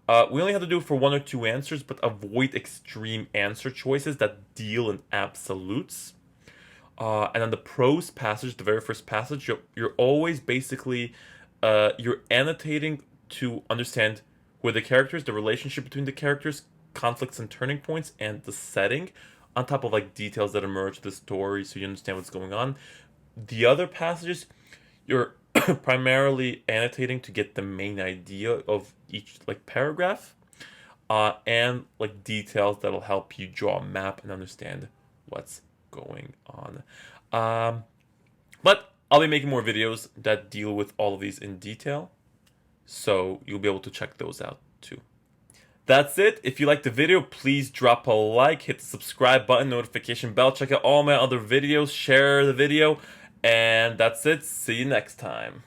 We only have to do it for 1 or 2 answers, but avoid extreme answer choices that deal in absolutes. And on the prose passage, the very first passage, you're always basically you're annotating to understand who are the characters, the relationship between the characters, conflicts and turning points, and the setting, on top of like details that emerge the story, so you understand what's going on. The other passages, you're primarily annotating to get the main idea of each like paragraph, and like details that'll help you draw a map and understand what's going on. But I'll be making more videos that deal with all of these in detail, so you'll be able to check those out too. That's it. If you liked the video, please drop a like, hit the subscribe button, notification bell, check out all my other videos, share the video, and that's it. See you next time.